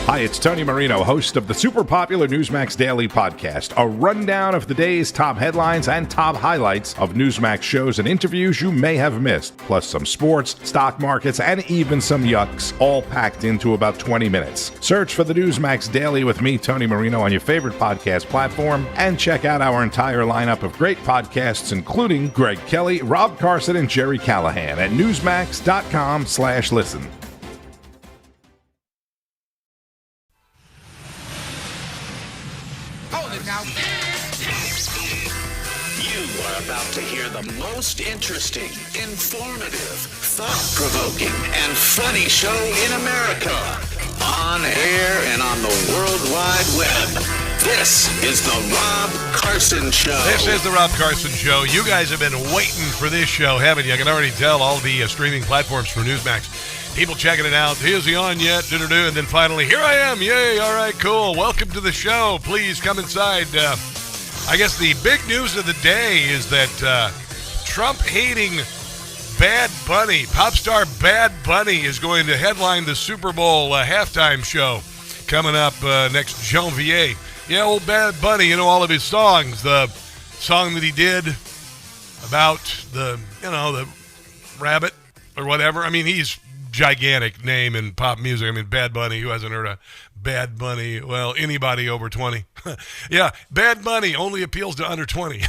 Hi, it's Tony Marino, host of the super popular NEWSMAX Daily Podcast, a rundown of the day's top headlines and top highlights of NEWSMAX shows and interviews you may have missed, plus some sports, stock markets, and even some yucks, all packed into about 20 minutes. Search for the NEWSMAX Daily with me, Tony Marino, on your favorite podcast platform, and check out our entire lineup of great podcasts, including Greg Kelly, Rob Carson, and Jerry Callahan at newsmax.com/listen. You are about to hear the most interesting, informative, thought-provoking, and funny show in America. On air and on the World Wide Web. This is the Rob Carson Show. This is the Rob Carson Show. You guys have been waiting for this show, haven't you? I can already tell all the streaming platforms for NEWSMAX. People checking it out. Is he on yet? And then finally, here I am. Yay. All right, cool. Welcome to the show. Please come inside. I guess the big news of the day is that Trump-hating Bad Bunny, pop star Bad Bunny, is going to headline the Super Bowl halftime show coming up next Janvier. Yeah, old Bad Bunny, you know, all of his songs. The song that he did about the rabbit or whatever. I mean, he's gigantic name in pop music. I mean, Bad Bunny, who hasn't heard of Bad Bunny? Well, anybody over 20. Yeah, Bad Bunny only appeals to under 20.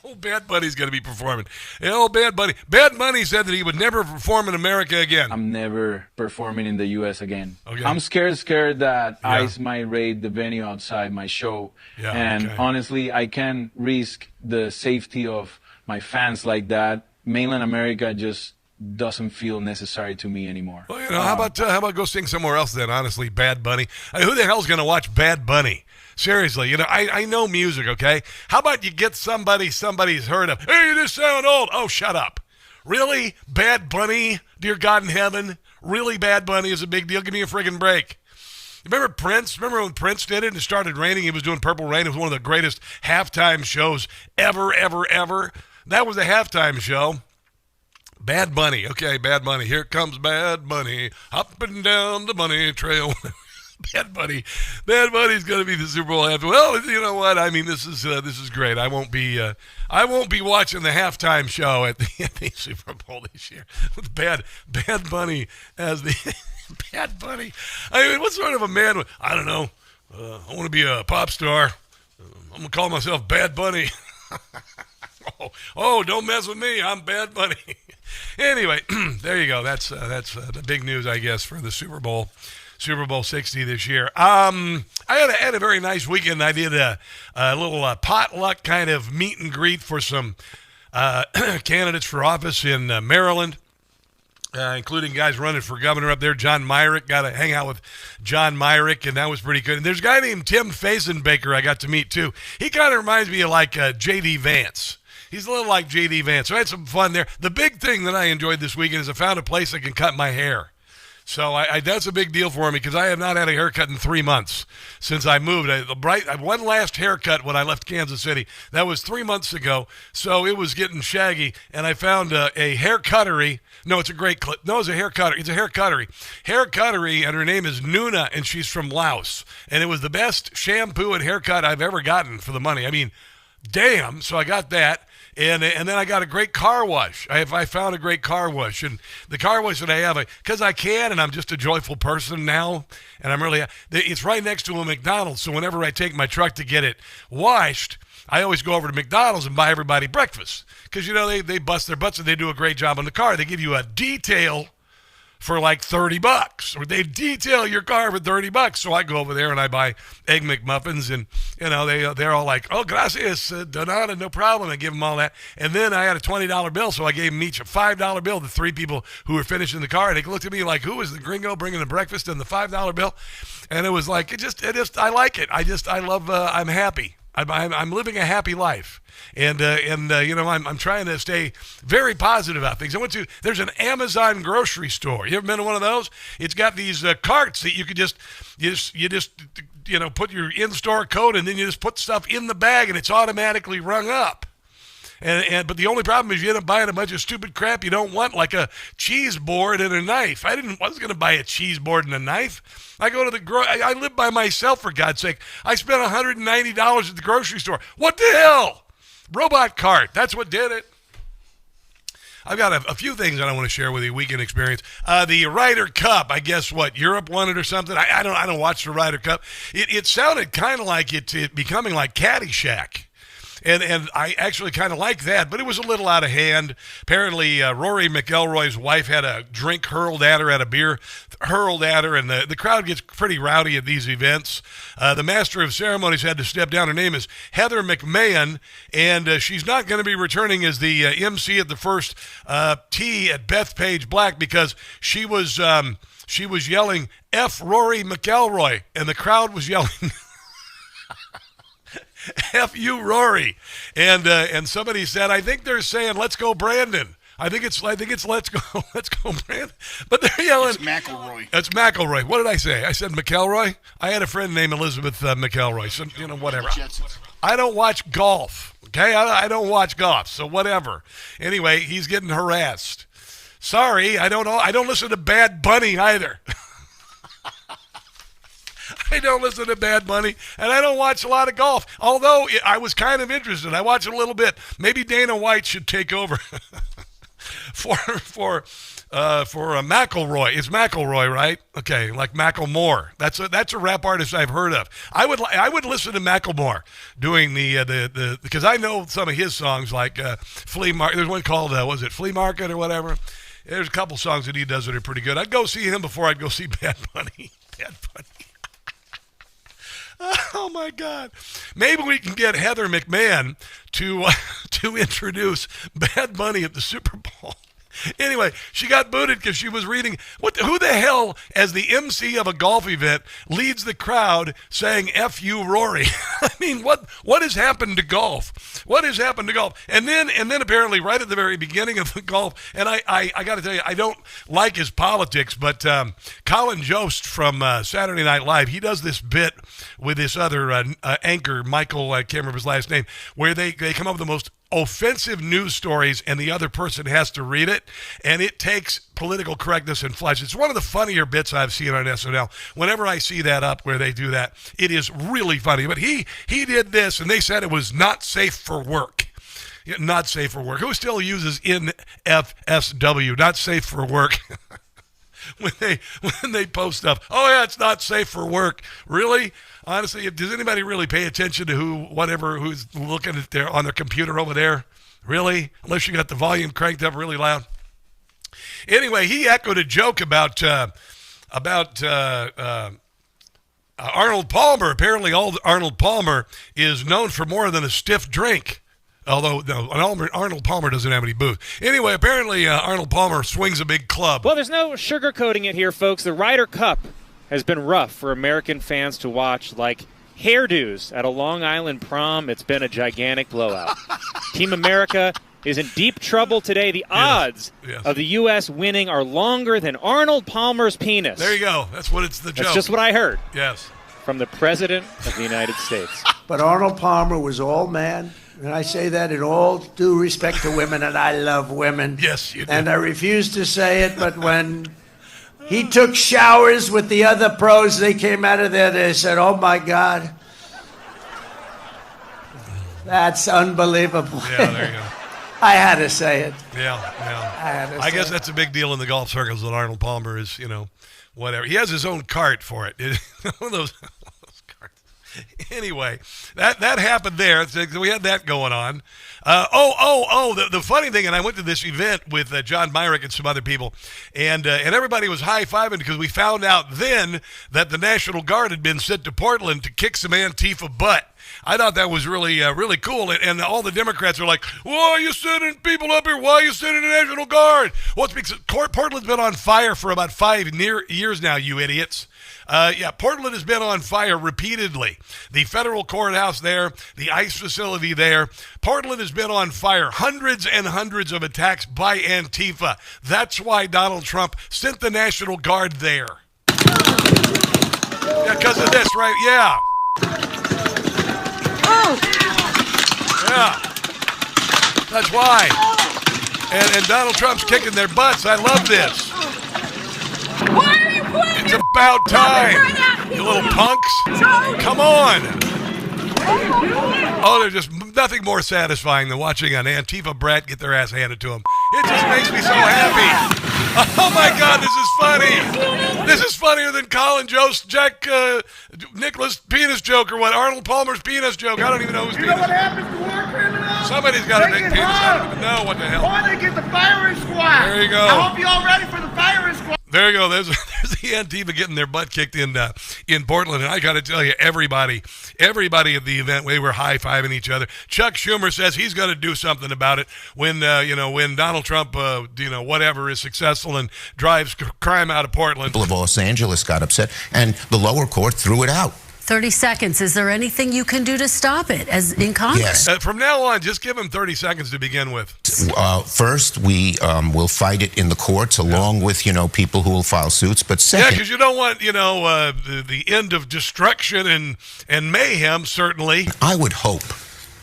Oh, Bad Bunny's going to be performing. Oh, Bad Bunny. Bad Bunny said that he would never perform in America again. I'm never performing in the U.S. again. Okay. I'm scared that ICE might raid the venue outside my show. Yeah, and okay. honestly, I can't risk the safety of my fans like that. Mainland America just doesn't feel necessary to me anymore. Well, you know, how about go sing somewhere else then, honestly, Bad Bunny? Who the hell's going to watch Bad Bunny? Seriously, you know, I know music, okay? How about you get somebody's heard of, hey, you just sound old. Oh, shut up. Really? Bad Bunny? Dear God in heaven? Really, Bad Bunny is a big deal? Give me a friggin' break. Remember Prince? Remember when Prince did it and it started raining? He was doing Purple Rain. It was one of the greatest halftime shows ever. That was a halftime show. Bad Bunny. Okay, Bad Bunny. Here comes Bad Bunny, hopping down the bunny trail. Bad Bunny's going to be the Super Bowl halftime. Well, you know what? I mean, this is great. I won't be watching the halftime show at the Super Bowl this year with Bad Bunny as the Bad Bunny. I mean, what sort of a man? I don't know. I want to be a pop star. I'm gonna call myself Bad Bunny. Oh, don't mess with me. I'm Bad Bunny. Anyway, there you go. That's the big news, I guess, for the Super Bowl 60 this year. I had a very nice weekend. I did a little potluck kind of meet and greet for some candidates for office in Maryland, including guys running for governor up there. John Myrick, got to hang out with John Myrick, and that was pretty good. And there's a guy named Tim Fazenbaker I got to meet, too. He kind of reminds me of like J.D. Vance. He's a little like J.D. Vance. So I had some fun there. The big thing that I enjoyed this weekend is I found a place I can cut my hair. So that's a big deal for me because I have not had a haircut in 3 months since I moved. I one last haircut when I left Kansas City. That was 3 months ago. So it was getting shaggy, and I found a hair cuttery. No, it's a great clip. No, it's a hair cutter. It's a hair cuttery. Hair cuttery, and her name is Nuna, and she's from Laos. And it was the best shampoo and haircut I've ever gotten for the money. I mean, damn. So I got that. And then I got a great car wash. I found a great car wash. And the car wash that I have, because I can, and I'm just a joyful person now, and I'm really, it's right next to a McDonald's. So whenever I take my truck to get it washed, I always go over to McDonald's and buy everybody breakfast. Because, you know, they bust their butts and they do a great job on the car. They give you a detail for like $30, or they detail your car for $30. So I go over there and I buy Egg McMuffins, and you know they're all like, "Oh, gracias, donada, no problem." I give them all that, and then I had a $20 bill, so I gave them each a $5 bill. The three people who were finishing the car, and they looked at me like, "Who is the gringo bringing the breakfast and the $5 bill?" And it was like, it just, I like it. I love. I'm happy. I'm living a happy life, and you know, I'm trying to stay very positive about things. There's an Amazon grocery store. You ever been to one of those? It's got these carts that you could just you know, put your in-store code, and then you just put stuff in the bag, and it's automatically rung up. But the only problem is you end up buying a bunch of stupid crap you don't want, like a cheese board and a knife. I wasn't going to buy a cheese board and a knife. I go to I live by myself, for God's sake. I spent $190 at the grocery store. What the hell? Robot cart. That's what did it. I've got a few things that I want to share with you. Weekend experience. The Ryder Cup. I guess what Europe won it or something. I don't watch the Ryder Cup. It sounded kind of like it becoming like Caddyshack. And I actually kind of like that, but it was a little out of hand. Apparently, Rory McIlroy's wife had a drink hurled at her, had a beer hurled at her, and the crowd gets pretty rowdy at these events. The master of ceremonies had to step down. Her name is Heather McMahon, and she's not going to be returning as the MC at the first tee at Bethpage Black because she was yelling, F Rory McIlroy, and the crowd was yelling, F you, Rory, and somebody said, I think they're saying, let's go, Brandon. I think it's let's go, Brandon. But they're yelling. It's McElroy. It's McElroy. What did I say? I said McElroy. I had a friend named Elizabeth McElroy. So whatever. I don't watch golf. Okay, I don't watch golf. So whatever. Anyway, he's getting harassed. Sorry, I don't listen to Bad Bunny either. I don't listen to Bad Bunny, and I don't watch a lot of golf, although I was kind of interested. I watched a little bit. Maybe Dana White should take over for McElroy. It's McElroy, right? Okay, like Macklemore. That's a rap artist I've heard of. I would listen to Macklemore doing the because I know some of his songs like Flea Market. There's one called was it Flea Market or whatever. There's a couple songs that he does that are pretty good. I'd go see him before I'd go see Bad Bunny. Bad Bunny. Oh, my God. Maybe we can get Heather McMahon to introduce Bad Bunny at the Super Bowl. Anyway, she got booted because she was reading. Who the hell, as the MC of a golf event, leads the crowd saying "F you, Rory"? I mean, what has happened to golf? What has happened to golf? And then apparently, right at the very beginning of the golf, and I got to tell you, I don't like his politics, but Colin Jost from Saturday Night Live, he does this bit with this other anchor, Michael, I can't remember his last name, where they come up with the most offensive news stories and the other person has to read it, and it takes political correctness and flesh. It's one of the funnier bits I've seen on SNL. Whenever I see that up where they do that, it is really funny. But he did this, and they said it was not safe for work. Not safe for work. Who still uses NFSW? Not safe for work. when they post stuff. Oh yeah, it's not safe for work. Really? Honestly, does anybody really pay attention to who's looking at on their computer over there? Really? Unless you got the volume cranked up really loud. Anyway, he echoed a joke about Arnold Palmer. Apparently, Arnold Palmer is known for more than a stiff drink. Although, no, Arnold Palmer doesn't have any booze. Anyway, apparently Arnold Palmer swings a big club. Well, there's no sugarcoating it here, folks. The Ryder Cup has been rough for American fans to watch, like hairdos at a Long Island prom. It's been a gigantic blowout. Team America is in deep trouble today. The odds of the U.S. winning are longer than Arnold Palmer's penis. There you go. That's the joke. That's just what I heard. Yes. From the President of the United States. But Arnold Palmer was all man. And I say that in all due respect to women, and I love women. Yes, you do. And I refuse to say it, but when he took showers with the other pros, they came out of there, they said, oh, my God. That's unbelievable. Yeah, there you go. I had to say it. Yeah. I guess that's a big deal in the golf circles that Arnold Palmer is, whatever. He has his own cart for it. One of those carts. Anyway, that happened there. We had that going on. The funny thing, and I went to this event with John Myrick and some other people, and everybody was high-fiving because we found out then that the National Guard had been sent to Portland to kick some Antifa butt. I thought that was really, really cool. And all the Democrats are like, why are you sending people up here? Why are you sending the National Guard? Well, it's because Portland's been on fire for about 5 years now, you idiots. Portland has been on fire repeatedly. The federal courthouse there, the ICE facility there. Portland has been on fire. Hundreds and hundreds of attacks by Antifa. That's why Donald Trump sent the National Guard there. Yeah, because of this, right? Yeah. Yeah. That's why. And Donald Trump's kicking their butts. I love this. Why are you pointing? It's about time. You little punks. Come on. Oh, there's just nothing more satisfying than watching an Antifa brat get their ass handed to them. It just makes me so happy. Oh my God, this is funny. This is funnier than Colin Jost, Jack Nicholas penis joke or what? Arnold Palmer's penis joke. I don't even know whose penis. You know what happens to war criminals? Somebody's got a big They get penis. I don't hung. even know what the hell. Or they get the firing squad. There you go. I hope you're all ready for the firing squad. There you go. There's the Antifa getting their butt kicked in Portland, and I got to tell you, everybody at the event, we were high-fiving each other. Chuck Schumer says he's going to do something about it when Donald Trump, whatever, is successful and drives crime out of Portland. People of Los Angeles got upset, and the lower court threw it out. 30 seconds. Is there anything you can do to stop it as in Congress? Yes. From now on, just give him 30 seconds to begin with. First, we will fight it in the courts along with, people who will file suits. But second, Yeah, because you don't want, the end of destruction and mayhem, certainly. I would hope,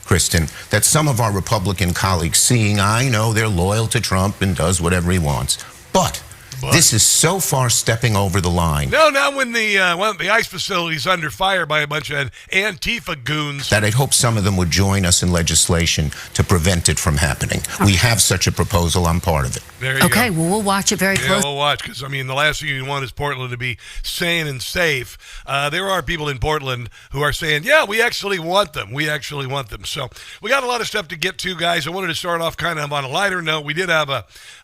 Kristen, that some of our Republican colleagues, seeing I know they're loyal to Trump and does whatever he wants, but this is so far stepping over the line. No, not when the ICE facility's under fire by a bunch of Antifa goons. That I'd hope some of them would join us in legislation to prevent it from happening. We have such a proposal. I'm part of it. There you go. Okay, well, we'll watch it very Yeah, closely. we'll watch, because, the last thing you want is Portland to be sane and safe. There are people in Portland who are saying, yeah, we actually want them. We actually want them. So we got a lot of stuff to get to, guys. I wanted to start off kind of on a lighter note. We did have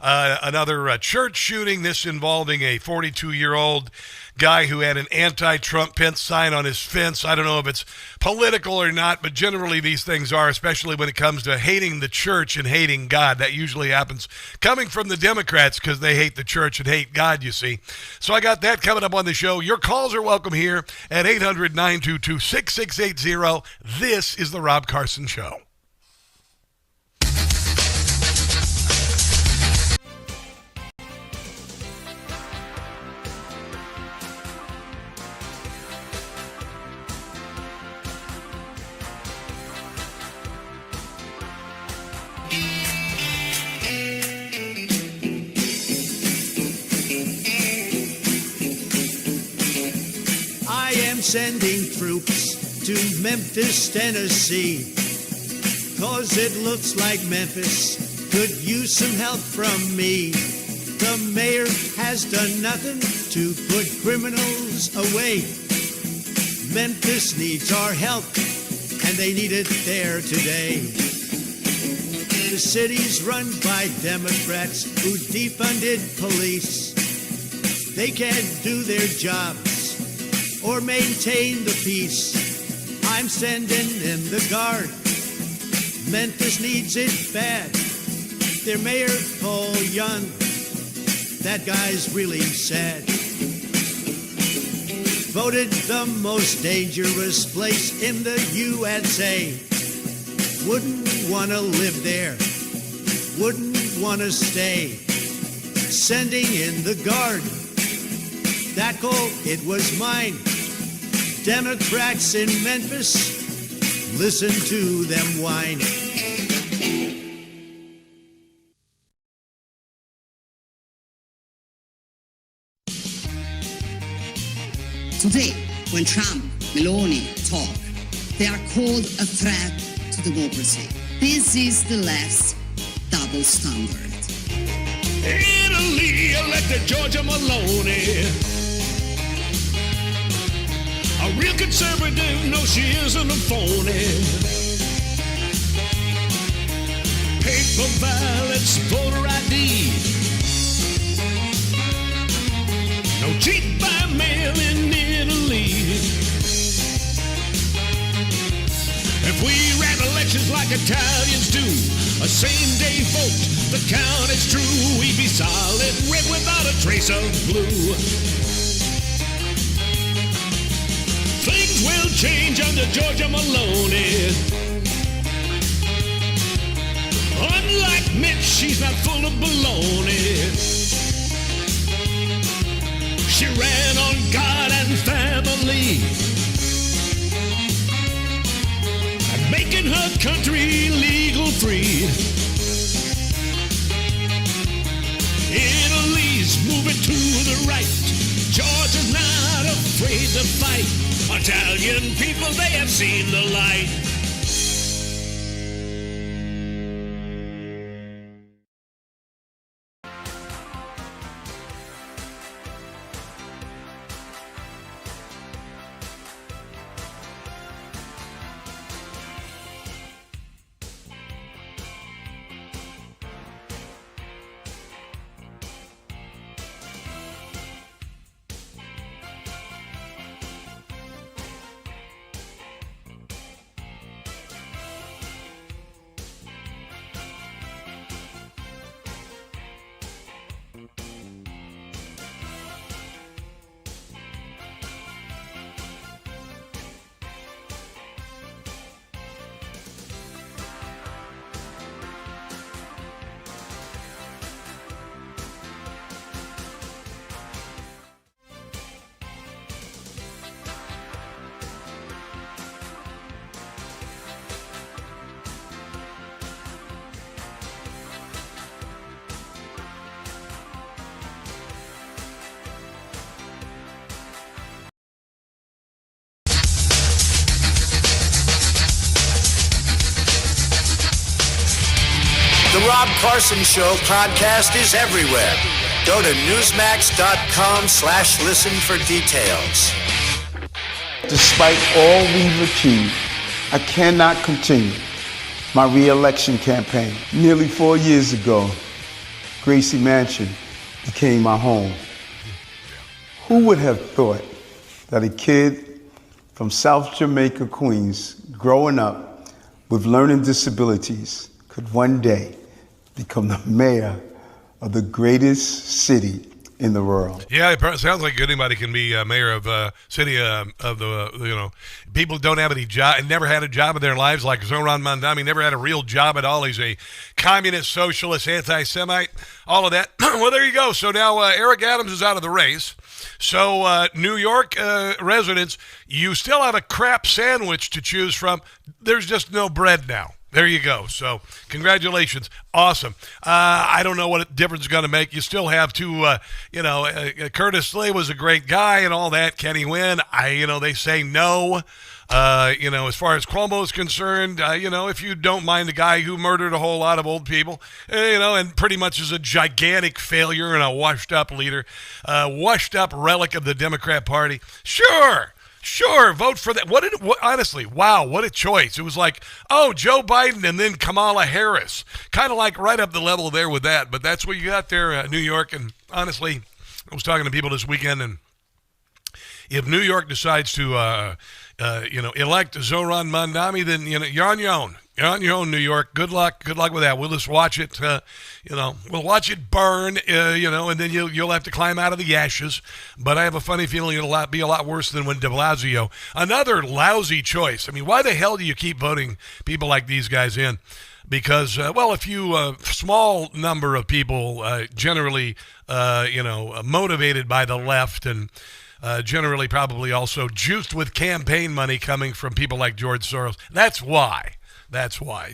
another church shooting, this involving a 42-year-old guy who had an anti-Trump Pence sign on his fence. I don't know if it's political or not, but generally these things are, especially when it comes to hating the church and hating God. That usually happens coming from the Democrats because they hate the church and hate God, you see. So I got that coming up on the show. Your calls are welcome here at 800-922-6680. This is the Rob Carson Show. Sending troops to Memphis, Tennessee, 'cause it looks like Memphis could use some help from me. The mayor has done nothing to put criminals away. Memphis needs our help, and they need it there today. The city's run by Democrats who defunded police. They can't do their jobs or maintain the peace. I'm sending in the guard. Memphis needs it bad. Their mayor, Paul Young, that guy's really sad. Voted the most dangerous place in the USA. Wouldn't want to live there. Wouldn't want to stay. Sending in the guard. That goal, it was mine. Democrats in Memphis, listen to them whine. Today, when Trump, Meloni talk, they are called a threat to democracy. This is the left's double standard. Italy elected Giorgia Meloni. A real conservative, no, she isn't a phony. Paper ballots, voter ID. No cheat by mail in Italy. If we ran elections like Italians do, a same-day vote, the count is true, we'd be solid red without a trace of blue. Things will change under Giorgia Meloni. Unlike Mitch, she's not full of baloney. She ran on God and family, and making her country legal free. is not afraid to fight. Italian people, they have seen the light. The Rob Carson Show podcast is everywhere. Go to newsmax.com/listen for details. Despite all we've achieved, I cannot continue my re-election campaign. Nearly 4 years ago, Gracie Mansion became my home. Who would have thought that a kid from South Jamaica, Queens, growing up with learning disabilities could one day become the mayor of the greatest city in the world? Yeah, it sounds like anybody can be mayor of city of the, people don't have any job and never had a job in their lives, like Zoran Mandami never had a real job at all. He's a communist, socialist, anti-Semite, all of that. Well, there you go. So now Eric Adams is out of the race. So New York residents, you still have a crap sandwich to choose from. There's just no bread now. There you go. So congratulations. Awesome. I don't know what difference it's going to make. You still have to, Curtis Lee was a great guy and all that. Can he win? They say no. As far as Cuomo is concerned, if you don't mind the guy who murdered a whole lot of old people, and pretty much is a gigantic failure and a washed-up leader, washed-up relic of the Democrat Party, Sure, vote for that. Honestly, wow, what a choice. It was like, Joe Biden and then Kamala Harris. Kind of like right up the level there with that. But that's what you got there, New York. And honestly, I was talking to people this weekend, and if New York decides to, elect Zoran Mandami, then, you're on your own. You're on your own, New York. Good luck. Good luck with that. We'll just watch it, we'll watch it burn, and then you'll have to climb out of the ashes. But I have a funny feeling it'll be a lot worse than when de Blasio. Another lousy choice. I mean, why the hell do you keep voting people like these guys in? Because, a few small number of people generally, motivated by the left and generally probably also juiced with campaign money coming from people like George Soros. That's why.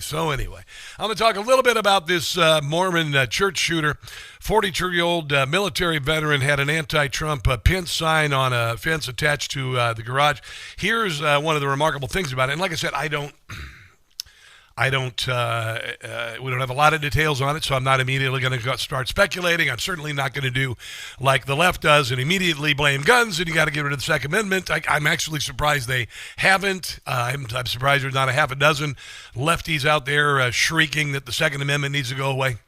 So anyway, I'm going to talk a little bit about this Mormon church shooter. 42-year-old military veteran had an anti-Trump Pence sign on a fence attached to the garage. Here's one of the remarkable things about it. And like I said, we don't have a lot of details on it, so I'm not immediately going to start speculating. I'm certainly not going to do like the left does and immediately blame guns and you got to get rid of the Second Amendment. I'm actually surprised they haven't. I'm surprised there's not a half a dozen lefties out there shrieking that the Second Amendment needs to go away.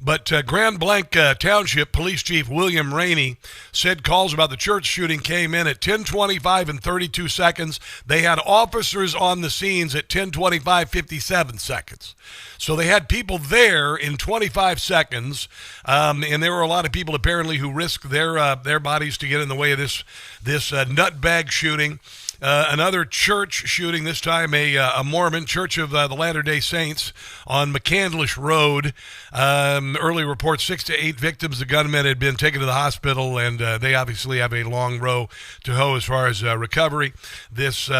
But Grand Blanc Township Police Chief William Rainey said calls about the church shooting came in at 10:25 and 32 seconds. They had officers on the scenes at 10:25, 57 seconds. So they had people there in 25 seconds, and there were a lot of people apparently who risked their bodies to get in the way of this nutbag shooting. Another church shooting, this time a Mormon Church of the Latter-day Saints on McCandlish Road. Early reports 6 to 8 victims. The gunmen had been taken to the hospital, and they obviously have a long row to hoe as far as recovery. This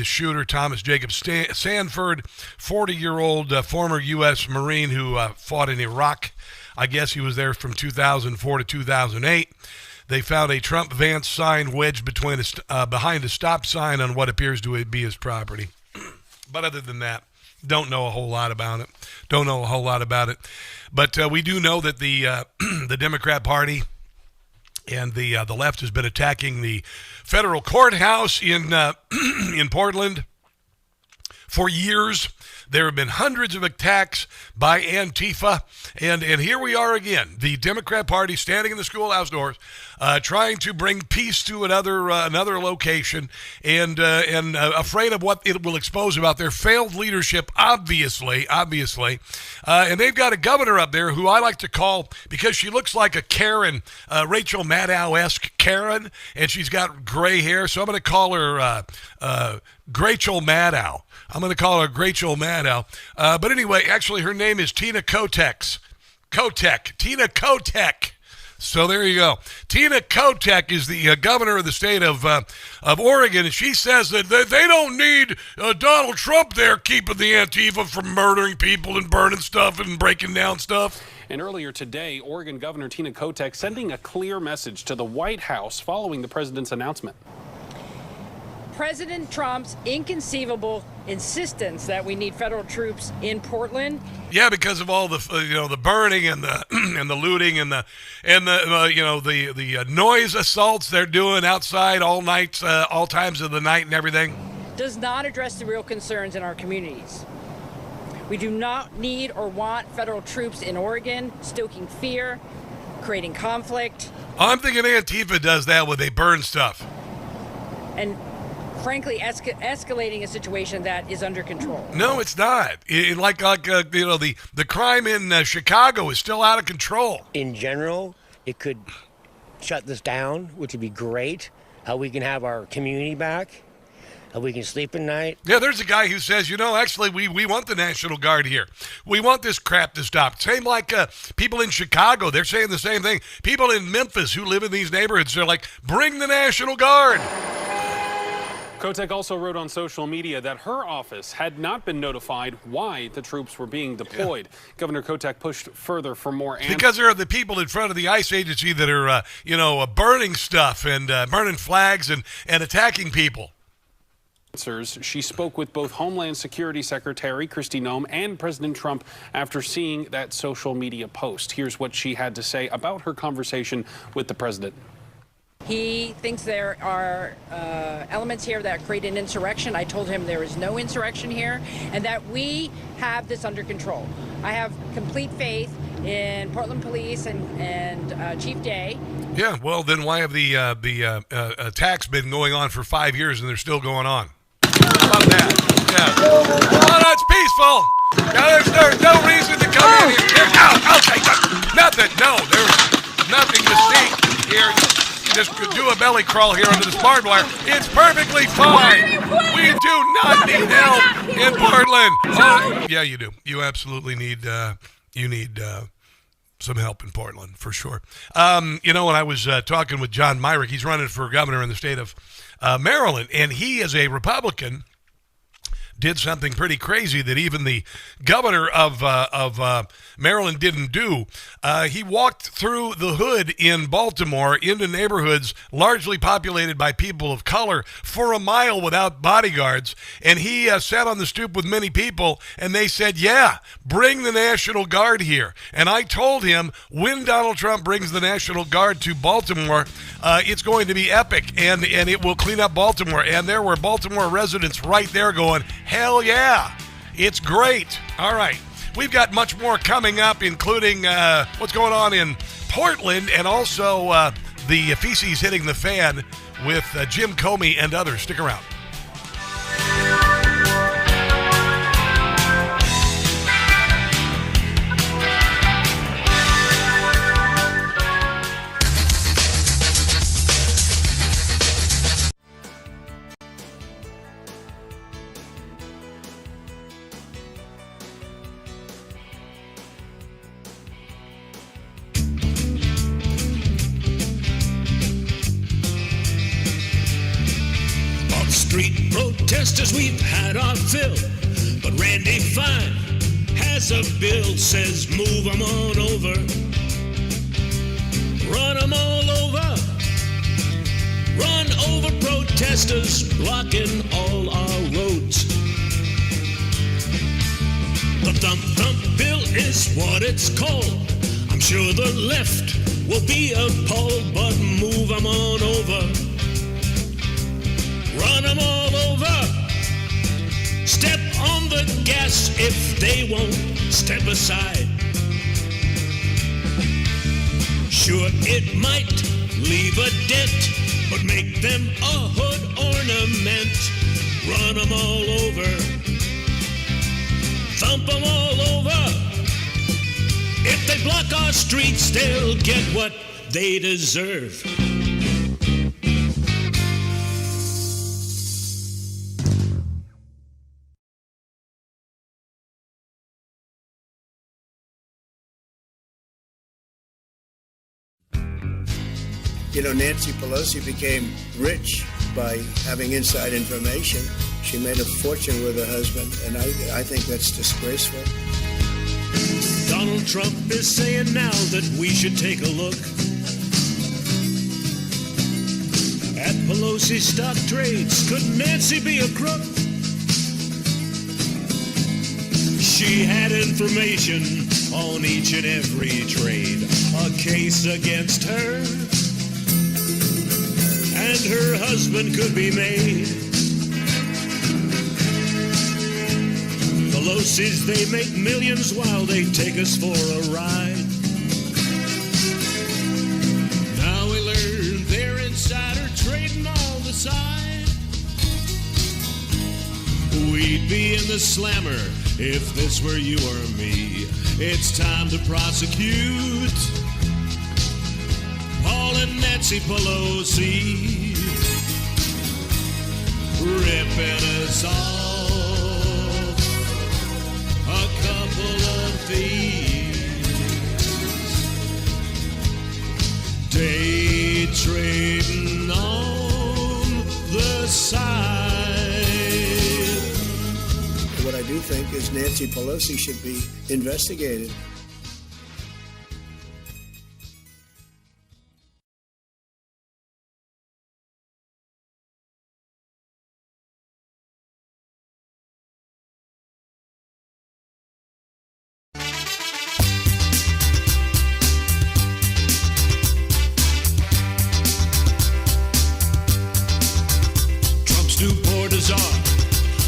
shooter, Thomas Jacob Sanford, 40-year-old former U.S. Marine who fought in Iraq. I guess he was there from 2004 to 2008. They found a Trump-Vance sign wedged between behind a stop sign on what appears to be his property. But other than that, don't know a whole lot about it. But we do know that the the Democrat Party and the left has been attacking the federal courthouse in Portland for years. There have been hundreds of attacks by Antifa, and here we are again. The Democrat Party standing in the schoolhouse doors, trying to bring peace to another location, and afraid of what it will expose about their failed leadership. Obviously, and they've got a governor up there who I like to call, because she looks like a Karen, Rachel Maddow-esque Karen, and she's got gray hair, so I'm going to call her Rachel Maddow. But anyway, actually, her name is Tina Kotek. Tina Kotek. So there you go. Tina Kotek is the governor of the state of Oregon, and she says that they don't need Donald Trump there keeping the Antifa from murdering people and burning stuff and breaking down stuff. And earlier today, Oregon Governor Tina Kotek sending a clear message to the White House following the president's announcement. President Trump's inconceivable insistence that we need federal troops in Portland. Yeah, because of all the the burning and the and the looting and the noise assaults they're doing outside all nights, all times of the night and everything. Does not address the real concerns in our communities. We do not need or want federal troops in Oregon stoking fear, creating conflict. I'm thinking Antifa does that when they burn stuff. And frankly, escalating a situation that is under control. No, it's not. The crime in Chicago is still out of control. In general, it could shut this down, which would be great. How we can have our community back. How we can sleep at night. Yeah, there's a guy who says, actually, we want the National Guard here. We want this crap to stop. Same like people in Chicago. They're saying the same thing. People in Memphis who live in these neighborhoods, they're like, bring the National Guard. Kotek also wrote on social media that her office had not been notified why the troops were being deployed. Yeah. Governor Kotek pushed further for more answers. Because there are the people in front of the ICE agency that are, burning stuff and burning flags and attacking people. She spoke with both Homeland Security Secretary Kristi Noem and President Trump after seeing that social media post. Here's what she had to say about her conversation with the president. He thinks there are elements here that create an insurrection. I told him there is no insurrection here and that we have this under control. I have complete faith in Portland Police and Chief Day. Yeah, well, then why have the attacks been going on for 5 years and they're still going on? How about that? Yeah. Oh, that's peaceful. Now, there's no reason to come in here. Nothing. No, there's nothing to see here. Just do a belly crawl here under this barbed wire. It's perfectly fine. We do not need help in Portland. Yeah, you do. You absolutely need some help in Portland for sure. When I was talking with John Myrick, he's running for governor in the state of Maryland, and he, as a Republican, did something pretty crazy that even the governor of Maryland didn't do. He walked through the hood in Baltimore into neighborhoods largely populated by people of color for a mile without bodyguards, and he sat on the stoop with many people, and they said, yeah, bring the National Guard here. And I told him, when Donald Trump brings the National Guard to Baltimore, it's going to be epic, and it will clean up Baltimore. And there were Baltimore residents right there going, hell yeah, it's great. All right, we've got much more coming up, including what's going on in Portland and also the feces hitting the fan with Jim Comey and others. Stick around. Street protesters, we've had our fill, but Randy Fine has a bill, says move them on over, run them all over, protesters blocking all our roads. The thump-thump bill is what it's called. I'm sure the left will be appalled, but move them on over. Run them all over. Step on the gas if they won't step aside. Sure, it might leave a dent, but make them a hood ornament. Run them all over. Thump them all over. If they block our streets, they'll get what they deserve. You know, Nancy Pelosi became rich by having inside information. She made a fortune with her husband, and I think that's disgraceful. Donald Trump is saying now that we should take a look at Pelosi's stock trades. Could Nancy be a crook? She had information on each and every trade, a case against her, and her husband could be made. Pelosi's, they make millions while they take us for a ride. Now we learn they're insider trading on the side. We'd be in the slammer if this were you or me. It's time to prosecute Paul and Nancy Pelosi, ripping us off. A couple of thieves, day trading on the side. What I do think is Nancy Pelosi should be investigated.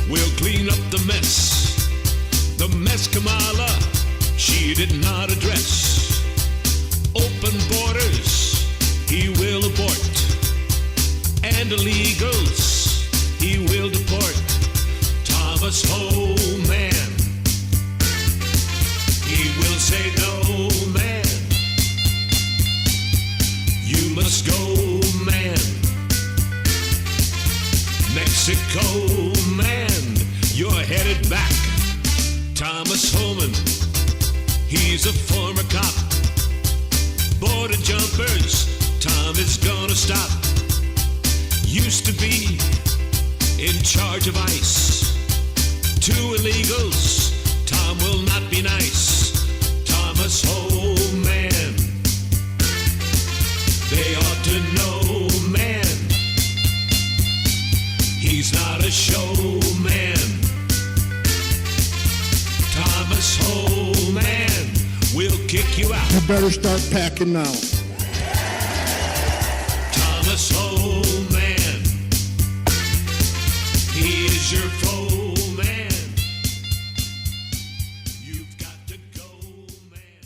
We'll clean up the mess Kamala, she did not address. Open borders, he will abort, and illegals, he will deport. Thomas Homan, he will say no, man. You must go, man. Mexico, man, you're headed back. Thomas Homan, he's a former cop. Border jumpers, Tom is gonna stop. Used to be in charge of ICE. Two illegals, Tom will not be nice. Thomas Homan, they ought to know, man. He's not a showman. Thomas Homan will kick you out. You better start packing now. Thomas Homan, he is your foe, man. You've got to go, man.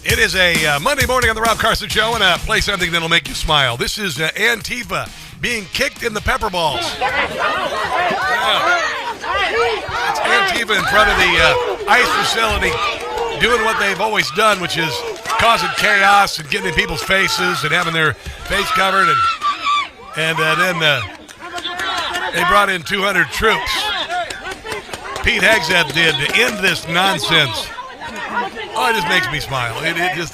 It is a Monday morning on the Rob Carson Show, and play something that'll make you smile. This is Antifa being kicked in the pepper balls. Yeah. It's Antifa in front of the ICE facility doing what they've always done, which is causing chaos and getting in people's faces and having their face covered, and then they brought in 200 troops. Pete Hegseth did to end this nonsense. Oh, it just makes me smile.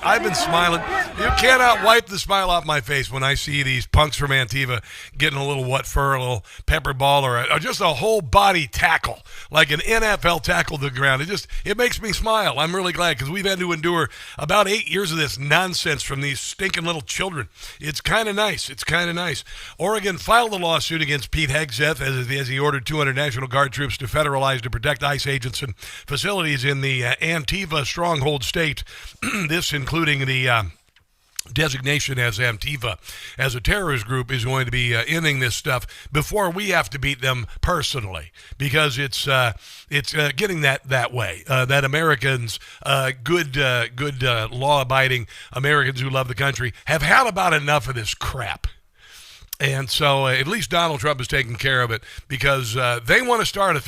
I've been smiling. You cannot wipe the smile off my face when I see these punks from Antifa getting a little what for, a little pepper ball, or just a whole body tackle, like an NFL tackle to the ground. It makes me smile. I'm really glad, because we've had to endure about 8 years of this nonsense from these stinking little children. It's kind of nice. Oregon filed a lawsuit against Pete Hegseth as he ordered 200 National Guard troops to federalize to protect ICE agents and facilities in the Antifa stronghold state, this including the designation as Antifa as a terrorist group is going to be ending this stuff before we have to beat them personally, because it's getting that way, that Americans, good law-abiding Americans who love the country, have had about enough of this crap. And so at least Donald Trump is taking care of it, because they want to start a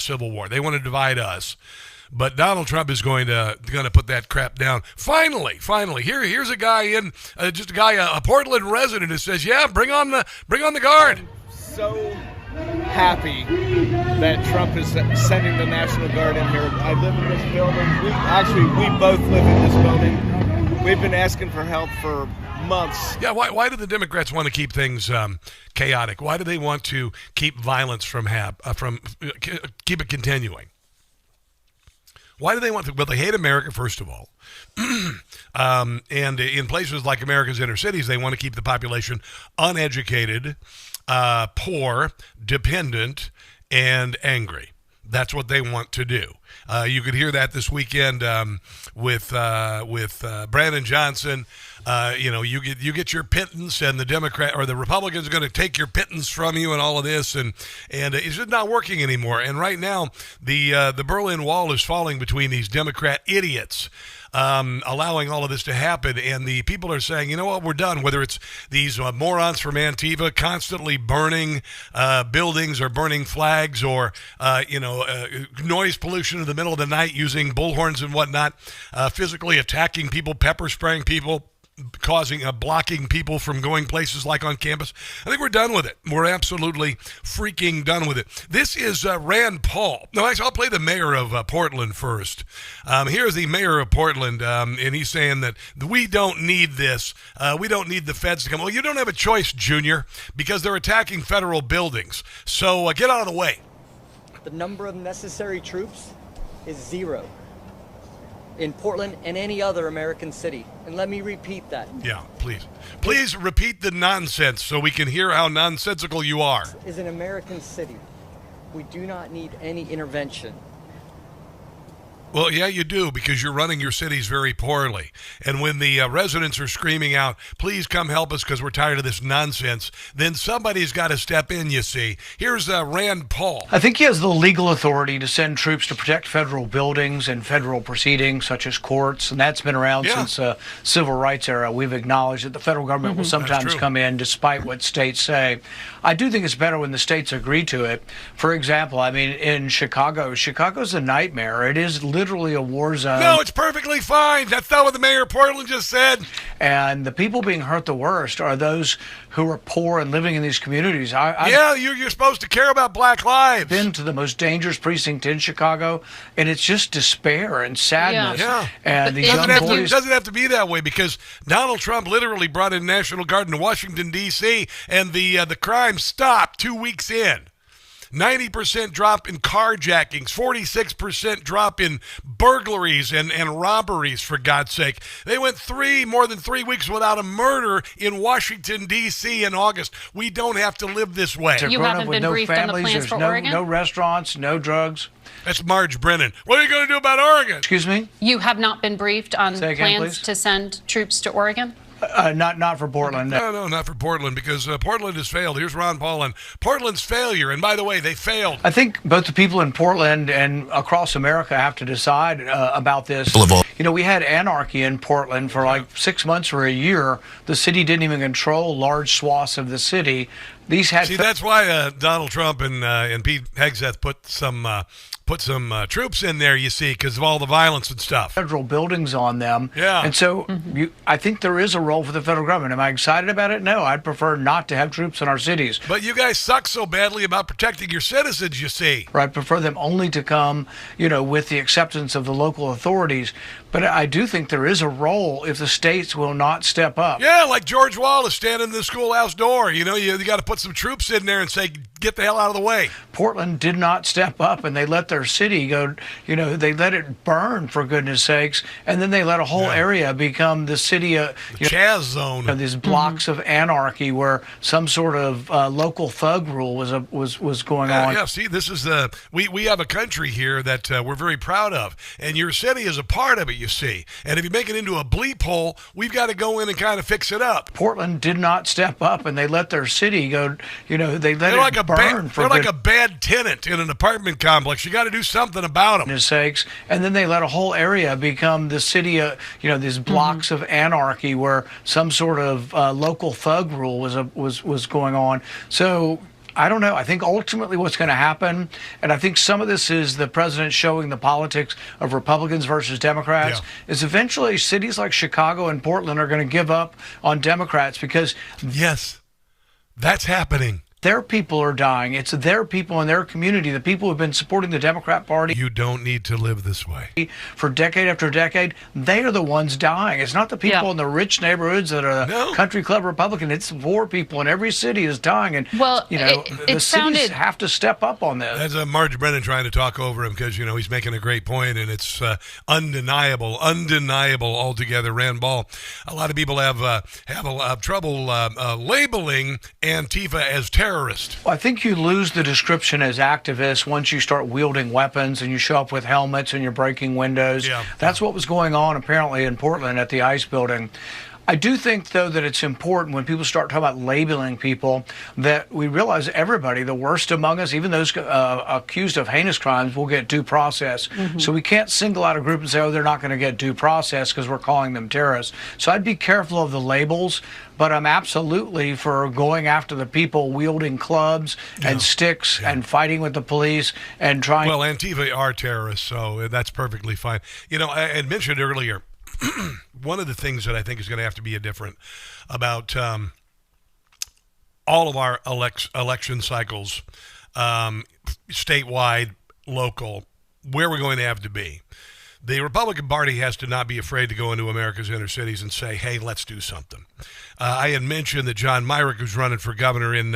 civil war. They want to divide us. But Donald Trump is going to put that crap down. Finally, here's a guy a Portland resident who says, "Yeah, bring on the guard." So happy that Trump is sending the National Guard in here. I live in this building. We both live in this building. We've been asking for help for months. Yeah, why do the Democrats want to keep things chaotic? Why do they want to keep violence keep it continuing? Why do they want to? Well, they hate America, first of all. And in places like America's inner cities, they want to keep the population uneducated, poor, dependent, and angry. That's what they want to do. You could hear that this weekend with Brandon Johnson. You get your pittance, and the Democrat or the Republicans are going to take your pittance from you, and all of this, and it's just not working anymore. And right now, the Berlin Wall is falling between these Democrat idiots, allowing all of this to happen. And the people are saying, you know what, we're done. Whether it's these morons from Antifa constantly burning buildings or burning flags, or noise pollution in the middle of the night using bullhorns and whatnot, physically attacking people, pepper spraying people, blocking people from going places like on campus. I think we're done with it. We're absolutely freaking done with it. This is Rand Paul. No, actually, I'll play the mayor of Portland first. Here's the mayor of Portland, and he's saying that we don't need this. We don't need the feds to come. Well, you don't have a choice, Junior, because they're attacking federal buildings. So get out of the way. The number of necessary troops is 0. In Portland and any other American city. And let me repeat that. Yeah, please. Please repeat the nonsense so we can hear how nonsensical you are. Is an American city. We do not need any intervention. Well, yeah, you do, because you're running your cities very poorly. And when the residents are screaming out, please come help us because we're tired of this nonsense, then somebody's got to step in, you see. Here's Rand Paul. I think he has the legal authority to send troops to protect federal buildings and federal proceedings, such as courts, and that's been around since the civil rights era. We've acknowledged that the federal government will sometimes come in despite what states say. I do think it's better when the states agree to it. For example, I mean, in Chicago's a nightmare. It is literally a war zone. No, it's perfectly fine. That's not what the mayor of Portland just said. And the people being hurt the worst are those who are poor and living in these communities. You're supposed to care about black lives. I've been to the most dangerous precinct in Chicago, and it's just despair and sadness. Yeah. And these young boys... It doesn't have to be that way, because Donald Trump literally brought in National Guard in Washington, D.C., and the crime stopped 2 weeks in. 90% drop in carjackings, 46% drop in burglaries and robberies, for God's sake. They went more than 3 weeks without a murder in Washington, D.C. in August. We don't have to live this way. You haven't been briefed on the plans for Oregon? No restaurants, no drugs. That's Marge Brennan. What are you going to do about Oregon? Excuse me? You have not been briefed on plans please? To send troops to Oregon? Not for Portland. No, not for Portland, because Portland has failed. Here's Ron Paul on Portland's failure. And by the way, they failed. I think both the people in Portland and across America have to decide about this. You know, we had anarchy in Portland for like 6 months or a year. The city didn't even control large swaths of the city. these had... See, that's why Donald Trump and Pete Hegseth put some troops in there, you see, because of all the violence and stuff. Federal buildings on them. Yeah. And so I think there is a role for the federal government. Am I excited about it? No, I'd prefer not to have troops in our cities. But you guys suck so badly about protecting your citizens, you see. I prefer them only to come, with the acceptance of the local authorities. But I do think there is a role if the states will not step up. Yeah, like George Wallace standing in the schoolhouse door. You got to put some troops in there and say, get the hell out of the way. Portland did not step up, and they let their city go, they let it burn, for goodness sakes, and then they let a whole area become the city, the Chaz zone. These blocks of anarchy where some sort of local thug rule was going on. Yeah, see, this is we have a country here that we're very proud of, and your city is a part of it, you see. And if you make it into a bleep hole, we've got to go in and kind of fix it up. Portland did not step up, and they let their city go, they let they're it like burn. They're like a bad tenant in an apartment complex. You got to do something about them. Sakes, and then they let a whole area become the city, these blocks of anarchy where some sort of local thug rule was going on. So I don't know. I think ultimately what's going to happen, and I think some of this is the president showing the politics of Republicans versus Democrats, is eventually cities like Chicago and Portland are going to give up on Democrats because... Yes, that's happening. Their people are dying. It's their people in their community, the people who have been supporting the Democrat Party. You don't need to live this way. For decade after decade, they are the ones dying. It's not the people in the rich neighborhoods that are the country club Republican. It's poor people in every city is dying. And, the cities have to step up on this. That's Marge Brennan trying to talk over him because, he's making a great point, and it's undeniable altogether. Rand Paul. A lot of people have trouble labeling Antifa as terrorists. Well, I think you lose the description as activists once you start wielding weapons and you show up with helmets and you're breaking windows. Yeah. That's what was going on apparently in Portland at the ICE building. I do think, though, that it's important when people start talking about labeling people that we realize everybody, the worst among us, even those accused of heinous crimes, will get due process. So we can't single out a group and say, they're not going to get due process because we're calling them terrorists. So I'd be careful of the labels, but I'm absolutely for going after the people wielding clubs and sticks and fighting with the police and trying... Well, Antifa are terrorists, so that's perfectly fine. I had mentioned earlier, one of the things that I think is going to have to be different about all of our election cycles, statewide, local, where we're going to have to be. The Republican Party has to not be afraid to go into America's inner cities and say, hey, let's do something. I had mentioned that John Myrick, who's running for governor in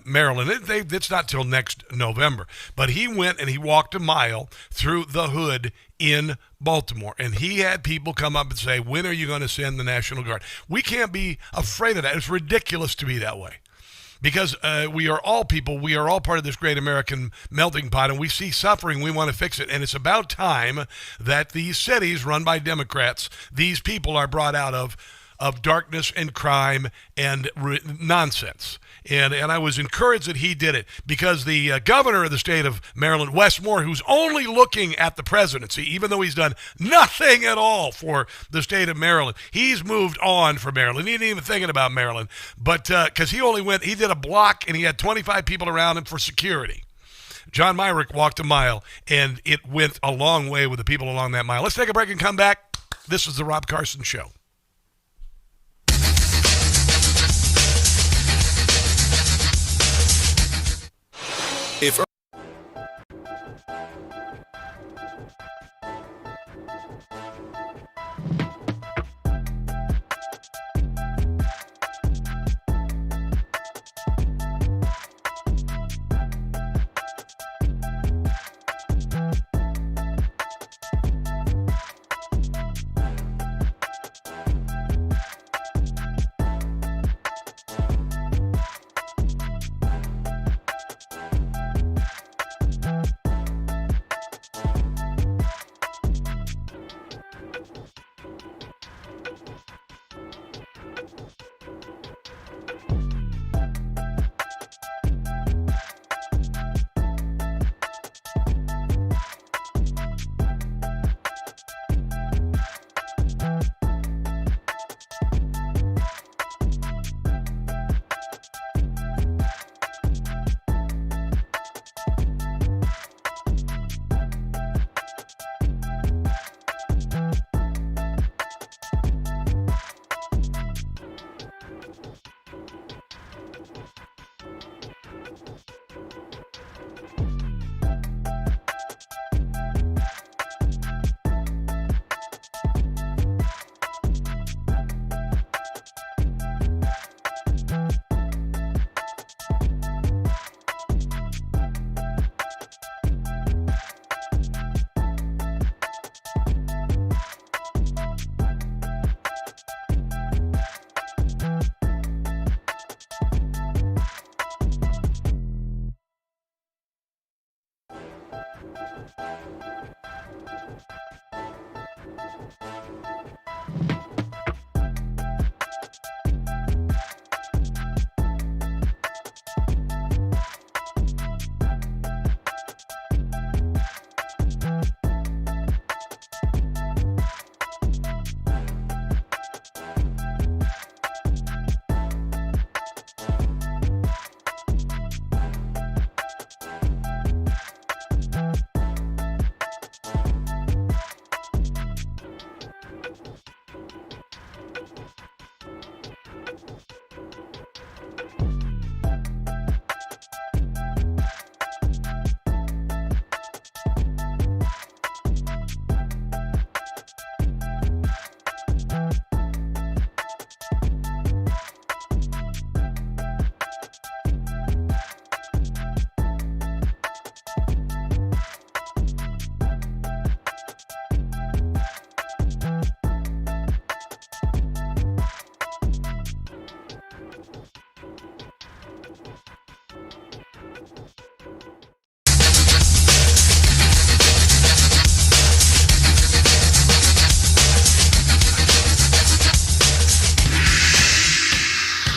Maryland, it's not till next November, but he went and he walked a mile through the hood in Baltimore, and he had people come up and say, when are you going to send the National Guard? We can't be afraid of that. It's ridiculous to be that way. Because we are all people, we are all part of this great American melting pot, and we see suffering, we want to fix it. And it's about time that these cities run by Democrats, these people are brought out of darkness and crime and nonsense. And I was encouraged that he did it because the governor of the state of Maryland, Wes Moore, who's only looking at the presidency, even though he's done nothing at all for the state of Maryland, he's moved on for Maryland. He ain't even thinking about Maryland, but because he did a block and he had 25 people around him for security. John Myrick walked a mile, and it went a long way with the people along that mile. Let's take a break and come back. This is the Rob Carson Show. If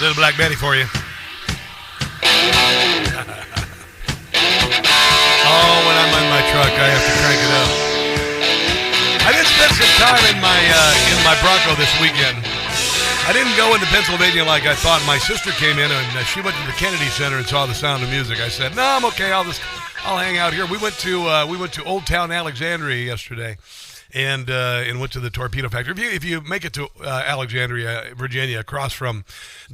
Little Black Betty for you. Oh, when I'm in my truck, I have to crank it up. I did spend some time in my Bronco this weekend. I didn't go into Pennsylvania like I thought. My sister came in and she went to the Kennedy Center and saw The Sound of Music. I said, "No, I'm okay. I'll hang out here." We went to Old Town Alexandria yesterday, and went to the Torpedo Factory. If you make it to Alexandria, Virginia, across from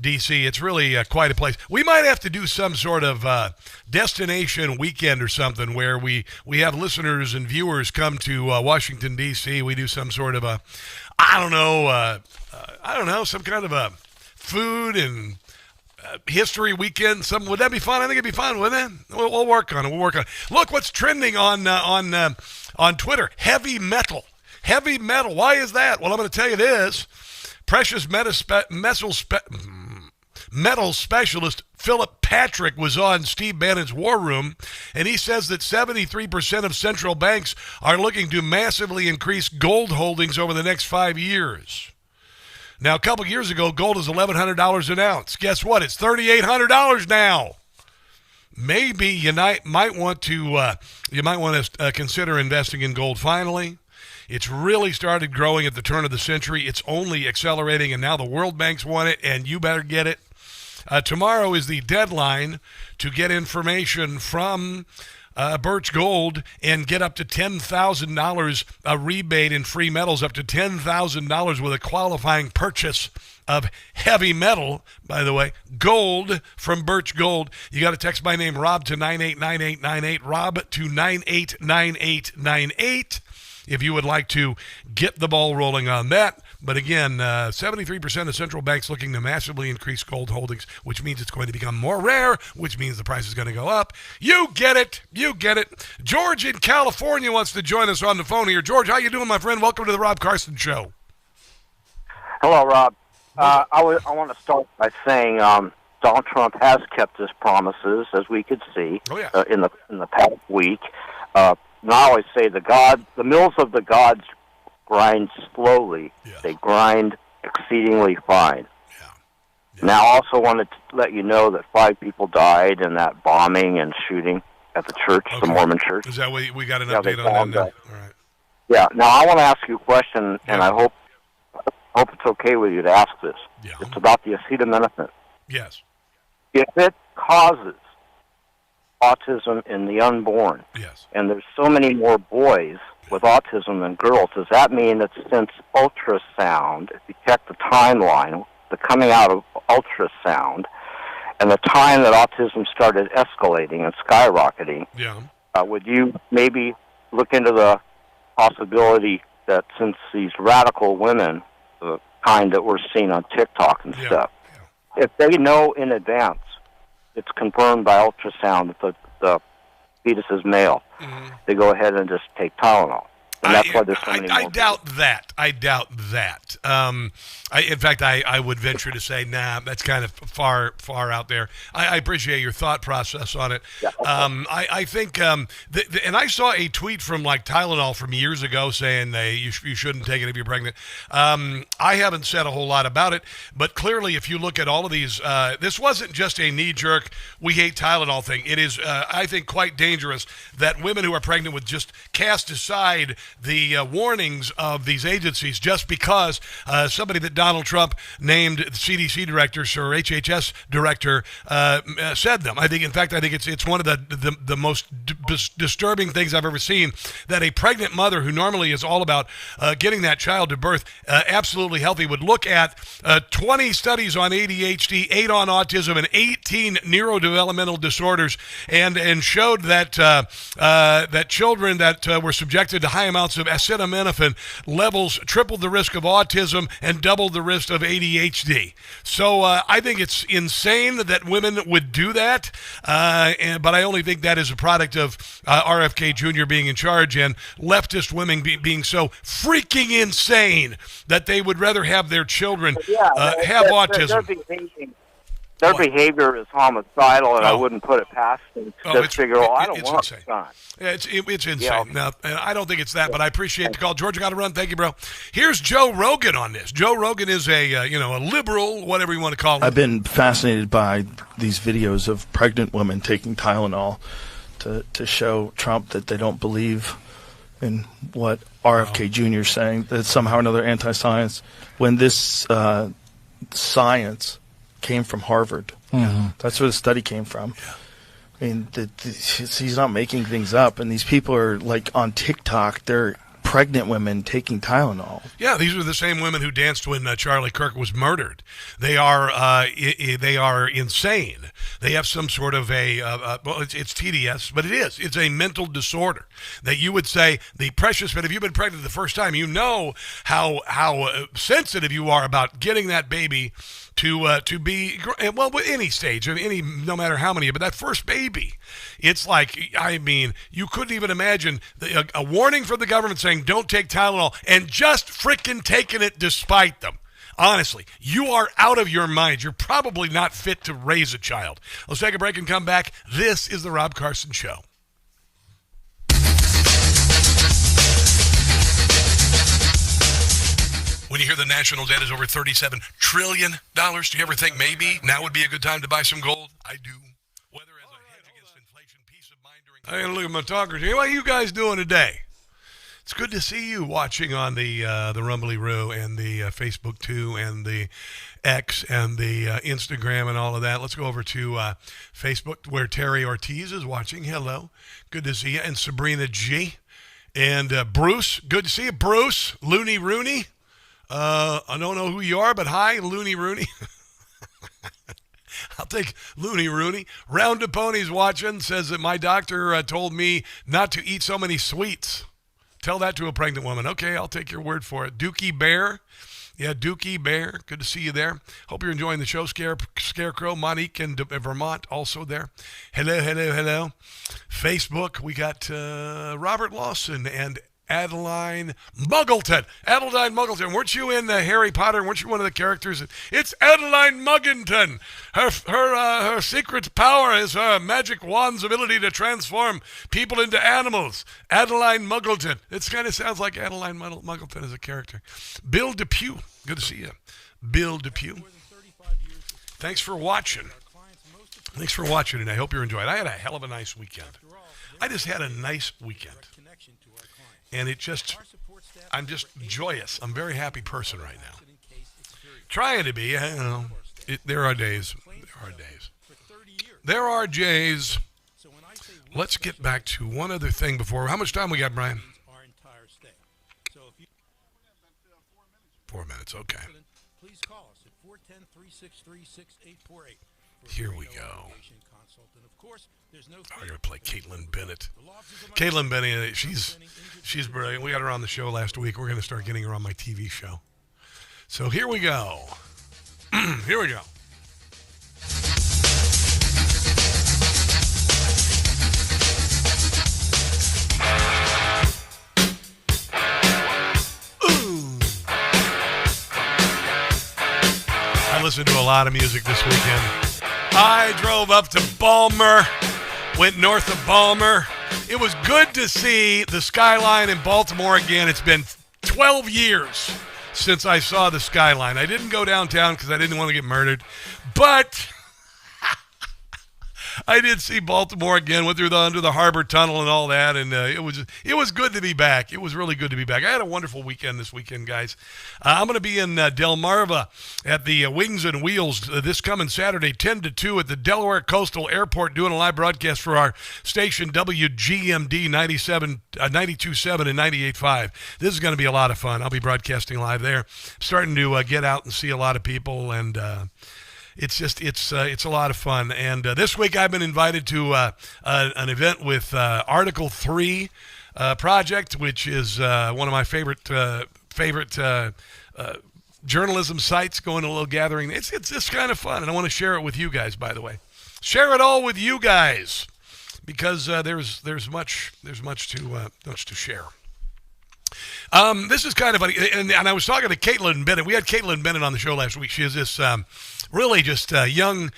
D.C., it's really quite a place. We might have to do some sort of destination weekend or something where we have listeners and viewers come to Washington, D.C. We do some sort of a, some kind of a food and history weekend. Would that be fun? I think it'd be fun, wouldn't it? We'll work on it. Look what's trending on Twitter. Heavy metal. Heavy metal. Why is that? Well, I'm going to tell you this. Precious metal specialist Philip Patrick was on Steve Bannon's War Room, and he says that 73% of central banks are looking to massively increase gold holdings over the next 5 years. Now, a couple years ago, gold was $1,100 an ounce. Guess what? It's $3,800 now. Maybe you might want to consider investing in gold finally. It's really started growing at the turn of the century. It's only accelerating, and now the World Bank's want it, and you better get it. Tomorrow is the deadline to get information from Birch Gold and get up to $10,000 a rebate in free metals, up to $10,000 with a qualifying purchase of heavy metal, by the way, gold from Birch Gold. You got to text my name, Rob, to 989898, Rob to 989898, if you would like to get the ball rolling on that. But again, 73% of central banks looking to massively increase gold holdings, which means it's going to become more rare, which means the price is going to go up. You get it. George in California wants to join us on the phone here. George, how you doing, my friend? Welcome to the Rob Carson Show. Hello, Rob. I want to start by saying Donald Trump has kept his promises, as we could see in the past week. And I always say the mills of the gods grind slowly. Yeah. They grind exceedingly fine. Yeah. Now, I also wanted to let you know that 5 people died in that bombing and shooting at the church, the Mormon church. Is that we got an update on that now? All right. Yeah. Now, I want to ask you a question, and I hope it's okay with you to ask this. Yeah. It's about the acetaminophen. Yes. If it causes autism in the unborn, and there's so many more boys with autism than girls, does that mean that since ultrasound, if you check the timeline, the coming out of ultrasound, and the time that autism started escalating and skyrocketing, would you maybe look into the possibility that since these radical women, the kind that we're seeing on TikTok and stuff, if they know in advance, it's confirmed by ultrasound that the fetus is male, they go ahead and just take Tylenol. And that's why there's so many more. I doubt that. In fact, I would venture to say, nah, that's kind of far out there. I appreciate your thought process on it. Yeah, okay. I think, and I saw a tweet from like Tylenol from years ago saying you shouldn't take it if you're pregnant. I haven't said a whole lot about it, but clearly if you look at all of these, this wasn't just a knee-jerk, we hate Tylenol thing. It is, I think, quite dangerous that women who are pregnant would just cast aside the warnings of these agencies just because somebody that Donald Trump named CDC director or HHS director said them. I think it's one of the most disturbing things I've ever seen, that a pregnant mother who normally is all about getting that child to birth absolutely healthy would look at 20 studies on ADHD, 8 on autism, and 18 neurodevelopmental disorders, and showed that that children that were subjected to high amounts of acetaminophen levels tripled the risk of autism and doubled the risk of ADHD. So I think it's insane that women would do that, but I only think that is a product of RFK Jr. being in charge and leftist women being so freaking insane that they would rather have their children have autism. Their behavior is homicidal, and I wouldn't put it past them to just figure, I don't want a gun. Yeah, it's insane. Yeah. Now, I don't think it's that, but I appreciate the call. George, I got to run. Thank you, bro. Here's Joe Rogan on this. Joe Rogan is a liberal, whatever you want to call him. I've been fascinated by these videos of pregnant women taking Tylenol to show Trump that they don't believe in what RFK Jr. is saying, that it's somehow or another anti-science, when this science came from Harvard. Mm-hmm. That's where the study came from. Yeah. I mean, he's not making things up, and these people are like on TikTok. They're pregnant women taking Tylenol. Yeah, these are the same women who danced when Charlie Kirk was murdered. They are insane. They have some sort of it's TDS, but it is. It's a mental disorder that you would say the precious. But if you've been pregnant the first time, you know how sensitive you are about getting that baby to be, well, with any stage, no matter how many, but that first baby, it's like, I mean, you couldn't even imagine a warning from the government saying don't take Tylenol and just frickin' taking it despite them. Honestly, you are out of your mind. You're probably not fit to raise a child. Let's take a break and come back. This is the Rob Carson Show. When you hear the national debt is over $37 trillion, do you ever think maybe now would be a good time to buy some gold? I do. Whether as a hedge against inflation, peace of mind during... I gotta look at my talkers. Hey, what are you guys doing today? It's good to see you watching on the Rumbly Roo and the Facebook too, and the X and the Instagram and all of that. Let's go over to Facebook where Terry Ortiz is watching. Hello. Good to see you. And Sabrina G. And Bruce. Good to see you, Bruce. Looney Rooney. I don't know who you are, but hi, Looney Rooney. I'll take Looney Rooney. Round of Ponies watching, says that my doctor told me not to eat so many sweets. Tell that to a pregnant woman. Okay, I'll take your word for it. Dookie Bear. Yeah, Dookie Bear. Good to see you there. Hope you're enjoying the show. Scarecrow, Monique in Vermont also there. Hello. Facebook, we got Robert Lawson and Adeline Muggleton. Weren't you in Harry Potter? Weren't you one of the characters? It's Adeline Muggleton. Her secret power is her magic wand's ability to transform people into animals. Adeline Muggleton. It kind of sounds like Adeline Muggleton as a character. Bill Depew. Good to see you. Bill Depew. Thanks for watching. And I hope you're enjoying it. I had a hell of a nice weekend. I just had a nice weekend. And I'm just joyous. I'm a very happy person right now. Trying to be, I don't know. There are days. Let's get back to one other thing before. How much time we got, Brian? 4 minutes, okay. Here we go. I'm going to play Caitlin Bennett. Caitlin Bennett, she's brilliant. We got her on the show last week. We're going to start getting her on my TV show. So here we go. Here we go. I listened to a lot of music this weekend. I drove up to Balmer, went north of Balmer. It was good to see the skyline in Baltimore again. It's been 12 years since I saw the skyline. I didn't go downtown because I didn't want to get murdered, but I did see Baltimore again. Went through under the Harbor Tunnel and all that, and it was good to be back. It was really good to be back. I had a wonderful weekend this weekend, guys. I'm going to be in Delmarva at the Wings and Wheels this coming Saturday, 10 to 2 at the Delaware Coastal Airport, doing a live broadcast for our station WGMD 92.7 and 98.5. This is going to be a lot of fun. I'll be broadcasting live there, starting to get out and see a lot of people, and it's a lot of fun. And this week I've been invited to an event with Article 3 Project, which is one of my favorite journalism sites, going to a little gathering. It's just kind of fun, and I want to share it with you guys, by the way. Share it all with you guys, because there's much to share. This is kind of funny, and I was talking to Caitlin Bennett. We had Caitlin Bennett on the show last week. She is this really just young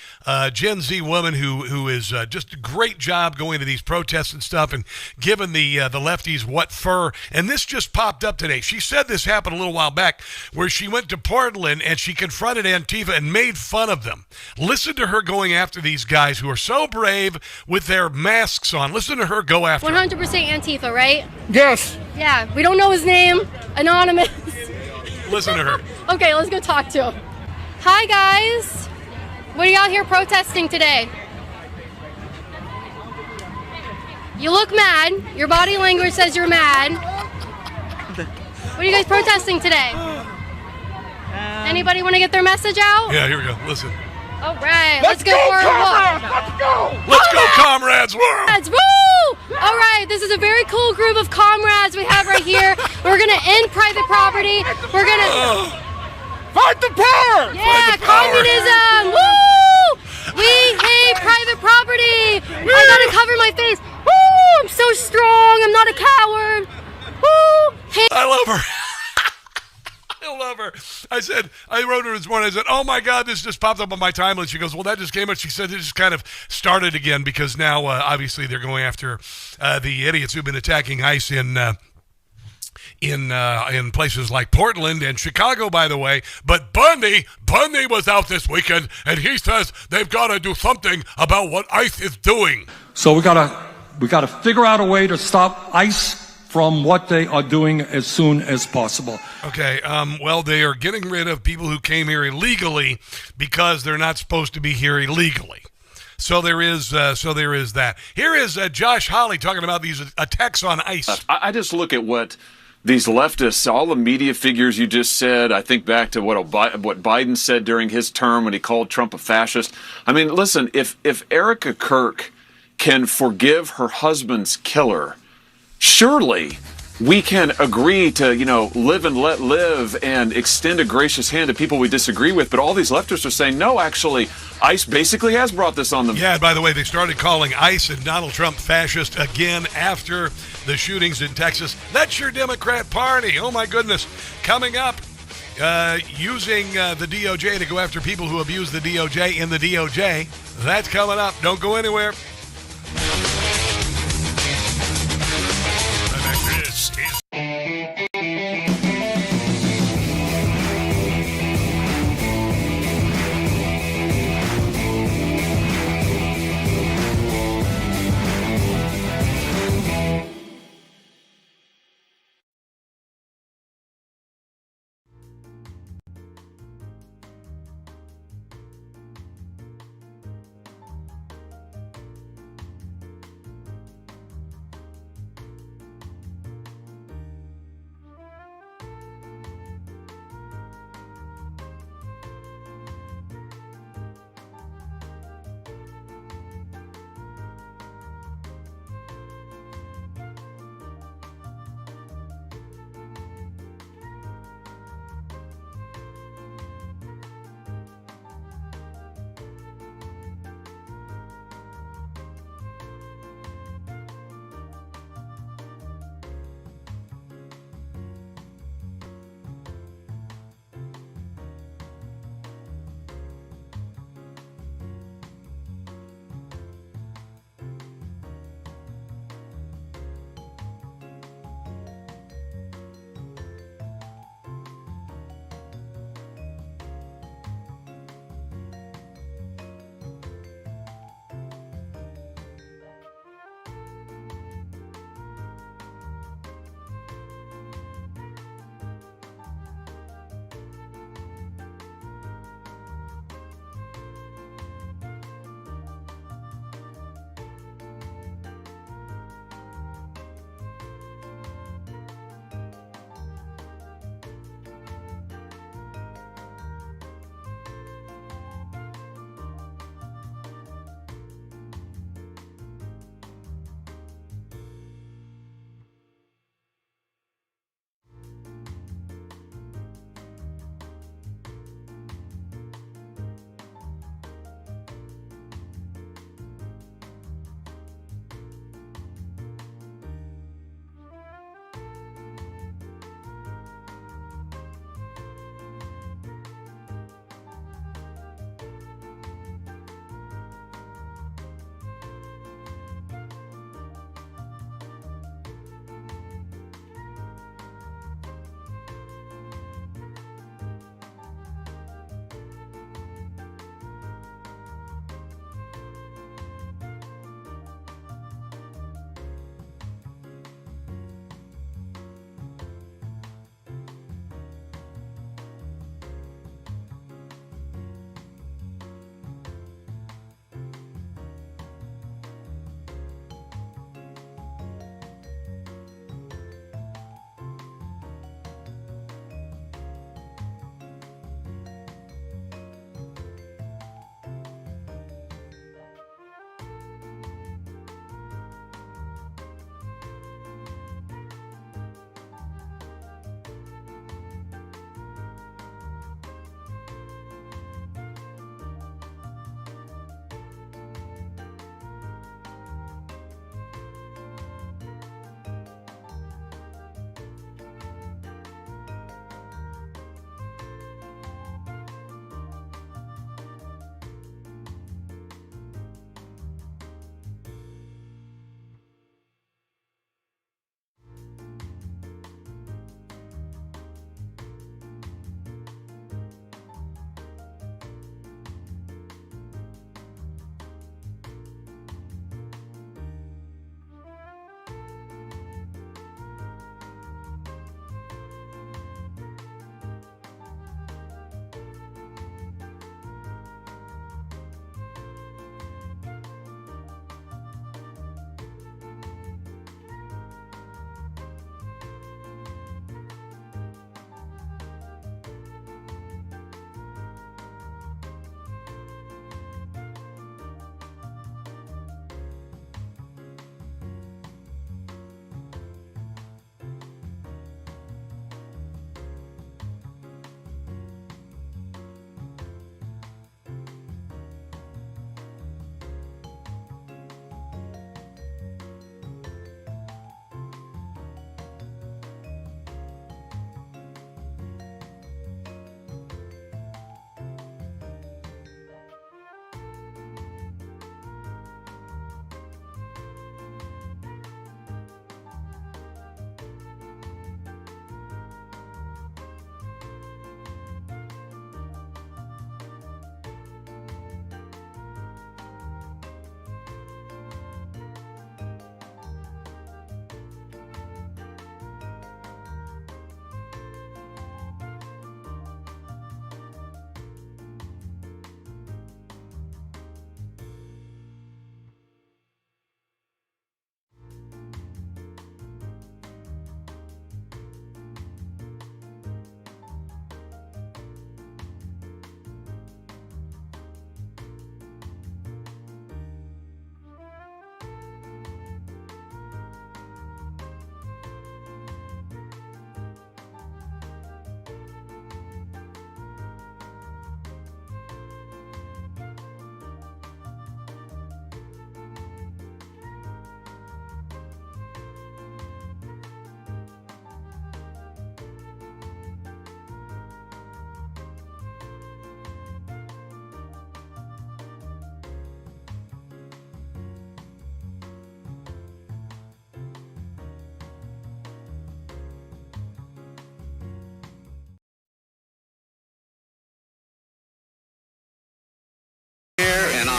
Gen Z woman who is just a great job going to these protests and stuff and giving the lefties what for. And this just popped up today. She said this happened a little while back where she went to Portland and she confronted Antifa and made fun of them. Listen to her going after these guys who are so brave with their masks on. Listen to her go after 100% Antifa, right? Yes. Yeah, we don't know his name. Anonymous. Listen to her. Okay, let's go talk to him. Hi, guys. What are y'all here protesting today? You look mad. Your body language says you're mad. What are you guys protesting today? Anybody want to get their message out? Yeah, here we go. Listen. All right, let's go for a walk. Let's go. Let's go, comrades. Comrades, woo! All right, this is a very cool group of comrades we have right here. We're going to end private property. We're going to... Fight the power! Yeah, communism! Woo! We hate private property! I gotta cover my face. Woo! I'm so strong. I'm not a coward. Woo! I love her. I love her. I wrote her this morning. I said, oh my God, this just popped up on my timeline. She goes, well, that just came up. She said it just kind of started again because now, obviously, they're going after the idiots who've been attacking ICE in places like Portland and Chicago, by the way. But Bundy was out this weekend, and he says they've got to do something about what ICE is doing. So we gotta figure out a way to stop ICE from what they are doing as soon as possible. Okay, well, they are getting rid of people who came here illegally because they're not supposed to be here illegally. So there is that. Here is Josh Hawley talking about these attacks on ICE. I just look at what these leftists, all the media figures you just said. I think back to what Biden said during his term when he called Trump a fascist. I mean, listen, if Erica Kirk can forgive her husband's killer, surely we can agree to, live and let live and extend a gracious hand to people we disagree with. But all these leftists are saying, no, actually, ICE basically has brought this on them. Yeah, and by the way, they started calling ICE and Donald Trump fascist again after the shootings in Texas. That's your Democrat Party. Oh, my goodness. Coming up, using the DOJ to go after people who abuse the DOJ in the DOJ. That's coming up. Don't go anywhere. This is...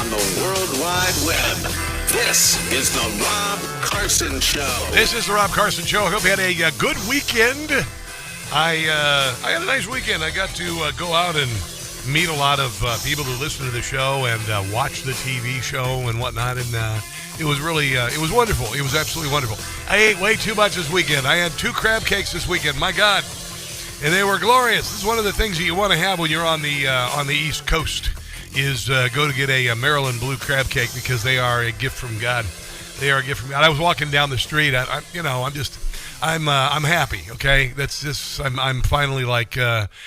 on the World Wide Web. This is the Rob Carson Show. This is the Rob Carson Show. I hope you had a good weekend. I had a nice weekend. I got to go out and meet a lot of people who listen to the show and watch the TV show and whatnot. And it was really, it was wonderful. It was absolutely wonderful. I ate way too much this weekend. I had 2 crab cakes this weekend. My God. And they were glorious. This is one of the things that you want to have when you're on the East Coast is go to get a Maryland blue crab cake because they are a gift from God. They are a gift from God. I was walking down the street. I'm happy. Okay, that's just I'm finally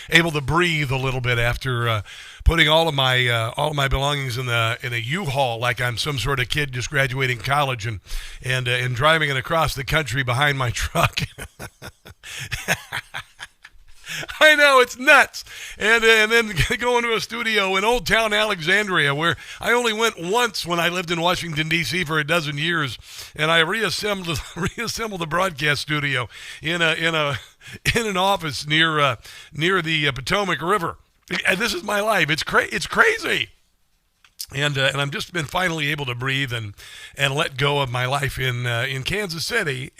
able to breathe a little bit after putting all of my belongings in a U-Haul like I'm some sort of kid just graduating college and driving it across the country behind my truck. I know, it's nuts. And then going to a studio in Old Town Alexandria where I only went once when I lived in Washington, D.C. for a dozen years. And I reassembled the broadcast studio in an office near the Potomac River. And this is my life. It's crazy. And I'm just been finally able to breathe and let go of my life in Kansas City.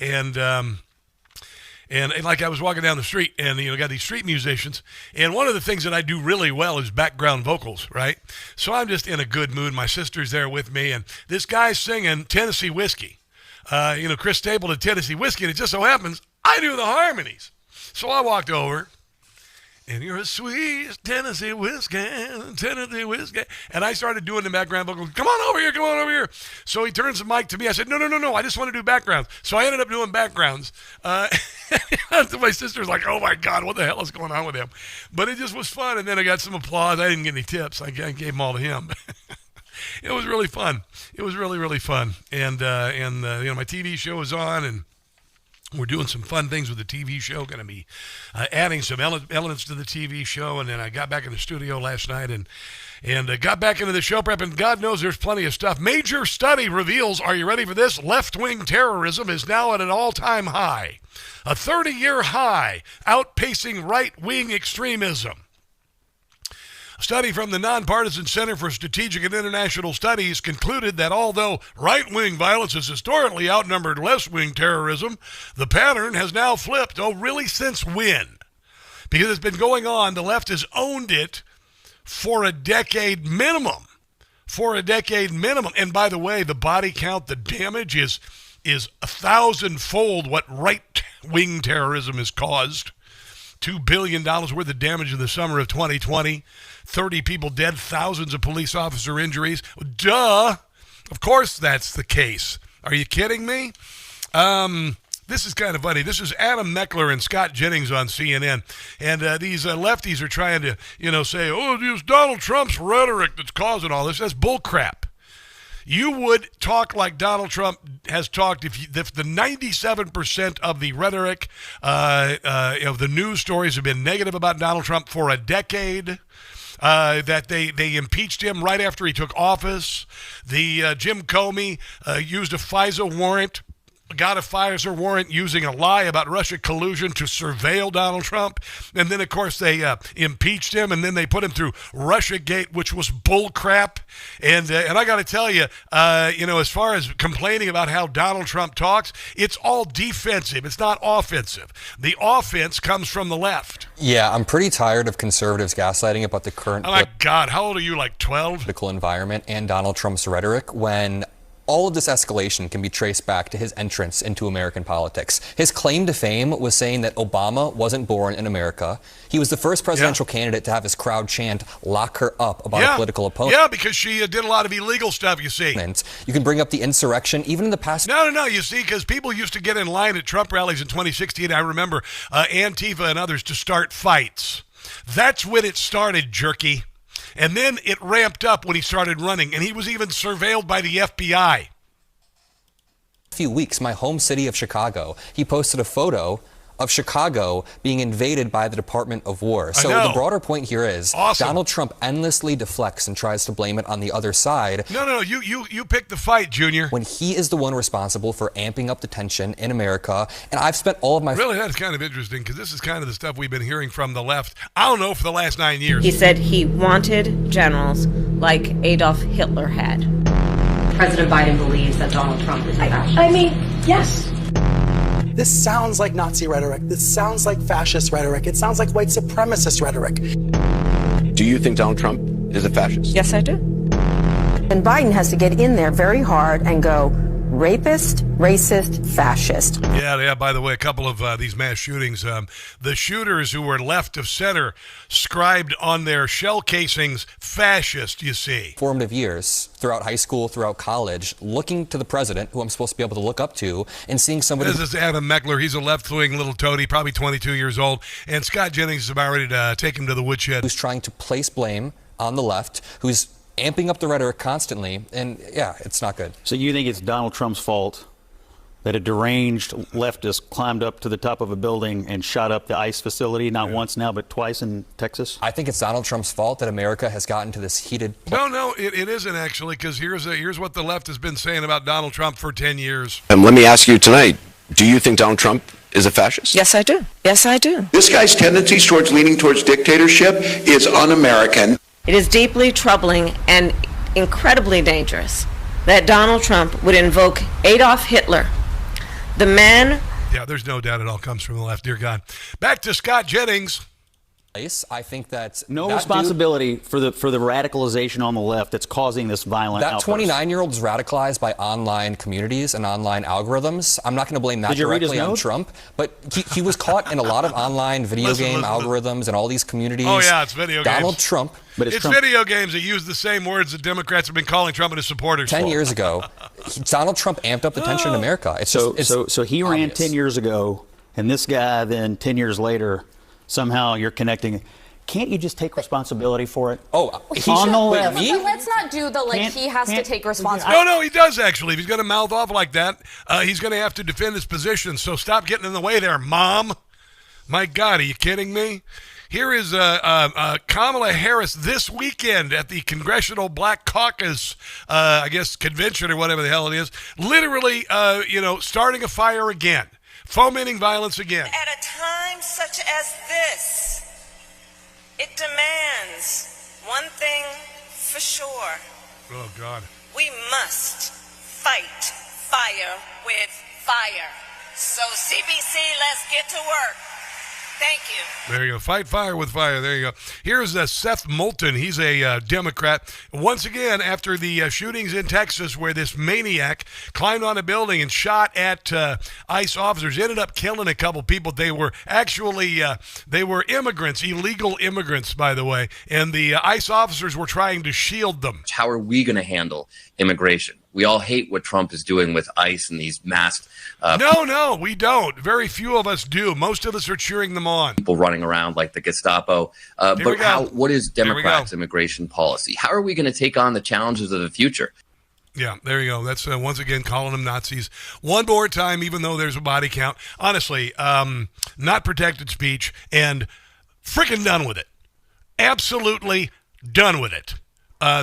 And like I was walking down the street and, got these street musicians. And one of the things that I do really well is background vocals, right? So I'm just in a good mood. My sister's there with me. And this guy's singing Tennessee Whiskey. Chris Stapleton, Tennessee Whiskey. And it just so happens I do the harmonies. So I walked over. And you're a sweet Tennessee whiskey. And I started doing the background vocals. Come on over here. So he turns the mic to me. I said, no, I just want to do backgrounds. So I ended up doing backgrounds. My sister's like, oh my God, what the hell is going on with him? But it just was fun. And then I got some applause. I didn't get any tips. I gave them all to him. It was really fun. It was really, really fun. And my TV show is on and we're doing some fun things with the TV show, going to be adding some elements to the TV show. And then I got back in the studio last night and got back into the show prep, and God knows there's plenty of stuff. Major study reveals, are you ready for this? Left-wing terrorism is now at an all-time high. A 30-year high, outpacing right-wing extremism. A study from the Nonpartisan Center for Strategic and International Studies concluded that although right-wing violence has historically outnumbered left-wing terrorism, the pattern has now flipped. Oh, really? Since when? Because it's been going on. The left has owned it for a decade minimum. And by the way, the body count, the damage is 1,000-fold what right-wing terrorism has caused. $2 billion worth of damage in the summer of 2020. 30 people dead, thousands of police officer injuries. Duh. Of course that's the case. Are you kidding me? This is kind of funny. This is Adam Meckler and Scott Jennings on CNN. And these lefties are trying to, say, oh, it's Donald Trump's rhetoric that's causing all this. That's bullcrap. You would talk like Donald Trump has talked if the 97% of the rhetoric of the news stories have been negative about Donald Trump for a decade. That they impeached him right after he took office. The Jim Comey used a FISA warrant, got a FISA warrant using a lie about Russia collusion to surveil Donald Trump. And then, of course, they impeached him, and then they put him through Russiagate, which was bull crap. And I got to tell you, as far as complaining about how Donald Trump talks, it's all defensive. It's not offensive. The offense comes from the left. Yeah, I'm pretty tired of conservatives gaslighting about the current Oh, my God. How old are you, like 12? Political environment and Donald Trump's rhetoric when all of this escalation can be traced back to his entrance into American politics. His claim to fame was saying that Obama wasn't born in America. He was the first presidential candidate to have his crowd chant, lock her up, about a political opponent. Yeah, because she did a lot of illegal stuff, you see. You can bring up the insurrection, even in the past. No, you see, because people used to get in line at Trump rallies in 2016, I remember, Antifa and others, to start fights. That's when it started, jerky. And then it ramped up when he started running, and he was even surveilled by the FBI. Few weeks, my home city of Chicago, he posted a photo of Chicago being invaded by the Department of War. So the broader point here is Donald Trump endlessly deflects and tries to blame it on the other side. No, you pick the fight, Junior. When he is the one responsible for amping up the tension in America. And I've spent all of my... Really, that's kind of interesting, because this is kind of the stuff we've been hearing from the left, I don't know, for the last 9 years. He said he wanted generals like Adolf Hitler had. President Biden believes that Donald Trump is a fascist. I mean, yes. This sounds like Nazi rhetoric. This sounds like fascist rhetoric. It sounds like white supremacist rhetoric. Do you think Donald Trump is a fascist? Yes, I do. And Biden has to get in there very hard and go, rapist, racist, fascist. Yeah, by the way, a couple of these mass shootings, the shooters who were left of center scribed on their shell casings, fascist, you see. Formative years throughout high school, throughout college, looking to the president, who I'm supposed to be able to look up to, and seeing somebody... This is Adam Meckler. He's a left-wing little toady, probably 22 years old, and Scott Jennings is about ready to take him to the woodshed. Who's trying to place blame on the left, who's amping up the rhetoric constantly, and yeah, it's not good. So you think it's Donald Trump's fault that a deranged leftist climbed up to the top of a building and shot up the ICE facility, not once now, but twice in Texas? I think it's Donald Trump's fault that America has gotten to this heated... No, it isn't actually, because here's what the left has been saying about Donald Trump for 10 years. Let me ask you tonight, do you think Donald Trump is a fascist? Yes, I do. Yes, I do. This guy's tendencies towards leaning towards dictatorship is un-American. It is deeply troubling and incredibly dangerous that Donald Trump would invoke Adolf Hitler, the man... Yeah, there's no doubt it all comes from the left, dear God. Back to Scott Jennings. I think that no responsibility for the radicalization on the left that's causing this violent outburst. That 29-year-old is radicalized by online communities and online algorithms. I'm not going to blame that directly on Trump, but he was caught in a lot of online video game algorithms and all these communities. Oh yeah, it's video games. Donald Trump. But it's video games that use the same words that Democrats have been calling Trump and his supporters 10 years ago, Donald Trump amped up the tension in America. So he ran 10 years ago, and this guy then 10 years later, somehow you're connecting. Can't you just take responsibility for it? Oh, let's not do the he has to take responsibility. No, he does actually. If he's going to mouth off like that, he's going to have to defend his position. So stop getting in the way there, Mom. My God, are you kidding me? Here is Kamala Harris this weekend at the Congressional Black Caucus, I guess, convention or whatever the hell it is. Literally, starting a fire again, fomenting violence again. At a time such as this, it demands one thing for sure. Oh, God. We must fight fire with fire. So, CBC, let's get to work. Thank you. There you go. Fight fire with fire. There you go. Here's Seth Moulton. He's a Democrat. Once again, after the shootings in Texas where this maniac climbed on a building and shot at ICE officers, ended up killing a couple people. They were actually, they were immigrants, illegal immigrants, by the way, and the ICE officers were trying to shield them. How are we going to handle immigration? We all hate what Trump is doing with ICE and these masked... No, we don't. Very few of us do. Most of us are cheering them on. People running around like the Gestapo. But what is Democrats' immigration policy? How are we going to take on the challenges of the future? Yeah, there you go. That's once again calling them Nazis. One more time, even though there's a body count. Honestly, not protected speech and freaking done with it. Absolutely done with it.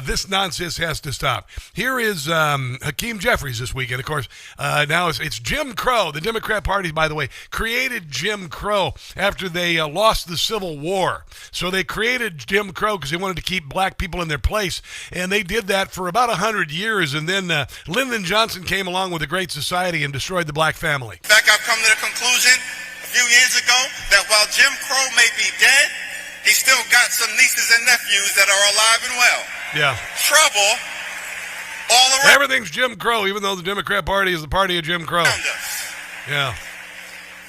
This nonsense has to stop. Here is Hakeem Jeffries this weekend. Of course, now it's Jim Crow. The Democrat Party, by the way, created Jim Crow after they lost the Civil War. So they created Jim Crow because they wanted to keep black people in their place. And they did that for about 100 years. And then Lyndon Johnson came along with the Great Society and destroyed the black family. In fact, I've come to the conclusion a few years ago that while Jim Crow may be dead, he still got some nieces and nephews that are alive and well. Yeah. Trouble all around. Everything's Jim Crow, even though the Democrat Party is the party of Jim Crow. Yeah.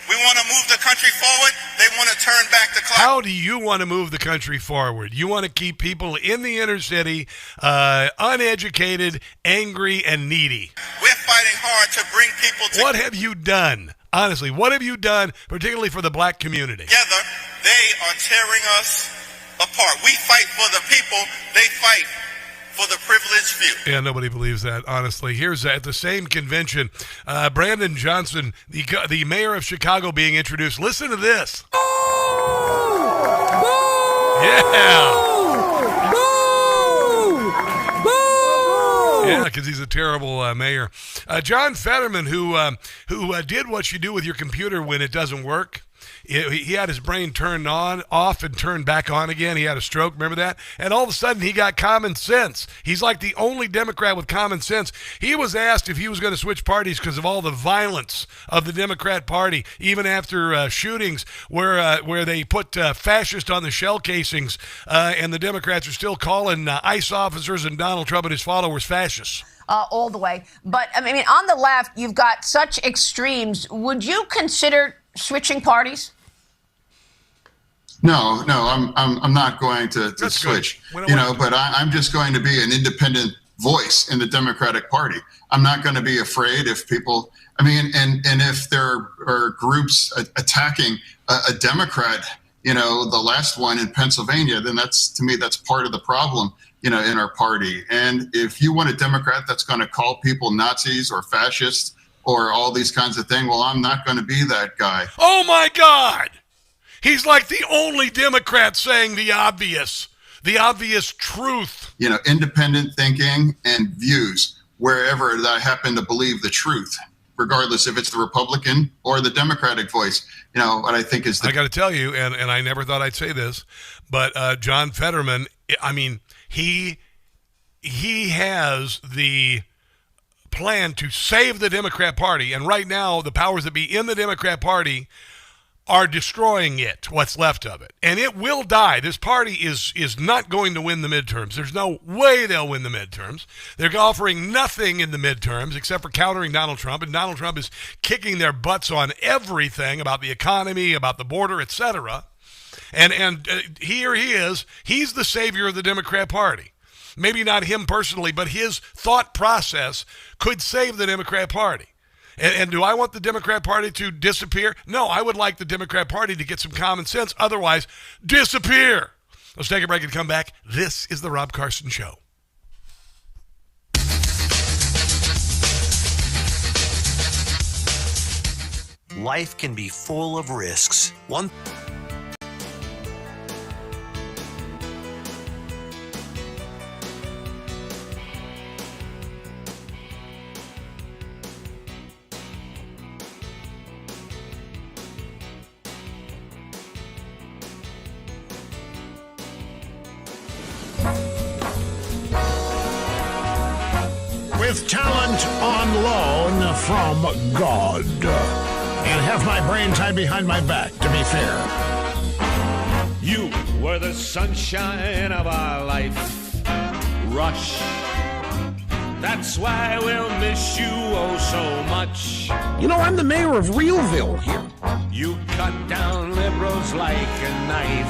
We want to move the country forward. They want to turn back the clock. How do you want to move the country forward? You want to keep people in the inner city, uneducated, angry, and needy. We're fighting hard to bring people together. What have you done? Honestly, what have you done, particularly for the black community? Together, they are tearing us apart. We fight for the people. They fight for the privileged few. Yeah, nobody believes that, honestly. Here's at the same convention, Brandon Johnson, the mayor of Chicago, being introduced. Listen to this. Yeah. Yeah, because he's a terrible mayor. John Fetterman, who did what you do with your computer when it doesn't work. He had his brain turned off and turned back on again. He had a stroke, remember that? And all of a sudden, he got common sense. He's like the only Democrat with common sense. He was asked if he was going to switch parties because of all the violence of the Democrat Party, even after shootings where they put fascist on the shell casings, and the Democrats are still calling ICE officers and Donald Trump and his followers fascists. All the way. But, I mean, on the left, you've got such extremes. Would you consider switching parties? No, I'm not going to switch. But I'm just going to be an independent voice in the Democratic Party. I'm not going to be afraid if people, and if there are groups attacking a Democrat, the last one in Pennsylvania, then to me, that's part of the problem, in our party. And if you want a Democrat that's going to call people Nazis or fascists or all these kinds of things, well, I'm not going to be that guy. Oh, my God. He's like the only Democrat saying the obvious truth. Independent thinking and views, wherever I happen to believe the truth, regardless if it's the Republican or the Democratic voice. What I think is I got to tell you, and I never thought I'd say this, but John Fetterman, he has the plan to save the Democrat Party, and right now the powers that be in the Democrat Party are destroying it, what's left of it. And it will die. This party is not going to win the midterms. There's no way they'll win the midterms. They're offering nothing in the midterms except for countering Donald Trump, and Donald Trump is kicking their butts on everything about the economy, about the border, etc. And here he is. He's the savior of the Democrat Party. Maybe not him personally, but his thought process could save the Democrat Party. And do I want the Democrat Party to disappear? No, I would like the Democrat Party to get some common sense. Otherwise, disappear. Let's take a break and come back. This is the Rob Carson Show. Life can be full of risks. With talent on loan from God. And have my brain tied behind my back, to be fair. You were the sunshine of our life, Rush. That's why we'll miss you oh so much. I'm the mayor of Realville here. You cut down liberals like a knife,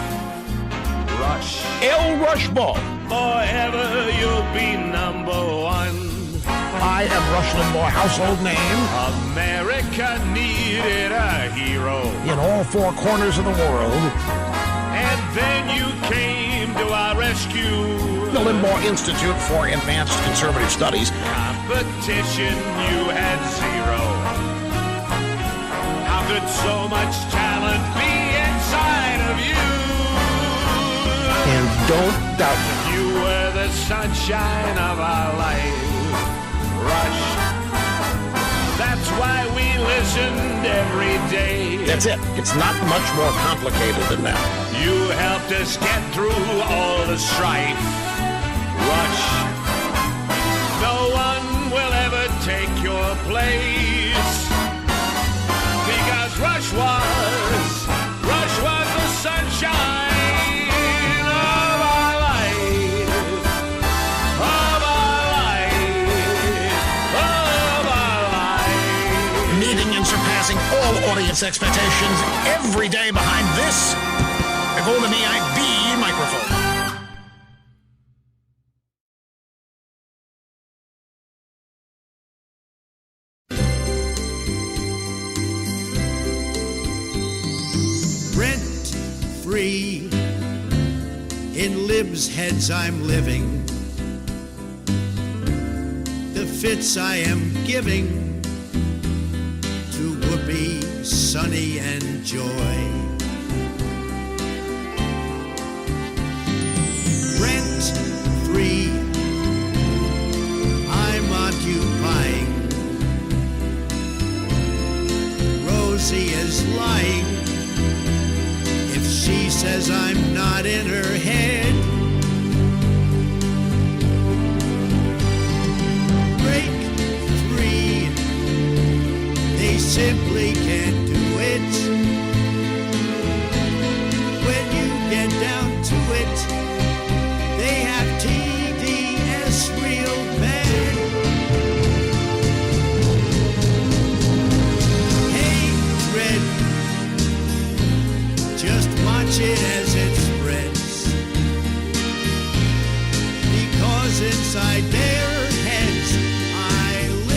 Rush. El Rushball. Forever you'll be number one. I am Rush Limbaugh, household name. America needed a hero in all four corners of the world. And then you came to our rescue. The Limbaugh Institute for Advanced Conservative Studies. Competition, you had zero. How could so much talent be inside of you? And don't doubt it. You were the sunshine of our life, Rush. That's why we listened every day. That's it. It's not much more complicated than that. You helped us get through all the strife, Rush. No one will ever take your place, because Rush was the sunshine. All audience expectations every day behind this Golden EIB microphone. Rent free in libs' heads I'm living. benefits I am giving to Whoopi, Sonny, and Joy. Rent-free, I'm occupying. Rosie is lying if she says I'm not in her head. Break free, they simply can't do it. When you get down to it, they have TDS real bad. Hatred, just watch it as it spreads, because inside their heads I live.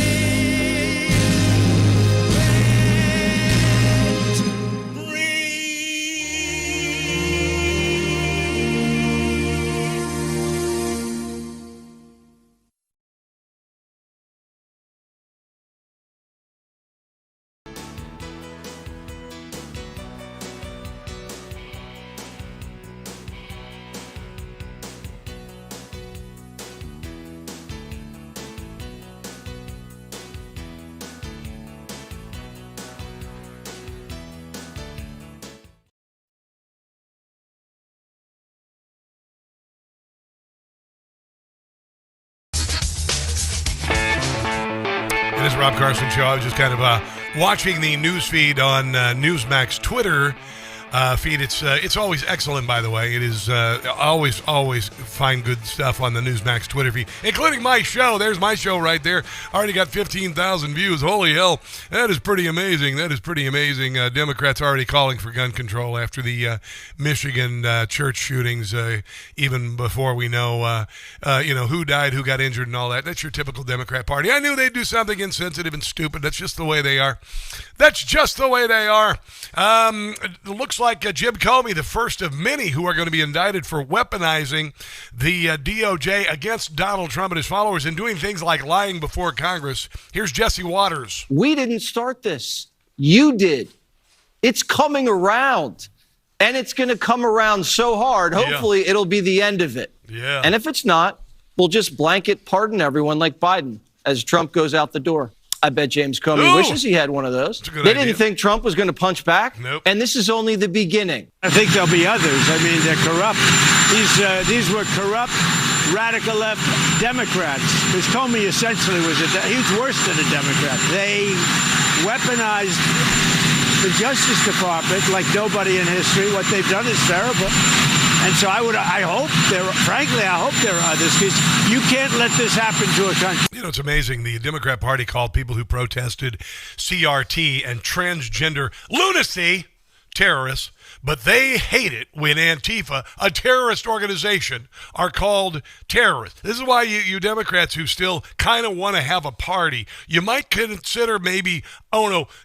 It is Rob Carson Show. I was just kind of watching the news feed on NEWSMAX Twitter feed. It's always excellent, by the way. It is always find good stuff on the NEWSMAX Twitter feed, including my show. There's my show right there. Already got 15,000 views. Holy hell. That is pretty amazing. Democrats already calling for gun control after the Michigan church shootings, even before we know, who died, who got injured, and all that. That's your typical Democrat Party. I knew they'd do something insensitive and stupid. That's just the way they are. It looks like Jim Comey, the first of many who are going to be indicted for weaponizing the DOJ against Donald Trump and his followers and doing things like lying before Congress. Here's Jesse Waters. We didn't start this. You did. It's coming around. And it's going to come around so hard, hopefully it'll be the end of it. Yeah. And if it's not, we'll just blanket pardon everyone like Biden as Trump goes out the door. I bet James Comey wishes he had one of those. They didn't think Trump was going to punch back. Nope. And this is only the beginning. I think there'll be others. I mean, they're corrupt. These were corrupt, radical left Democrats. Because Comey essentially was he was worse than a Democrat. They weaponized the Justice Department like nobody in history. What they've done is terrible. And so I hope there are others, because you can't let this happen to a country. You know, it's amazing. The Democrat Party called people who protested CRT and transgender lunacy terrorists, but they hate it when Antifa, a terrorist organization, are called terrorists. This is why you Democrats who still kind of want to have a party, you might consider maybe,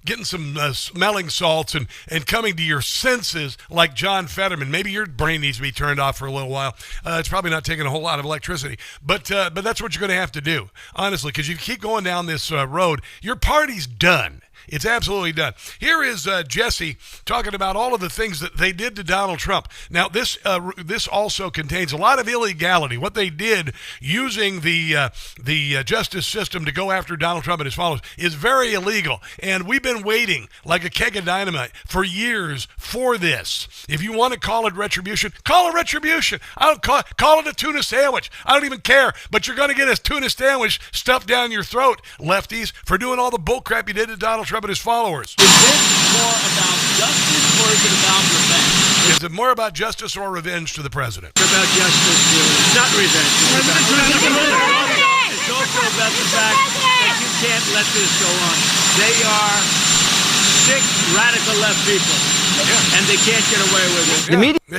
getting some smelling salts and coming to your senses like John Fetterman. Maybe your brain needs to be turned off for a little while. It's probably not taking a whole lot of electricity, but that's what you're going to have to do, honestly, because you keep going down this road, your party's done. It's absolutely done. Here is Jesse talking about all of the things that they did to Donald Trump. Now, this also contains a lot of illegality. What they did using the justice system to go after Donald Trump and his followers is very illegal. And we've been waiting like a keg of dynamite for years for this. If you want to call it retribution, call it retribution. I don't call it a tuna sandwich. I don't even care. But you're going to get a tuna sandwich stuffed down your throat, lefties, for doing all the bullcrap you did to Donald Trump and his followers. Is this more about justice or is it about revenge? Is it more about justice or revenge to the president? It's about justice, it's not revenge. It's also about the fact that you can't let this go on. They are sick, radical left people. Yeah. And they can't get away with it.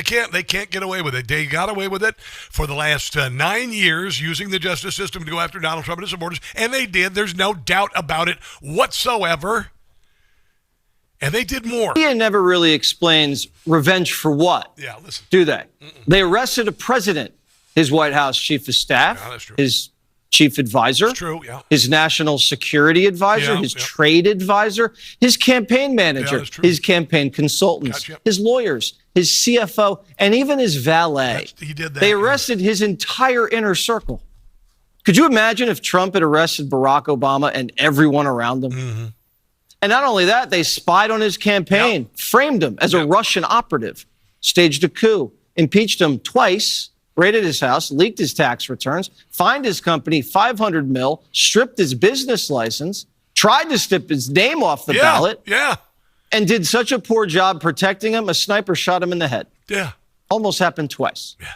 Yeah, they can't get away with it. They got away with it for the last 9 years using the justice system to go after Donald Trump and his supporters, and they did. There's no doubt about it whatsoever. And they did more. Media never really explains revenge for what. Yeah, listen. Do they? They arrested a president, his White House chief of staff, his chief advisor, his national security advisor, his trade advisor, his campaign manager, his campaign consultants, his lawyers, his CFO, and even his valet. He did that. They arrested his entire inner circle. Could you imagine if Trump had arrested Barack Obama and everyone around him? Mm-hmm. And not only that, they spied on his campaign, framed him as a Russian operative, staged a coup, impeached him twice, raided his house, leaked his tax returns, fined his company $500 million, stripped his business license, tried to strip his name off the ballot, and did such a poor job protecting him, a sniper shot him in the head. Yeah. Almost happened twice. Yeah.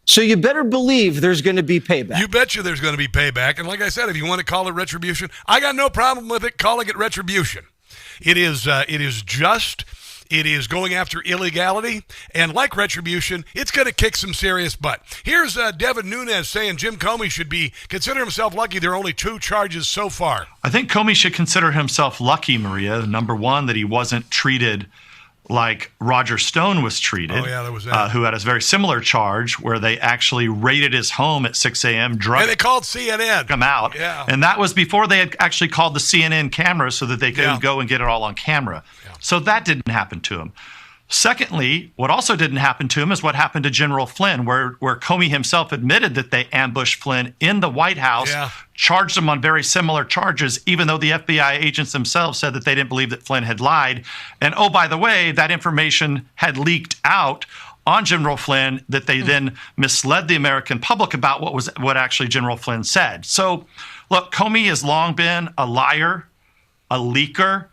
So you better believe there's going to be payback. You betcha there's going to be payback. And like I said, if you want to call it retribution, I got no problem with it calling it retribution. It is just. It is going after illegality, and like retribution, it's going to kick some serious butt. Here's Devin Nunes saying Jim Comey should consider himself lucky there are only 2 charges so far. I think Comey should consider himself lucky, Maria. Number one, that he wasn't treated like Roger Stone was treated, there was that. Who had a very similar charge where they actually raided his home at 6 a.m., and they called CNN. Him out. Yeah. And that was before they had actually called the CNN cameras so that they could go and get it all on camera. Yeah. So that didn't happen to him. Secondly, what also didn't happen to him is what happened to General Flynn, where Comey himself admitted that they ambushed Flynn in the White House, charged him on very similar charges, even though the FBI agents themselves said that they didn't believe that Flynn had lied. And oh, by the way, that information had leaked out on General Flynn that they then misled the American public about what actually General Flynn said. So, look, Comey has long been a liar, a leaker.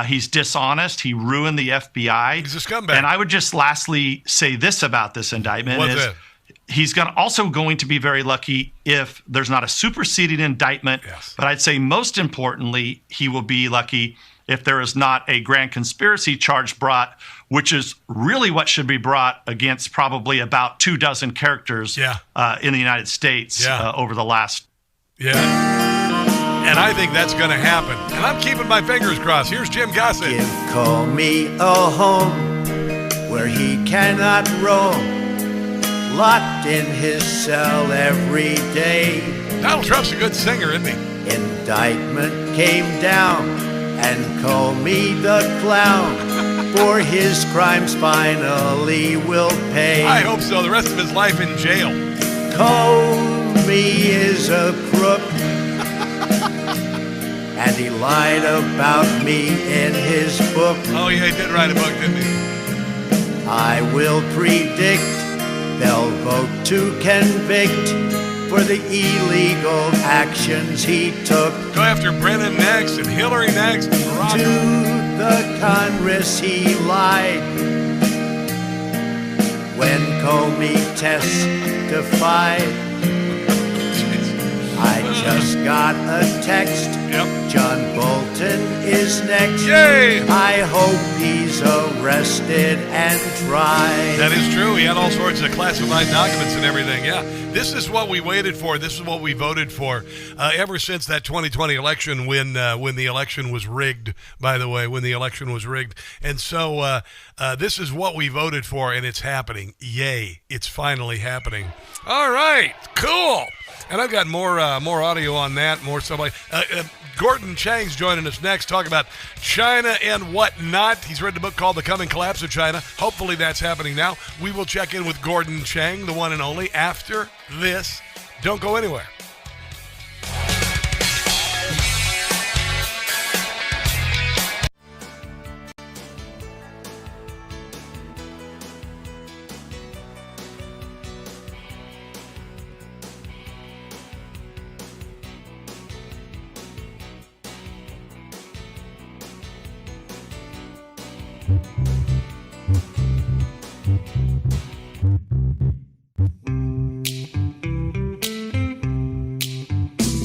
He's dishonest. He ruined the FBI. He's a scumbag. And I would just lastly say this about this indictment. What's it? He's also going to be very lucky if there's not a superseding indictment. Yes. But I'd say most importantly, he will be lucky if there is not a grand conspiracy charge brought, which is really what should be brought against probably about 24 characters in the United States over the last. And I think that's going to happen. And I'm keeping my fingers crossed. Here's Jim Gossett. Give Comey a home where he cannot roam, locked in his cell every day. Donald Trump's a good singer, isn't he? Indictment came down, and Comey the clown for his crimes finally will pay. I hope so. The rest of his life in jail. Comey is a crook. And he lied about me in his book. Oh, yeah, he did write a book, didn't he? I will predict they'll vote to convict for the illegal actions he took. Go after Brennan next and Hillary next and Barack. To the Congress he lied. When Comey testified, I just got a text. John Bolton is next. Yay! I hope he's arrested and tried. That is true. He had all sorts of classified documents and everything. Yeah. This is what we waited for. This is what we voted for ever since that 2020 election when the election was rigged, by the way, when the election was rigged. And so this is what we voted for, and it's happening. Yay. It's finally happening. All right. Cool. And I've got more audio on that, more stuff like Gordon Chang's joining us next, talking about China and whatnot. He's written a book called The Coming Collapse of China. Hopefully that's happening now. We will check in with Gordon Chang, the one and only, after this. Don't go anywhere.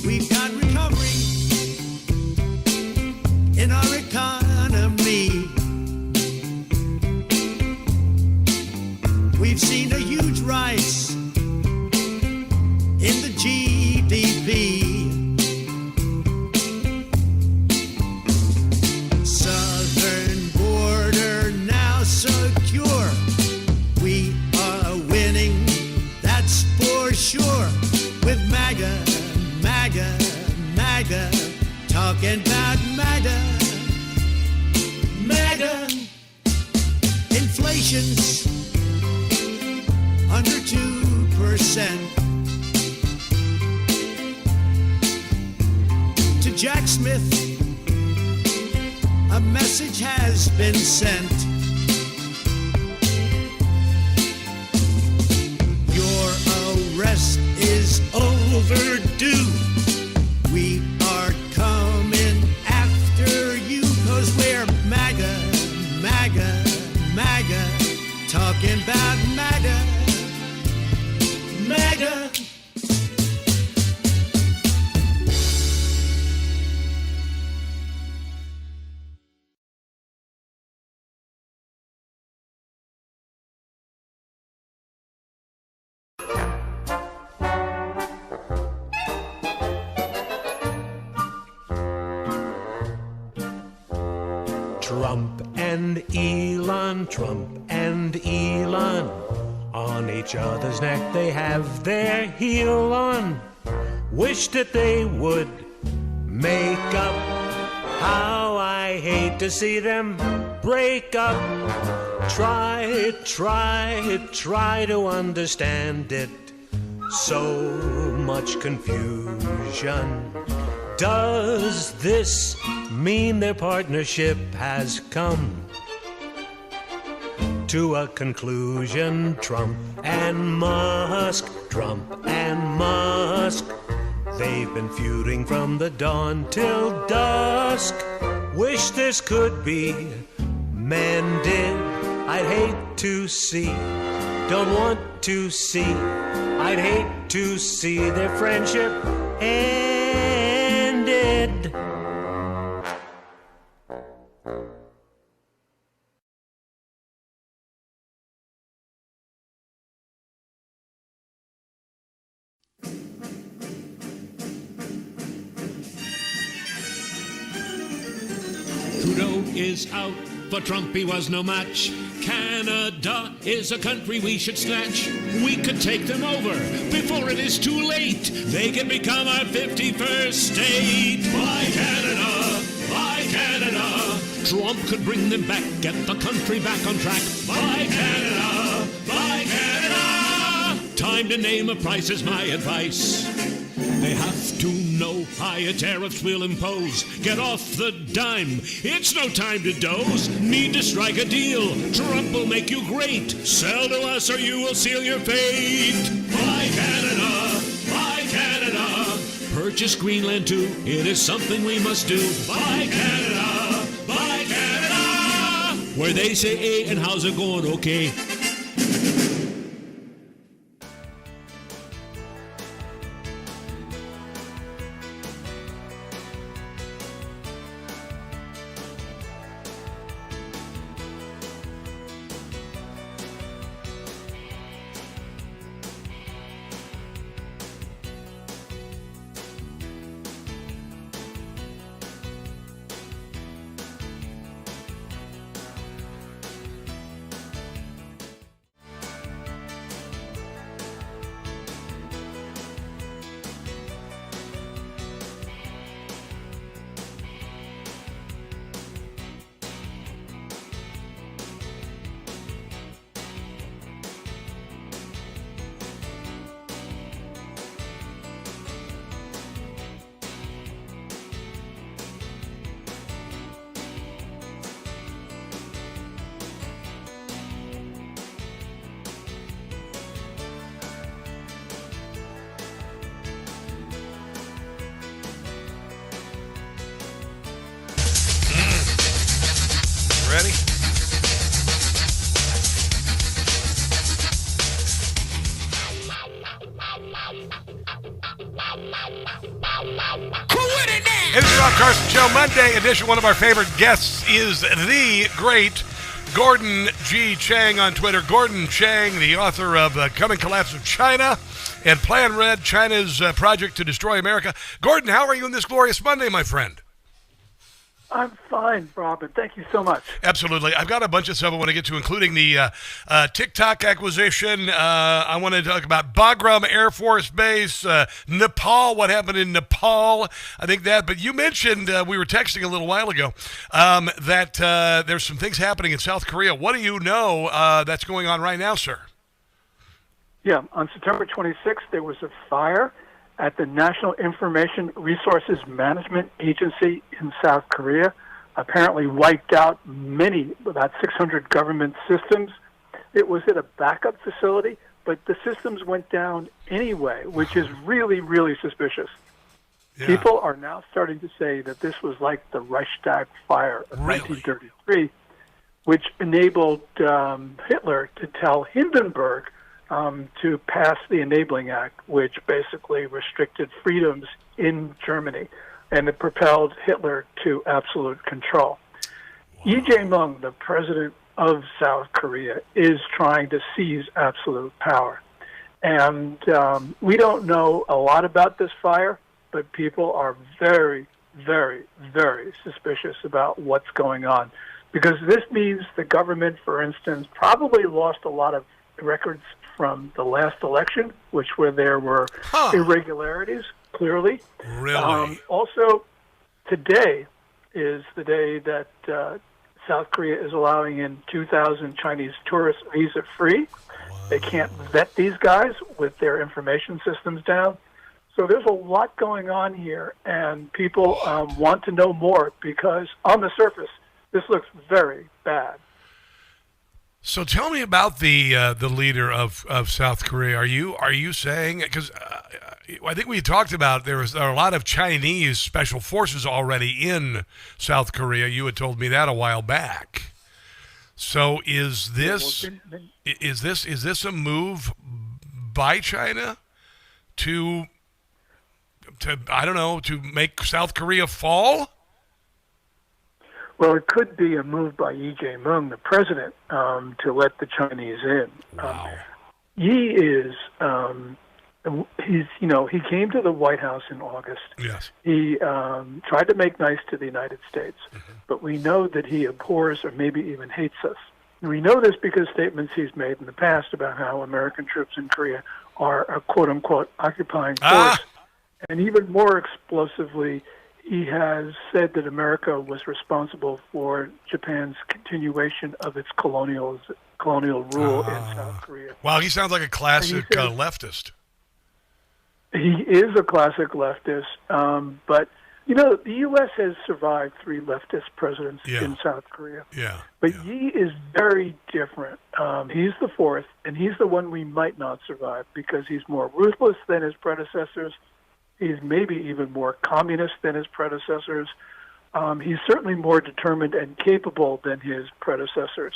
We've got recovery in our economy. We've seen a huge rise in the GDP. Southern border talking about MAGA. MAGA. Inflation's under 2%. To Jack Smith, a message has been sent. Your arrest is overdue. We are coming after you, 'cause we're MAGA, MAGA, MAGA, talking about MAGA, MAGA. Trump and Elon, on each other's neck they have their heel on. Wish that they would make up. How I hate to see them break up. Try to understand it. So much confusion. Does this mean their partnership has come to a conclusion? Trump and Musk, they've been feuding from the dawn till dusk. Wish this could be mended. I'd hate to see, don't want to see, I'd hate to see their friendship ended. Trudeau is out, but Trump he was no match. Canada is a country we should snatch. We could take them over before it is too late. They can become our 51st state. Buy Canada, buy Canada. Trump could bring them back, get the country back on track. Buy Canada, buy Canada. Time to name a price is my advice. They have to know higher tariffs will impose. Get off the dime. It's no time to doze. Need to strike a deal. Trump will make you great. Sell to us or you will seal your fate. Buy Canada. Buy Canada. Purchase Greenland too. It is something we must do. Buy Canada. Buy Canada. Where they say, hey, and how's it going? Okay. Ready? It is the Rob Carson Show, Monday edition. One of our favorite guests is the great Gordon G. Chang on Twitter. Gordon Chang, the author of Coming Collapse of China and Plan Red, China's project to destroy America. Gordon, how are you on this glorious Monday, my friend? I'm fine, Robin. Thank you so much. Absolutely. I've got a bunch of stuff I want to get to, including the TikTok acquisition. I want to talk about Bagram Air Force Base, Nepal, what happened in Nepal. I think that. But you mentioned, we were texting a little while ago, that there's some things happening in South Korea. What do you know that's going on right now, sir? Yeah, on September 26th, there was a fire at the National Information Resources Management Agency in South Korea. Apparently wiped out about 600 government systems. It was at a backup facility, but the systems went down anyway, which is really, really suspicious. Yeah. People are now starting to say that this was like the Reichstag fire of 1933, which enabled Hitler to tell Hindenburg to pass the Enabling Act, which basically restricted freedoms in Germany, and it propelled Hitler to absolute control. Wow. Lee Jae-myung, the president of South Korea, is trying to seize absolute power. And we don't know a lot about this fire, but people are very, very, very suspicious about what's going on. Because this means the government, for instance, probably lost a lot of records from the last election, where there were irregularities, clearly. Really? Also, today is the day that South Korea is allowing in 2,000 Chinese tourists visa-free. Wow. They can't vet these guys with their information systems down. So there's a lot going on here, and people want to know more because, on the surface, this looks very bad. So tell me about the leader of South Korea. Are you saying, because I think we talked about there are a lot of Chinese special forces already in South Korea. You had told me that a while back. So is this a move by China to I don't know, to make South Korea fall? Well, it could be a move by Lee Jae-myung, the president, to let the Chinese in. Wow. He is, he came to the White House in August. Yes. He tried to make nice to the United States, but we know that he abhors or maybe even hates us. And we know this because statements he's made in the past about how American troops in Korea are a quote-unquote occupying force. And even more explosively, he has said that America was responsible for Japan's continuation of its colonial rule in South Korea. Wow, he sounds like a classic leftist. He is a classic leftist, but, the U.S. has survived 3 leftist presidents in South Korea. Yeah. But Yi is very different. He's the 4th, and he's the one we might not survive because he's more ruthless than his predecessors. He's maybe even more communist than his predecessors. He's certainly more determined and capable than his predecessors.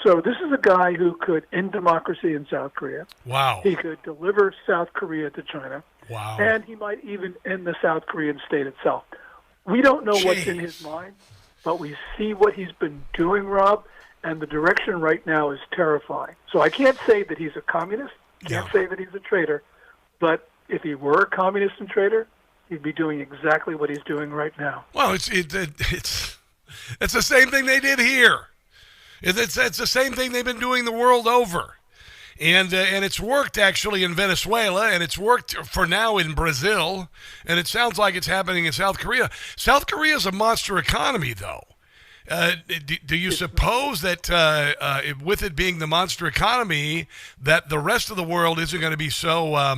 So this is a guy who could end democracy in South Korea. Wow. He could deliver South Korea to China. Wow. And he might even end the South Korean state itself. We don't know what's in his mind, but we see what he's been doing, Rob, and the direction right now is terrifying. So I can't say that he's a communist, can't say that he's a traitor, but if he were a communist and traitor, he'd be doing exactly what he's doing right now. Well, it's the same thing they did here. It's the same thing they've been doing the world over, and it's worked actually in Venezuela, and it's worked for now in Brazil, and it sounds like it's happening in South Korea. South Korea is a monster economy, though. Do you suppose that with it being the monster economy, that the rest of the world isn't going to be so,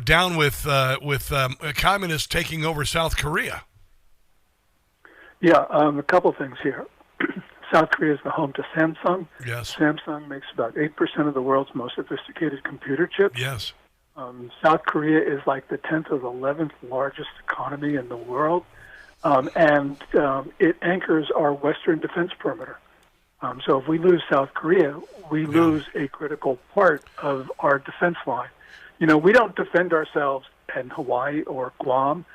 down with communists taking over South Korea? Yeah, a couple things here. South Korea is the home to Samsung. Yes. Samsung makes about 8% of the world's most sophisticated computer chips. Yes. South Korea is like the 10th or the 11th largest economy in the world. And it anchors our Western defense perimeter. So if we lose South Korea, we lose a critical part of our defense line. We don't defend ourselves in Hawaii or Guam.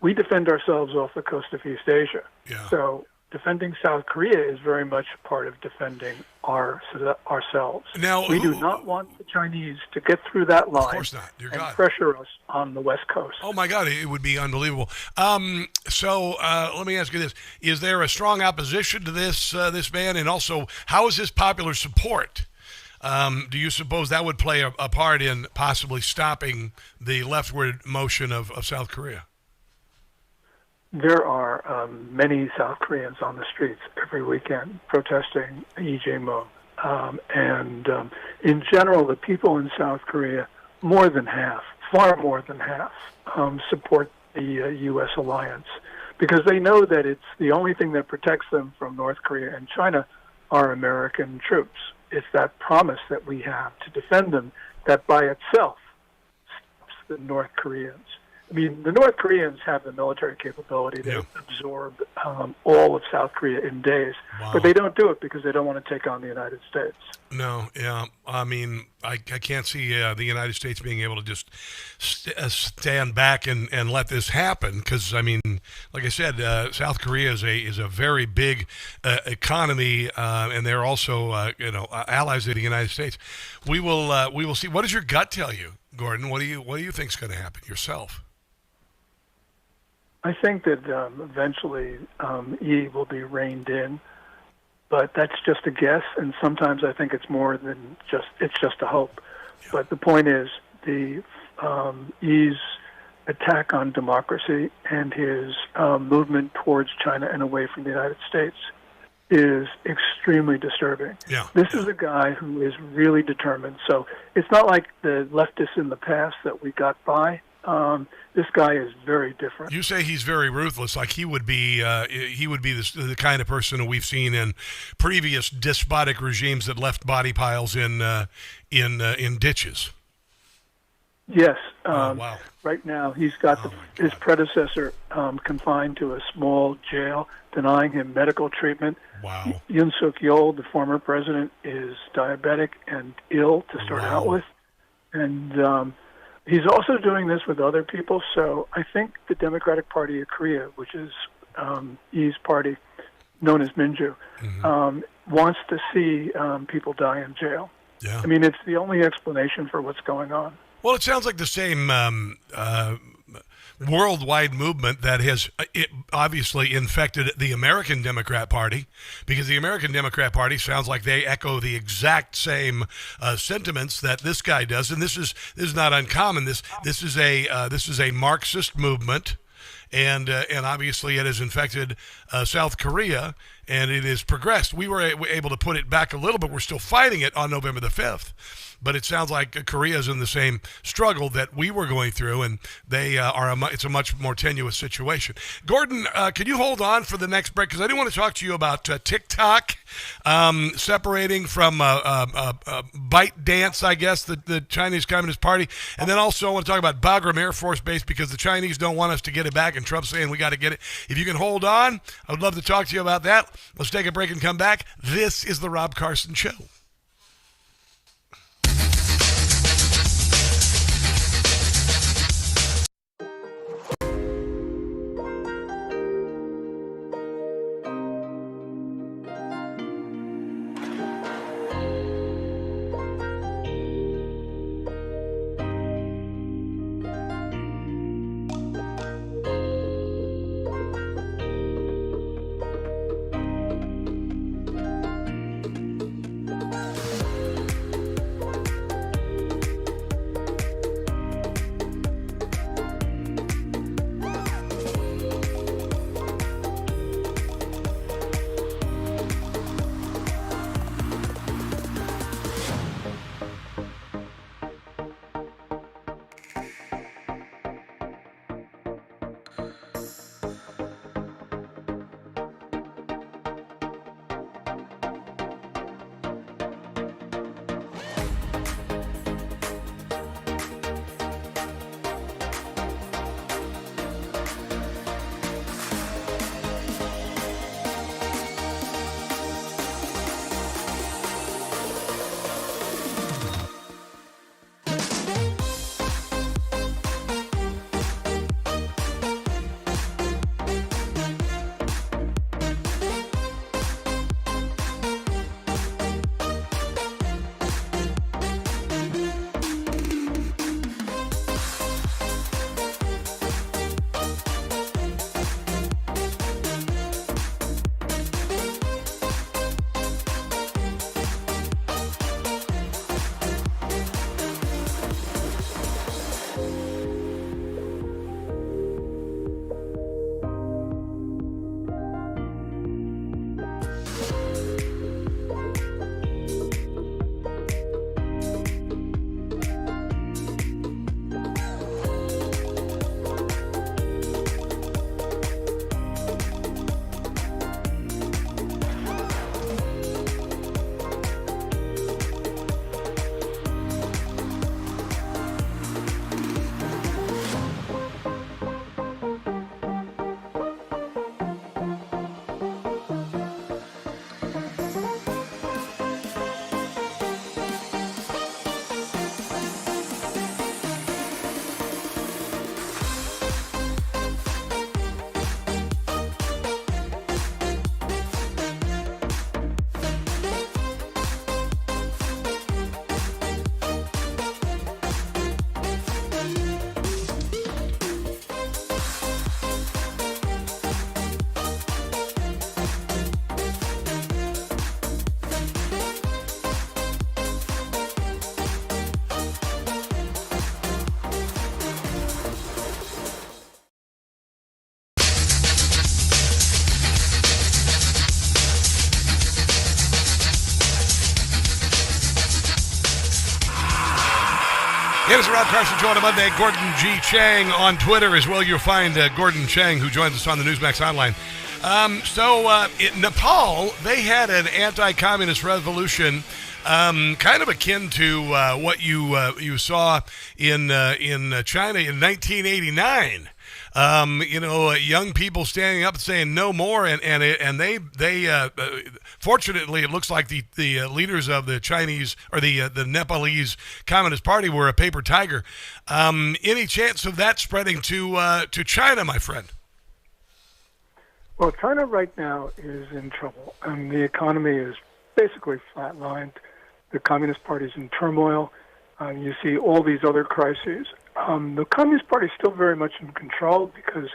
We defend ourselves off the coast of East Asia. Yeah. So defending South Korea is very much part of defending ourselves. Now, we do not want the Chinese to get through that line of course not. Dear God. Pressure us on the West Coast. Oh, my God, it would be unbelievable. So let me ask you this. Is there a strong opposition to this ban? And also, how is this popular support? Do you suppose that would play a part in possibly stopping the leftward motion of South Korea? There are many South Koreans on the streets every weekend protesting Lee Jae-myung. And in general, the people in South Korea, more than half, far more than half, support the U.S. alliance because they know that it's the only thing that protects them from North Korea and China are American troops. It's that promise that we have to defend them that by itself stops the North Koreans. I mean, the North Koreans have the military capability to absorb all of South Korea in days, but they don't do it because they don't want to take on the United States. No, yeah. I mean, I can't see the United States being able to just stand back and let this happen because, I mean, like I said, South Korea is a very big economy, and they're also allies of the United States. We will see. What does your gut tell you, Gordon? What do you think is going to happen yourself? I think that eventually Yi will be reined in, but that's just a guess, and sometimes I think it's more than it's just a hope. Yeah. But the point is, the Yi's attack on democracy and his movement towards China and away from the United States is extremely disturbing. Yeah. This is a guy who is really determined. So it's not like the leftists in the past that we got by. This guy is very different. You say he's very ruthless, like he would be the kind of person who we've seen in previous despotic regimes that left body piles in ditches. Yes. Wow. Right now, he's got his predecessor confined to a small jail, denying him medical treatment. Wow. Yoon Suk-yeol, the former president, is diabetic and ill to start out with, and he's also doing this with other people. So I think the Democratic Party of Korea, which is Yi's party, known as Minju, wants to see people die in jail. Yeah. I mean, it's the only explanation for what's going on. Well, it sounds like the same worldwide movement that has obviously infected the American Democrat Party, because the American Democrat Party sounds like they echo the exact same sentiments that this guy does, and this is not uncommon. This is a Marxist movement, and obviously it has infected South Korea, and it has progressed. We were able to put it back a little bit. We're still fighting it on November the 5th. But it sounds like Korea is in the same struggle that we were going through, and they it's a much more tenuous situation. Gordon, can you hold on for the next break? Because I do want to talk to you about TikTok separating from Byte Dance, I guess, the Chinese Communist Party. And then also I want to talk about Bagram Air Force Base, because the Chinese don't want us to get it back, and Trump's saying we got to get it. If you can hold on, I would love to talk to you about that. Let's take a break and come back. This is the Rob Carson Show. It's the Rob Carson Show on a Monday. Gordon G. Chang on Twitter as well. You'll find Gordon Chang, who joins us on the Newsmax Online. In Nepal, they had an anti-communist revolution, kind of akin to what you saw in China in 1989. Young people standing up and saying no more, and they fortunately, it looks like the leaders of the Chinese or the Nepalese Communist Party were a paper tiger. Any chance of that spreading to China, my friend? Well, China right now is in trouble, and the economy is basically flatlined. The Communist Party is in turmoil. You see all these other crises. The Communist Party is still very much in control because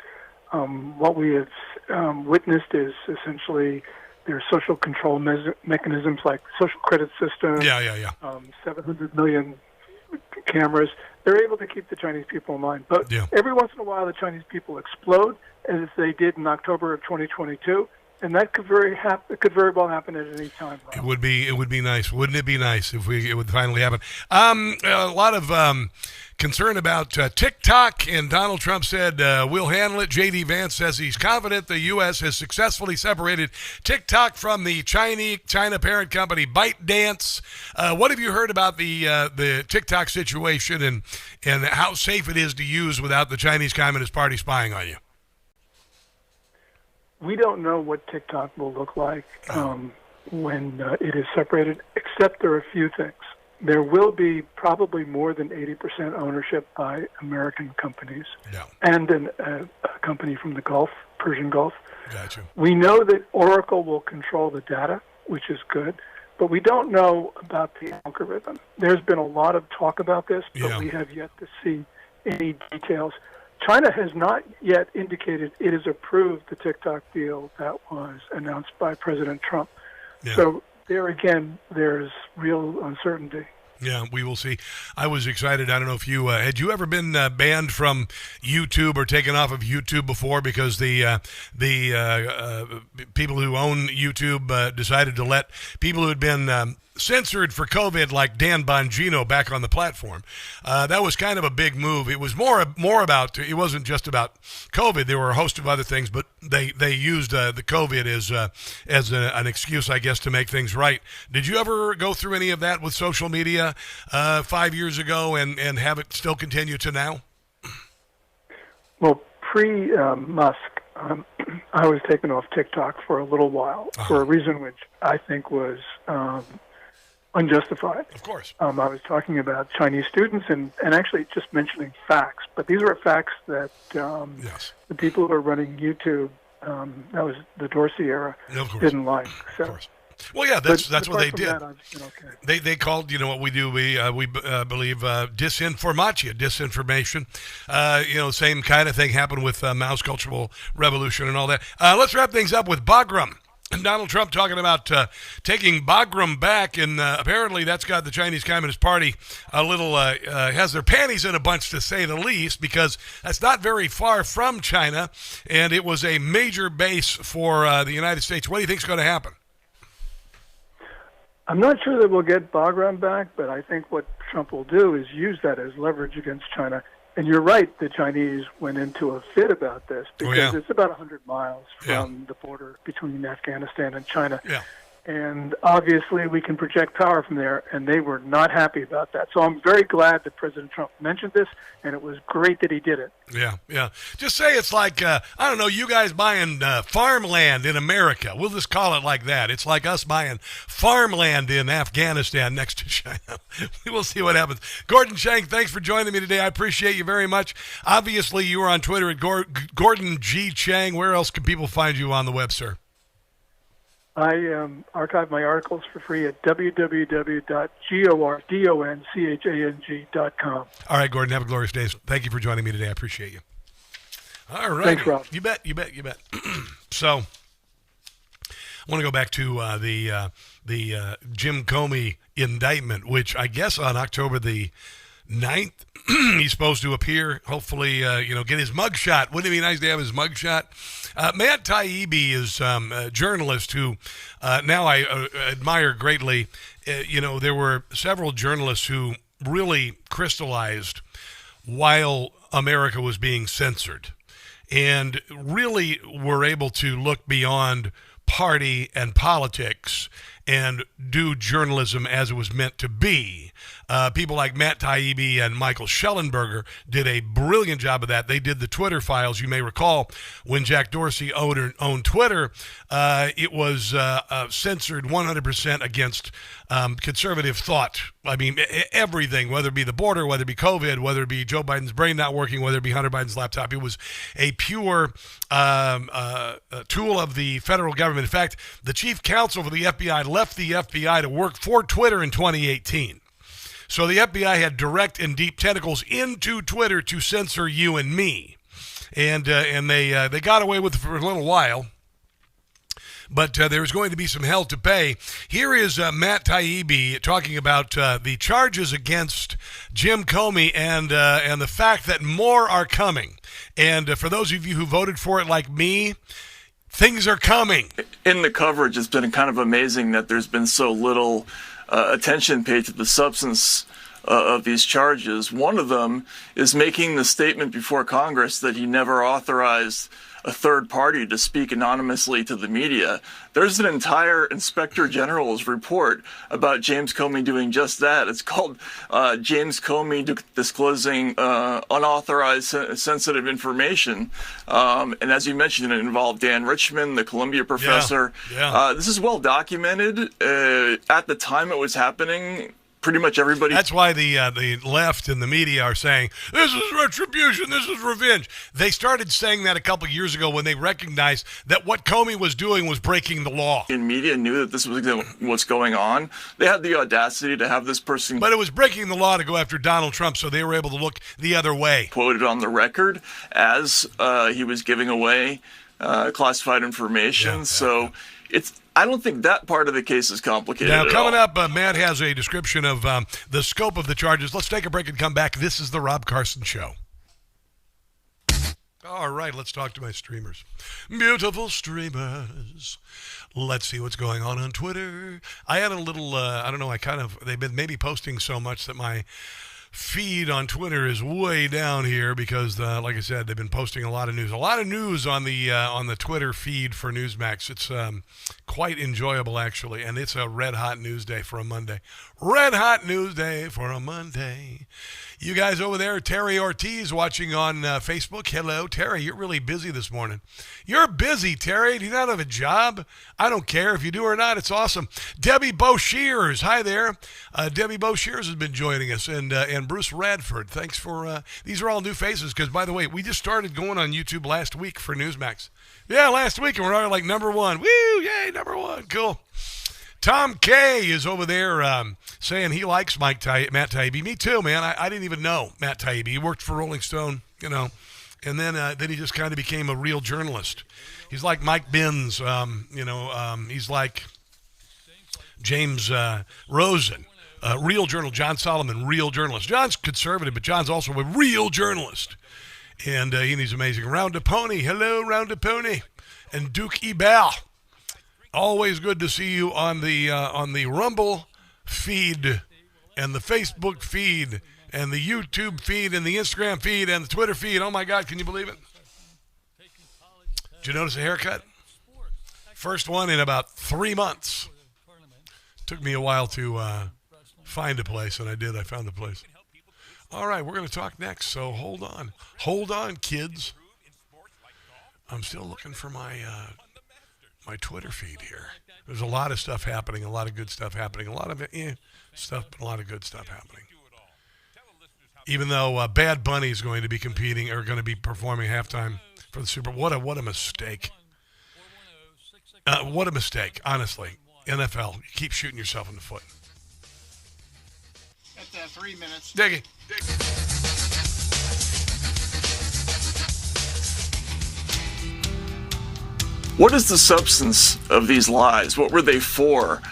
what we have witnessed is essentially their social control mechanisms like social credit system, 700 million cameras. They're able to keep the Chinese people in line. But every once in a while, the Chinese people explode, as they did in October of 2022. And that could very well happen at any time. Rob. It would be nice, wouldn't it be nice if it would finally happen? A lot of concern about TikTok, and Donald Trump said we'll handle it. J.D. Vance says he's confident the U.S. has successfully separated TikTok from the China parent company ByteDance. What have you heard about the TikTok situation and how safe it is to use without the Chinese Communist Party spying on you? We don't know what TikTok will look like when it is separated, except there are a few things. There will be probably more than 80% ownership by American companies and a company from the Gulf, Persian Gulf. Gotcha. We know that Oracle will control the data, which is good, but we don't know about the algorithm. There's been a lot of talk about this, but we have yet to see any details. China has not yet indicated it has approved the TikTok deal that was announced by President Trump. Yeah. So there again, there's real uncertainty. Yeah, we will see. I was excited. I don't know if you had you ever been banned from YouTube or taken off of YouTube before because the people who own YouTube decided to let people who had been censored for COVID, like Dan Bongino, back on the platform. That was kind of a big move. It was more about, it wasn't just about COVID. There were a host of other things, but they used the COVID as an excuse, I guess, to make things right. Did you ever go through any of that with social media 5 years ago and have it still continue to now? Well, pre-Musk, I was taken off TikTok for a little while for a reason which I think was unjustified. Of course. I was talking about Chinese students and actually just mentioning facts, but these were facts that the people who are running YouTube, that was the Dorsey era, didn't like. So, of course. Well, yeah, that's what they did. Okay. They called, what we do, we believe disinformation. Same kind of thing happened with Mao's Cultural Revolution and all that. Let's wrap things up with Bagram. And Donald Trump talking about taking Bagram back, and apparently that's got the Chinese Communist Party a little, has their panties in a bunch, to say the least, because that's not very far from China, and it was a major base for the United States. What do you think is going to happen? I'm not sure that we'll get Bagram back, but I think what Trump will do is use that as leverage against China. And you're right, the Chinese went into a fit about this because it's about 100 miles from the border between Afghanistan and China. Yeah. And obviously we can project power from there, and they were not happy about that. So I'm very glad that President Trump mentioned this, and it was great that he did it. Yeah. Just say it's like, I don't know, you guys buying farmland in America. We'll just call it like that. It's like us buying farmland in Afghanistan next to China. We will see what happens. Gordon Chang, thanks for joining me today. I appreciate you very much. Obviously, you are on Twitter at Gordon G. Chang. Where else can people find you on the web, sir? I archive my articles for free at www.gordonchang.com. All right, Gordon, have a glorious day. Thank you for joining me today. I appreciate you. All right. Thanks, Rob. You bet. So, I want to go back to the Jim Comey indictment, which I guess on October the 9th, he's supposed to appear, hopefully, get his mugshot. Wouldn't it be nice to have his mugshot? Matt Taibbi is a journalist who now I admire greatly. There were several journalists who really crystallized while America was being censored, and really were able to look beyond party and politics and do journalism as it was meant to be. People like Matt Taibbi and Michael Schellenberger did a brilliant job of that. They did the Twitter files. You may recall when Jack Dorsey owned Twitter, it was censored 100% against conservative thought. I mean, everything, whether it be the border, whether it be COVID, whether it be Joe Biden's brain not working, whether it be Hunter Biden's laptop. It was a pure tool of the federal government. In fact, the chief counsel for the FBI left the FBI to work for Twitter in 2018. So the FBI had direct and deep tentacles into Twitter to censor you and me. And they got away with it for a little while. But there's going to be some hell to pay. Here is Matt Taibbi talking about the charges against Jim Comey and the fact that more are coming. And for those of you who voted for it like me, things are coming. In the coverage, it's been kind of amazing that there's been so little attention paid to the substance of these charges. One of them is making the statement before Congress that he never authorized a third party to speak anonymously to the media. There's an entire Inspector General's report about James Comey doing just that. It's called James Comey Disclosing Unauthorized Sensitive Information. And as you mentioned, it involved Dan Richmond, the Columbia professor. Yeah. This is well documented. At the time it was happening, pretty much everybody. That's why the left and the media are saying, this is retribution, this is revenge. They started saying that a couple years ago when they recognized that what Comey was doing was breaking the law. And media knew that this was what's going on. They had the audacity to have this person. But it was breaking the law to go after Donald Trump, so they were able to look the other way. Quoted on the record as he was giving away classified information. I don't think that part of the case is complicated. Now, coming up, Matt has a description of the scope of the charges. Let's take a break and come back. This is the Rob Carson Show. All right, let's talk to my streamers. Beautiful streamers. Let's see what's going on Twitter. I had a little, they've been maybe posting so much that my feed on Twitter is way down here because, like I said, they've been posting a lot of news. A lot of news on the Twitter feed for Newsmax. It's quite enjoyable, actually, and it's a red-hot news day for a Monday. Red-hot news day for a Monday. You guys over there, Terry Ortiz watching on Facebook. Hello, Terry. You're really busy this morning. You're busy, Terry. Do you not have a job? I don't care if you do or not. It's awesome. Debbie Boshears. Hi there. Debbie Boshears has been joining us. And Bruce Radford. Thanks for... these are all new faces because, by the way, we just started going on YouTube last week for Newsmax. Yeah, last week, and we're already like number one. Woo! Yay, number one. Cool. Tom K is over there saying he likes Matt Taibbi. Me too, man. I didn't even know Matt Taibbi. He worked for Rolling Stone, and then he just kind of became a real journalist. He's like Mike Binns, he's like James Rosen, real journalist. John Solomon, real journalist. John's conservative, but John's also a real journalist. And he's amazing. Round a Pony. Hello, Round a Pony. And Duke Ebal. Always good to see you on the Rumble feed and the Facebook feed and the YouTube feed and the Instagram feed and the Twitter feed. Oh, my God, can you believe it? Did you notice a haircut? First one in about 3 months. Took me a while to find a place, and I did. I found a place. All right, we're going to talk next, so hold on. Hold on, kids. I'm still looking for my Twitter feed here. There's a lot of stuff happening, a lot of good stuff happening, a lot of stuff, but a lot of good stuff happening. Even though Bad Bunny is going to be competing or going to be performing halftime for the Super Bowl. What a mistake. What a mistake, honestly. NFL, you keep shooting yourself in the foot. At 3 minutes. Diggy. What is the substance of these lies? What were they for?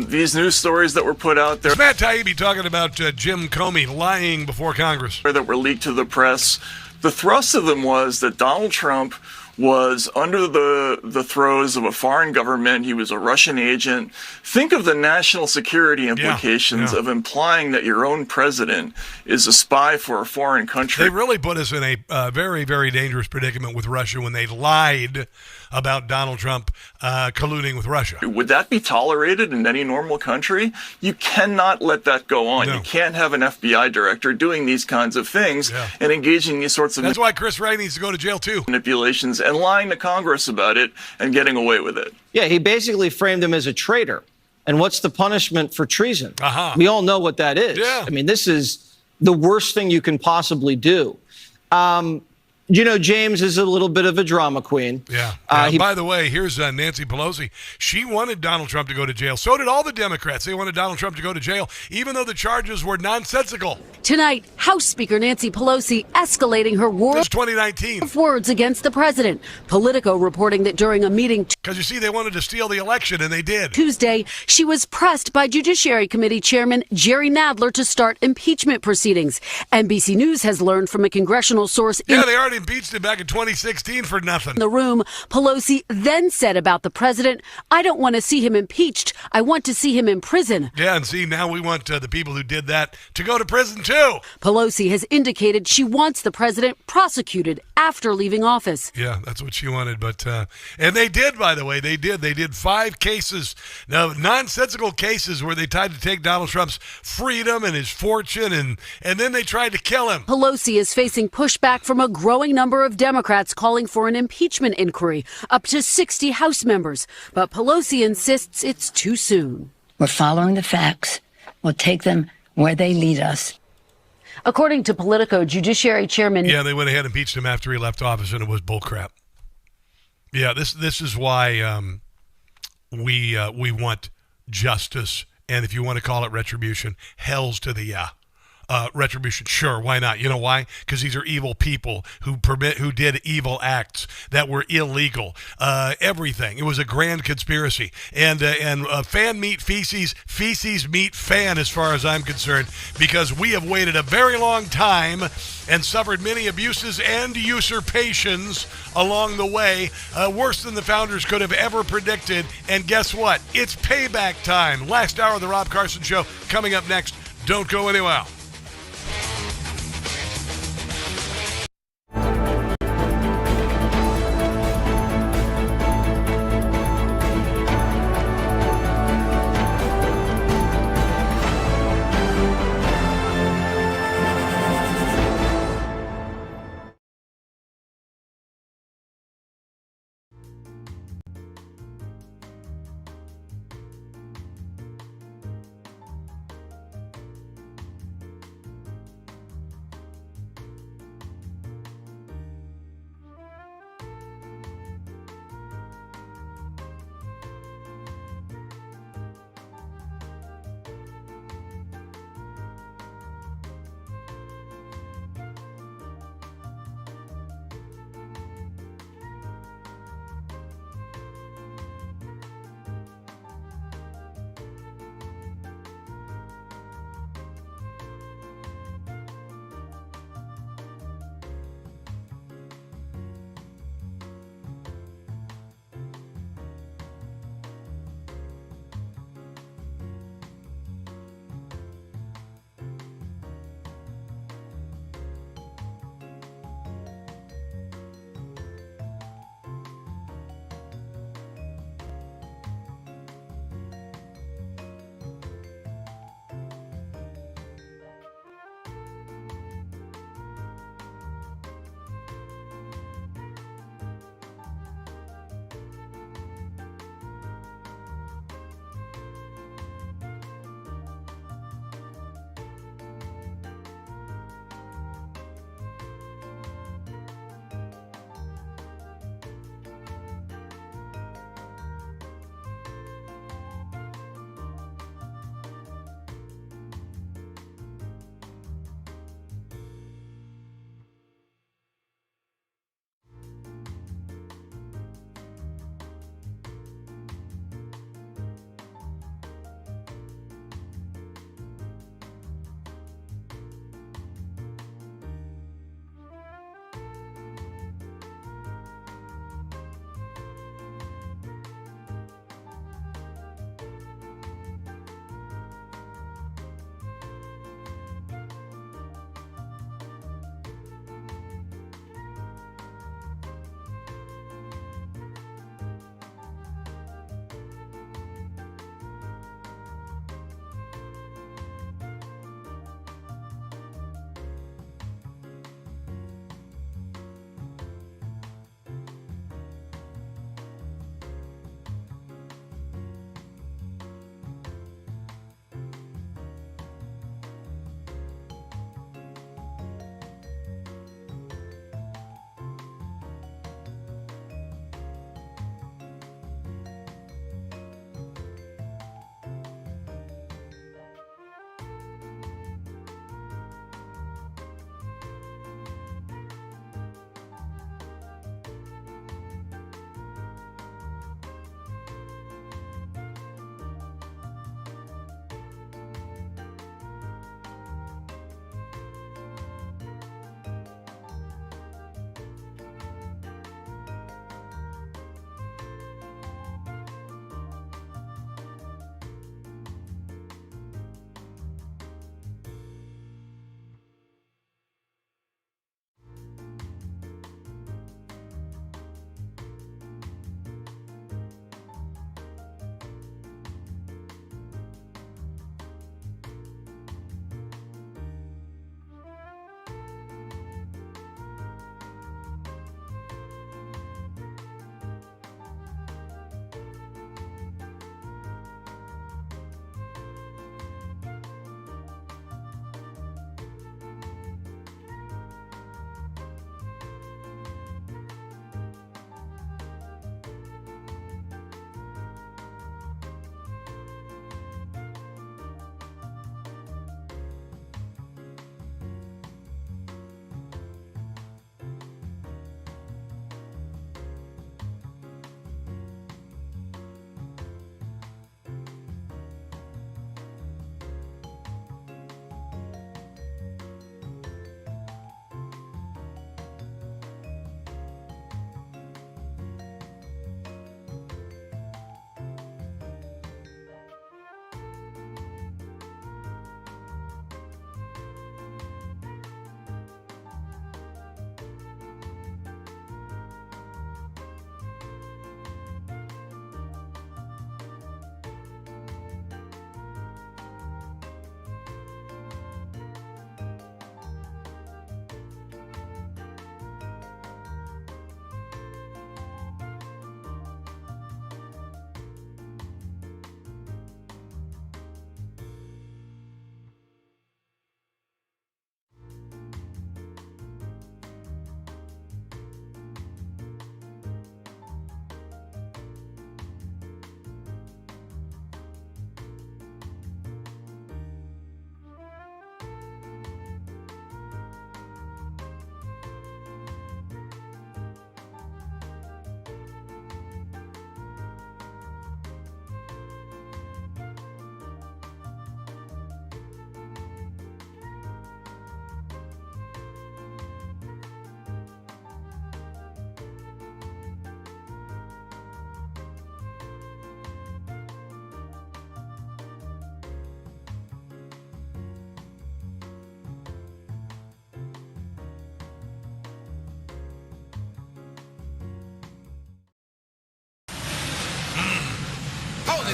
These news stories that were put out there. Matt Taibbi talking about Jim Comey lying before Congress. That were leaked to the press. The thrust of them was that Donald Trump was under the throes of a foreign government. He was a Russian agent. Think of the national security implications of implying that your own president is a spy for a foreign country. They really put us in a very, very dangerous predicament with Russia when they lied about Donald Trump colluding with Russia. Would that be tolerated in any normal country? You cannot let that go on. No. You can't have an FBI director doing these kinds of things and engaging in these sorts of... That's why Chris Wray needs to go to jail too. ...manipulations and lying to Congress about it and getting away with it. Yeah, he basically framed him as a traitor. And what's the punishment for treason? We all know what that is. Yeah. I mean, this is the worst thing you can possibly do. You know, James is a little bit of a drama queen. Yeah. By the way, here's Nancy Pelosi. She wanted Donald Trump to go to jail. So did all the Democrats. They wanted Donald Trump to go to jail, even though the charges were nonsensical. Tonight, House Speaker Nancy Pelosi escalating her war This is 2019. of words against the president. Politico reporting that during a meeting Because you see, they wanted to steal the election, and they did. Tuesday, she was pressed by Judiciary Committee Chairman Jerry Nadler to start impeachment proceedings. NBC News has learned from a congressional source Yeah, they already impeached him back in 2016 for nothing. in the room. Pelosi then said about the president, "I don't want to see him impeached. I want to see him in prison." Yeah, and see, now we want the people who did that to go to prison too. Pelosi has indicated she wants the president prosecuted after leaving office. Yeah, that's what she wanted. But and they did, by the way. They did 5 cases, now nonsensical cases where they tried to take Donald Trump's freedom and his fortune, and then they tried to kill him. Pelosi is facing pushback from a growing number of Democrats calling for an impeachment inquiry, up to 60 House members. But Pelosi insists it's too soon. We're following the facts. We'll take them where they lead us. According to Politico, Judiciary Chairman... Yeah, they went ahead and impeached him after he left office, and it was bullcrap. Yeah, this is why we want justice, and if you want to call it retribution, hells to the retribution. Sure, why not? You know why? Because these are evil people who did evil acts that were illegal. Everything. It was a grand conspiracy. And fan meet feces, feces meet fan, as far as I'm concerned, because we have waited a very long time and suffered many abuses and usurpations along the way, worse than the founders could have ever predicted. And guess what? It's payback time. Last hour of the Rob Carson Show coming up next. Don't go anywhere.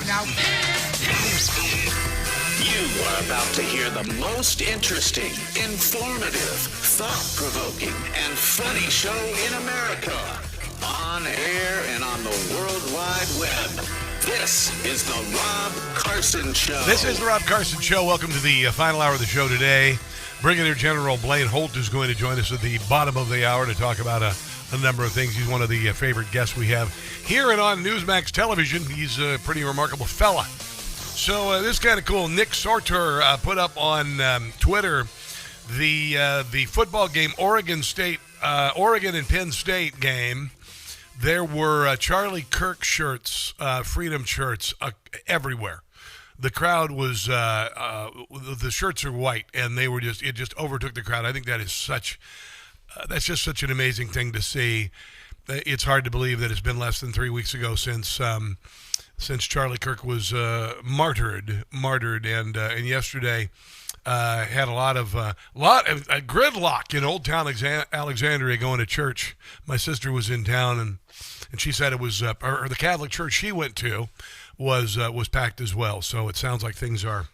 now. You are about to hear the most interesting, informative, thought-provoking, and funny show in America. On air and on the World Wide Web. This is the Rob Carson Show. This is the Rob Carson Show. Welcome to the final hour of the show today. Brigadier General Blaine Holt is going to join us at the bottom of the hour to talk about a number of things. He's one of the favorite guests we have here and on NEWSMAX television. He's a pretty remarkable fella. So this is kind of cool. Nick Sorter put up on Twitter the football game, Oregon and Penn State game. There were Charlie Kirk shirts, freedom shirts everywhere. The crowd was the shirts are white, and it just overtook the crowd. I think that is that's just such an amazing thing to see. It's hard to believe that it's been less than 3 weeks ago since Charlie Kirk was martyred, and yesterday had a lot of gridlock in Old Town Alexandria going to church. My sister was in town, and she said it was or the Catholic church she went to was packed as well. So it sounds like things are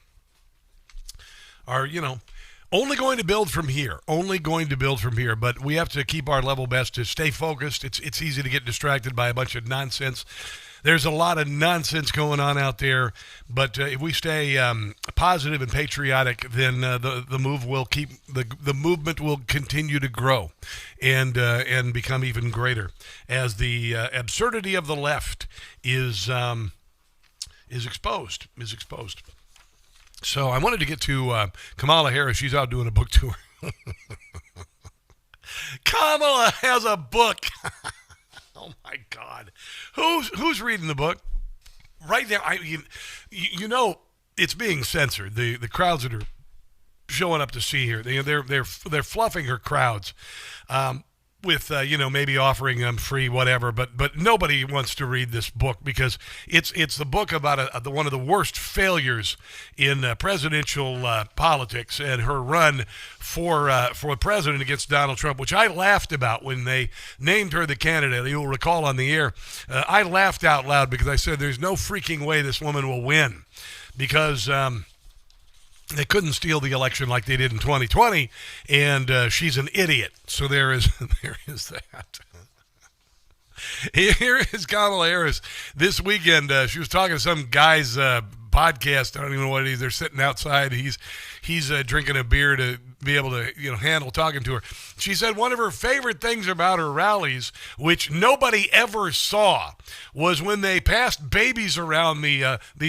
only going to build from here. But we have to keep our level best to stay focused. It's easy to get distracted by a bunch of nonsense. There's a lot of nonsense going on out there, but if we stay positive and patriotic, then the movement will continue to grow and become even greater as the absurdity of the left is exposed. So I wanted to get to Kamala Harris. She's out doing a book tour. Kamala has a book. Oh my God, who's reading the book right now? You know it's being censored. The crowds that are showing up to see her, they're fluffing her crowds with maybe offering them free whatever. But nobody wants to read this book because it's the book about one of the worst failures in presidential politics and her run for president against Donald Trump, which I laughed about when they named her the candidate. You'll recall on the air, I laughed out loud because I said there's no freaking way this woman will win because they couldn't steal the election like they did in 2020, and she's an idiot. So there is that. Here is Kamala Harris this weekend. She was talking to some guy's podcast. I don't even know what it is. They're sitting outside. He's drinking a beer to be able to handle talking to her. She said one of her favorite things about her rallies, which nobody ever saw, was when they passed babies around the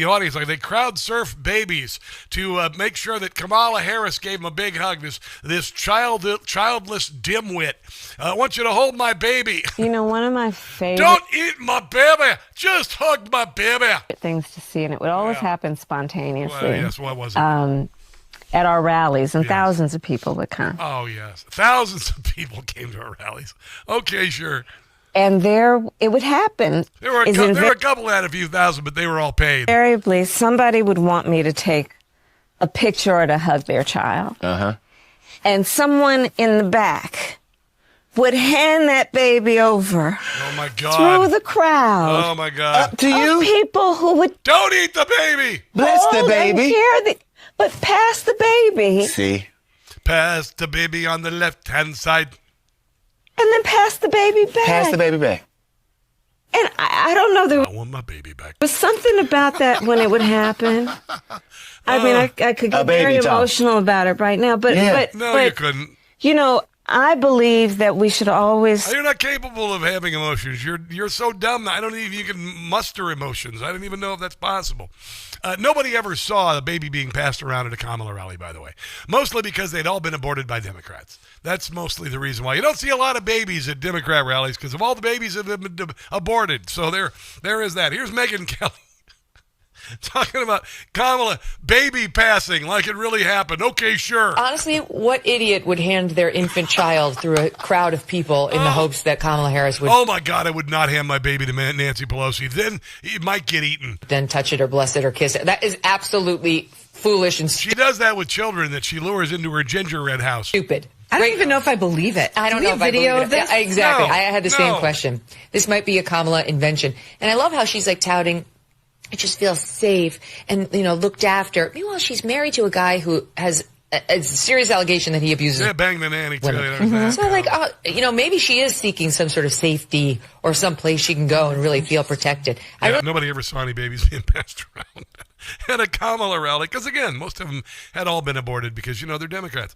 audience, like they crowd surfed babies to make sure that Kamala Harris gave them a big hug. This childless dimwit. I want you to hold my baby. One of my favorite. Don't eat my baby. Just hug my baby. Things to see, and it would always happen spontaneously. Well, yes, what was it? At our rallies, and thousands of people would come. Oh, yes. Thousands of people came to our rallies. Okay, sure. And it would happen. There were a couple out, a few thousand, but they were all paid. Invariably, somebody would want me to take a picture or to hug their child. Uh-huh. And someone in the back would hand that baby over. Oh, my God. Through the crowd. Oh, my God. Up to you. People who would... Don't eat the baby. Bless the baby. But pass the baby. See? Pass the baby on the left-hand side. And then pass the baby back. Pass the baby back. And I don't know. I want my baby back. There was something about that when it would happen. I mean, I could get very emotional about it right now. But you couldn't. I believe that we should always... You're not capable of having emotions. You're so dumb that I don't even you can muster emotions. I don't even know if that's possible. Nobody ever saw a baby being passed around at a Kamala rally, by the way. Mostly because they'd all been aborted by Democrats. That's mostly the reason why. You don't see a lot of babies at Democrat rallies because of all the babies that have been aborted. So there is that. Here's Megyn Kelly. Talking about Kamala baby passing like it really happened. Okay, sure. Honestly, what idiot would hand their infant child through a crowd of people in the hopes that Kamala Harris would... Oh, my God, I would not hand my baby to Nancy Pelosi. Then it might get eaten. Then touch it or bless it or kiss it. That is absolutely foolish and She does that with children that she lures into her gingerbread house. Stupid. I don't even know if I believe it. I don't know if I believe it. This? Exactly. No, I had the same question. This might be a Kamala invention. And I love how she's like touting I just feel safe and, looked after. Meanwhile, she's married to a guy who has a serious allegation that he abuses. Yeah, bang the nanny. So, maybe she is seeking some sort of safety or some place she can go and really feel protected. Nobody ever saw any babies being passed around at a Kamala rally because, again, most of them had all been aborted because, they're Democrats.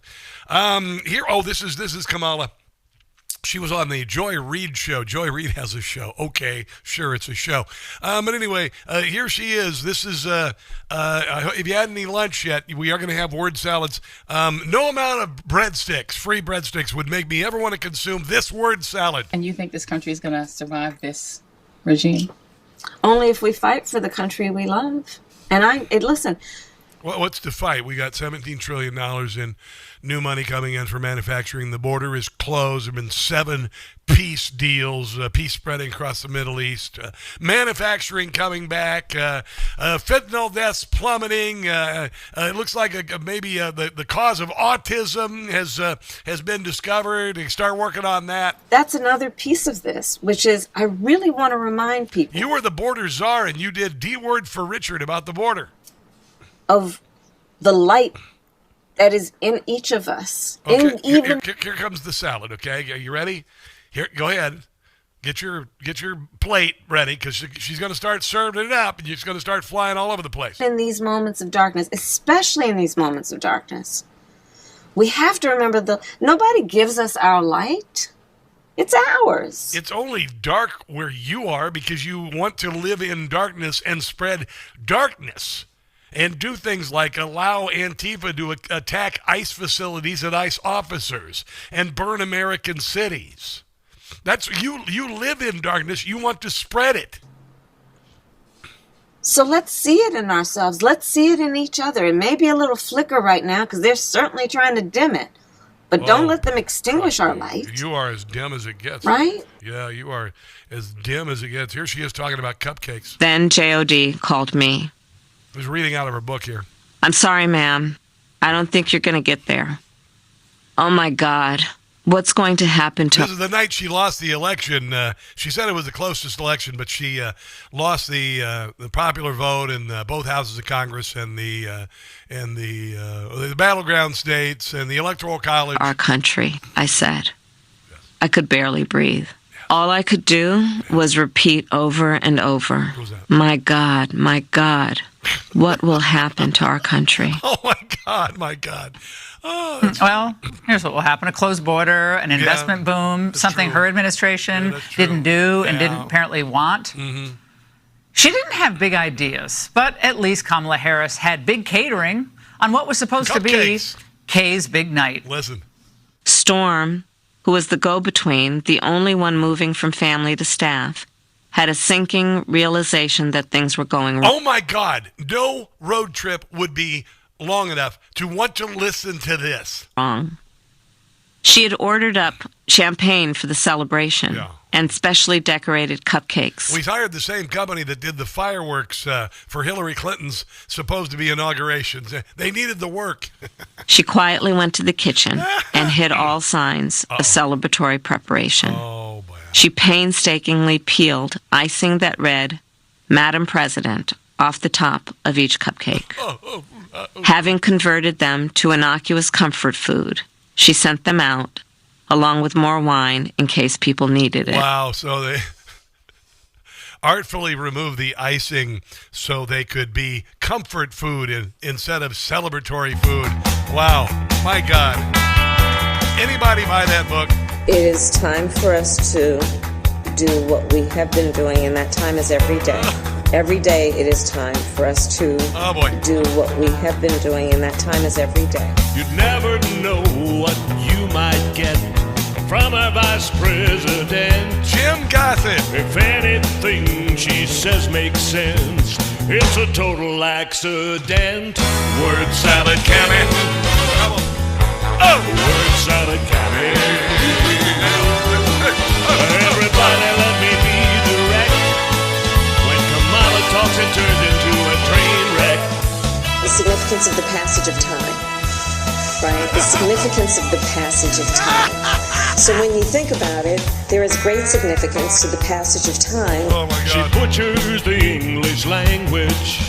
This is Kamala. She was on the Joy Reid show. Joy Reid has a show. Okay, sure, it's a show. But anyway, here she is. This is, if you hadn't eaten lunch yet, we are going to have word salads. No amount of breadsticks, free breadsticks, would make me ever want to consume this word salad. And you think this country is going to survive this regime? Only if we fight for the country we love. And listen. What's the fight? We got $17 trillion in new money coming in for manufacturing. The border is closed. There have been 7 peace deals, peace spreading across the Middle East. Manufacturing coming back. Fentanyl deaths plummeting. It looks like maybe the cause of autism has been discovered. They start working on that. That's another piece of this, which is I really want to remind people. You were the border czar, and you did D word for Richard about the border. Of the light that is in each of us. Okay, here comes the salad, okay? Are you ready? Here, go ahead. Get your plate ready because she's going to start serving it up and it's going to start flying all over the place. In these moments of darkness, especially in these moments of darkness, we have to remember nobody gives us our light. It's ours. It's only dark where you are because you want to live in darkness and spread darkness. And do things like allow Antifa to attack ICE facilities and ICE officers and burn American cities. That's you live in darkness. You want to spread it. So let's see it in ourselves. Let's see it in each other. It may be a little flicker right now because they're certainly trying to dim it. But don't let them extinguish our light. You are as dim as it gets. Right? Yeah, you are as dim as it gets. Here she is talking about cupcakes. Then J.O.D. called me. I was reading out of her book here. I'm sorry, ma'am. I don't think you're going to get there. Oh, my God. What's going to happen to... This is the night she lost the election. She said it was the closest election, but she lost the popular vote in both houses of Congress and the battleground states and the Electoral College. Our country, I said. Yes. I could barely breathe. All I could do was repeat over and over, my God, what will happen to our country? Oh, my God. Oh, well, here's what will happen. A closed border, an investment boom, something her administration didn't do and didn't apparently want. Mm-hmm. She didn't have big ideas, but at least Kamala Harris had big catering on what was supposed to be Kay's big night. Listen. Storm, who was the go-between, the only one moving from family to staff, had a sinking realization that things were going wrong. Oh, my God. No road trip would be long enough to want to listen to this. Wrong. She had ordered up champagne for the celebration and specially decorated cupcakes. We hired the same company that did the fireworks for Hillary Clinton's supposed to be inaugurations. They needed the work. She quietly went to the kitchen and hid all signs of celebratory preparation. Oh, boy. She painstakingly peeled icing that read, Madam President, off the top of each cupcake. Having converted them to innocuous comfort food, she sent them out, along with more wine in case people needed it. Wow, so they artfully removed the icing so they could be comfort food instead of celebratory food. Wow, my God. Anybody buy that book? It is time for us to do what we have been doing, and that time is every day. Every day it is time for us to do what we have been doing, and that time is every day. You'd never know what you might get from our Vice President. Jim Gossett. If anything she says makes sense, it's a total accident. Word salad Cammy. Oh! Word salad Cammy. Everybody let me be direct. When Kamala talks, it turns into a train wreck. The significance of the passage of time, right? The significance of the passage of time. So when you think about it, there is great significance to the passage of time. Oh my God. She butchers the English language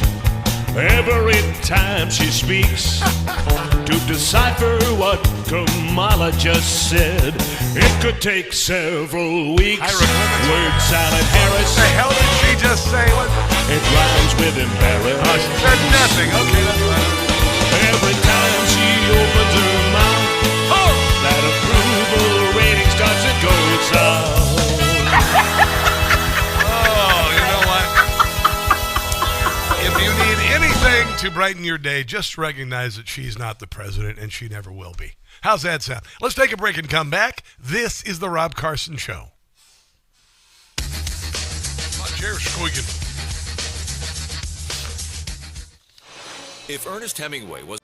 every time she speaks. To decipher what Kamala just said, it could take several weeks. Word salad Harris. What the hell did she just say? What? It rhymes with embarrassed. Oh, she said nothing. Okay, that's fine. Every time she opens her mouth, that approval rating starts to go south. Oh, you know what? If you need anything to brighten your day, just recognize that she's not the president and she never will be. How's that sound? Let's take a break and come back. This is the Rob Carson Show. My chair's squeaking. If Ernest Hemingway was...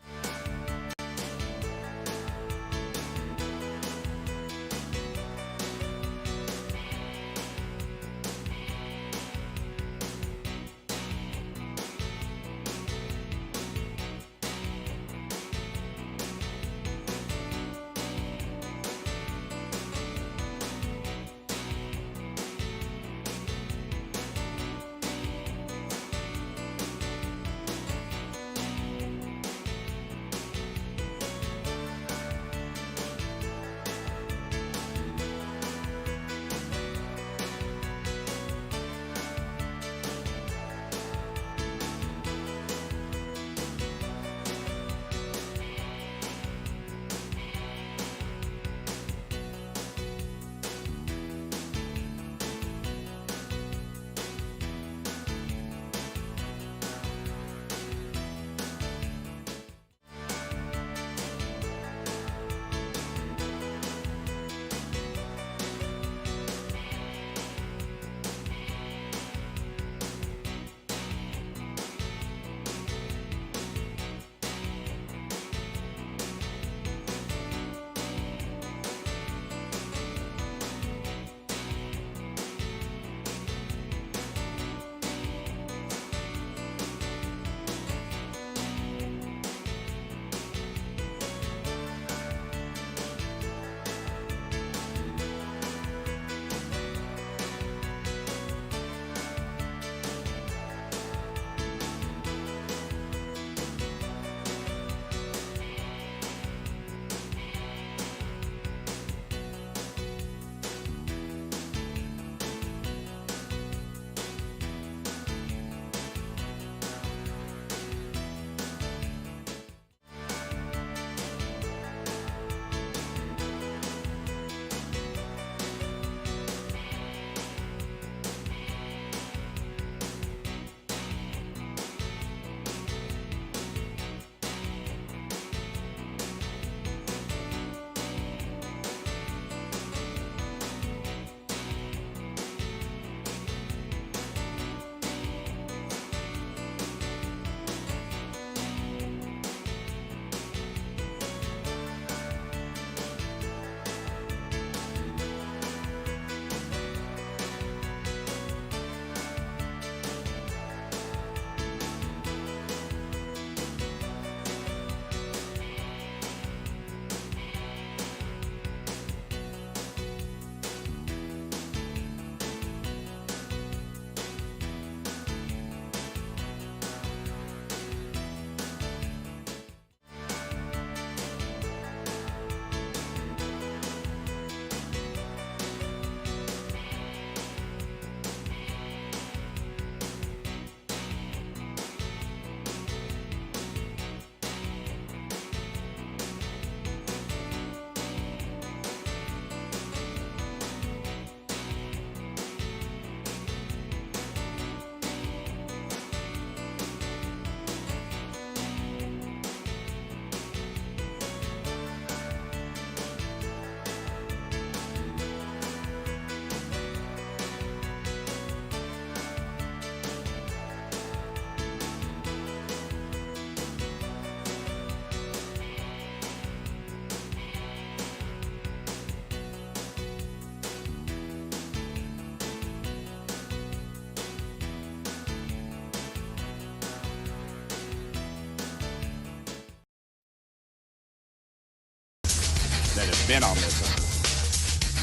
that have been on this earth.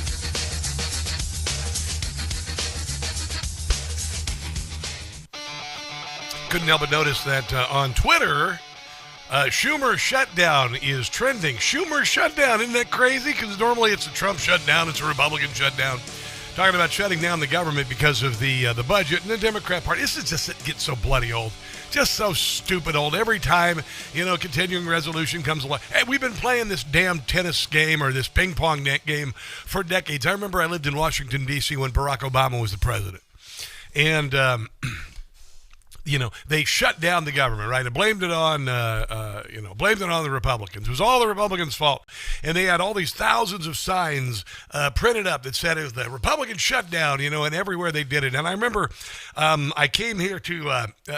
couldn't help but notice that on Twitter, Schumer shutdown is trending. Schumer shutdown, isn't that crazy? Because normally it's a Trump shutdown, it's a Republican shutdown. Talking about shutting down the government because of the budget and the Democrat Party. This is just, it gets so bloody old. Just so stupid old. Every time, continuing resolution comes along. Hey, we've been playing this damn tennis game or this ping pong game for decades. I remember I lived in Washington, D.C. when Barack Obama was the president. And, they shut down the government, right? And blamed it on the Republicans. It was all the Republicans' fault. And they had all these thousands of signs printed up that said it was the Republican shutdown, and everywhere they did it. And I remember I came here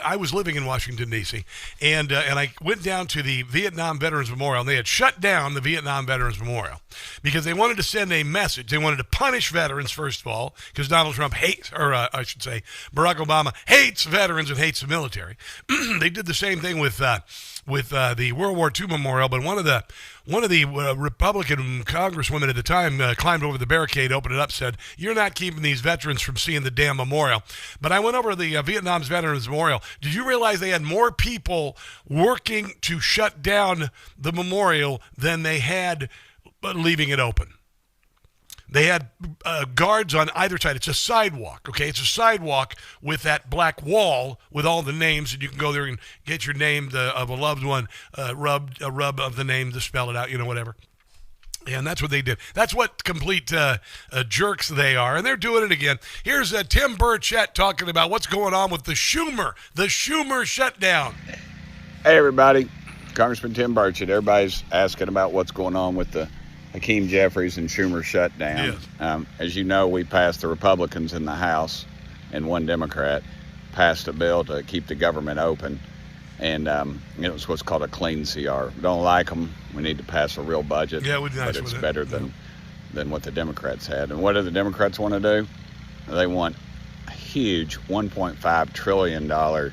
I was living in Washington, D.C., and I went down to the Vietnam Veterans Memorial, and they had shut down the Vietnam Veterans Memorial because they wanted to send a message. They wanted to punish veterans, first of all, because Donald Trump hates, Barack Obama hates veterans and hates the military. They did the same thing with the World War II memorial, but one of the Republican congresswomen at the time climbed over the barricade, opened it up, said, "You're not keeping these veterans from seeing the damn memorial." But I went over to the Vietnam's Veterans Memorial. Did you realize they had more people working to shut down the memorial than they had leaving it open? They had guards on either side. It's a sidewalk, okay? It's a sidewalk with that black wall with all the names, and you can go there and get your name of a loved one, a rub of the name to spell it out, whatever. And that's what they did. That's what complete jerks they are, and they're doing it again. Here's Tim Burchett talking about what's going on with the Schumer shutdown. Hey, everybody. Congressman Tim Burchett. Everybody's asking about what's going on with the Hakeem Jeffries and Schumer shutdown. Yes. As you know, we passed, the Republicans in the House and one Democrat passed a bill to keep the government open. And it was what's called a clean CR. Don't like them. We need to pass a real budget. Yeah, it would be nice, but it's better than what the Democrats had. And what do the Democrats want to do? They want a huge $1.5 trillion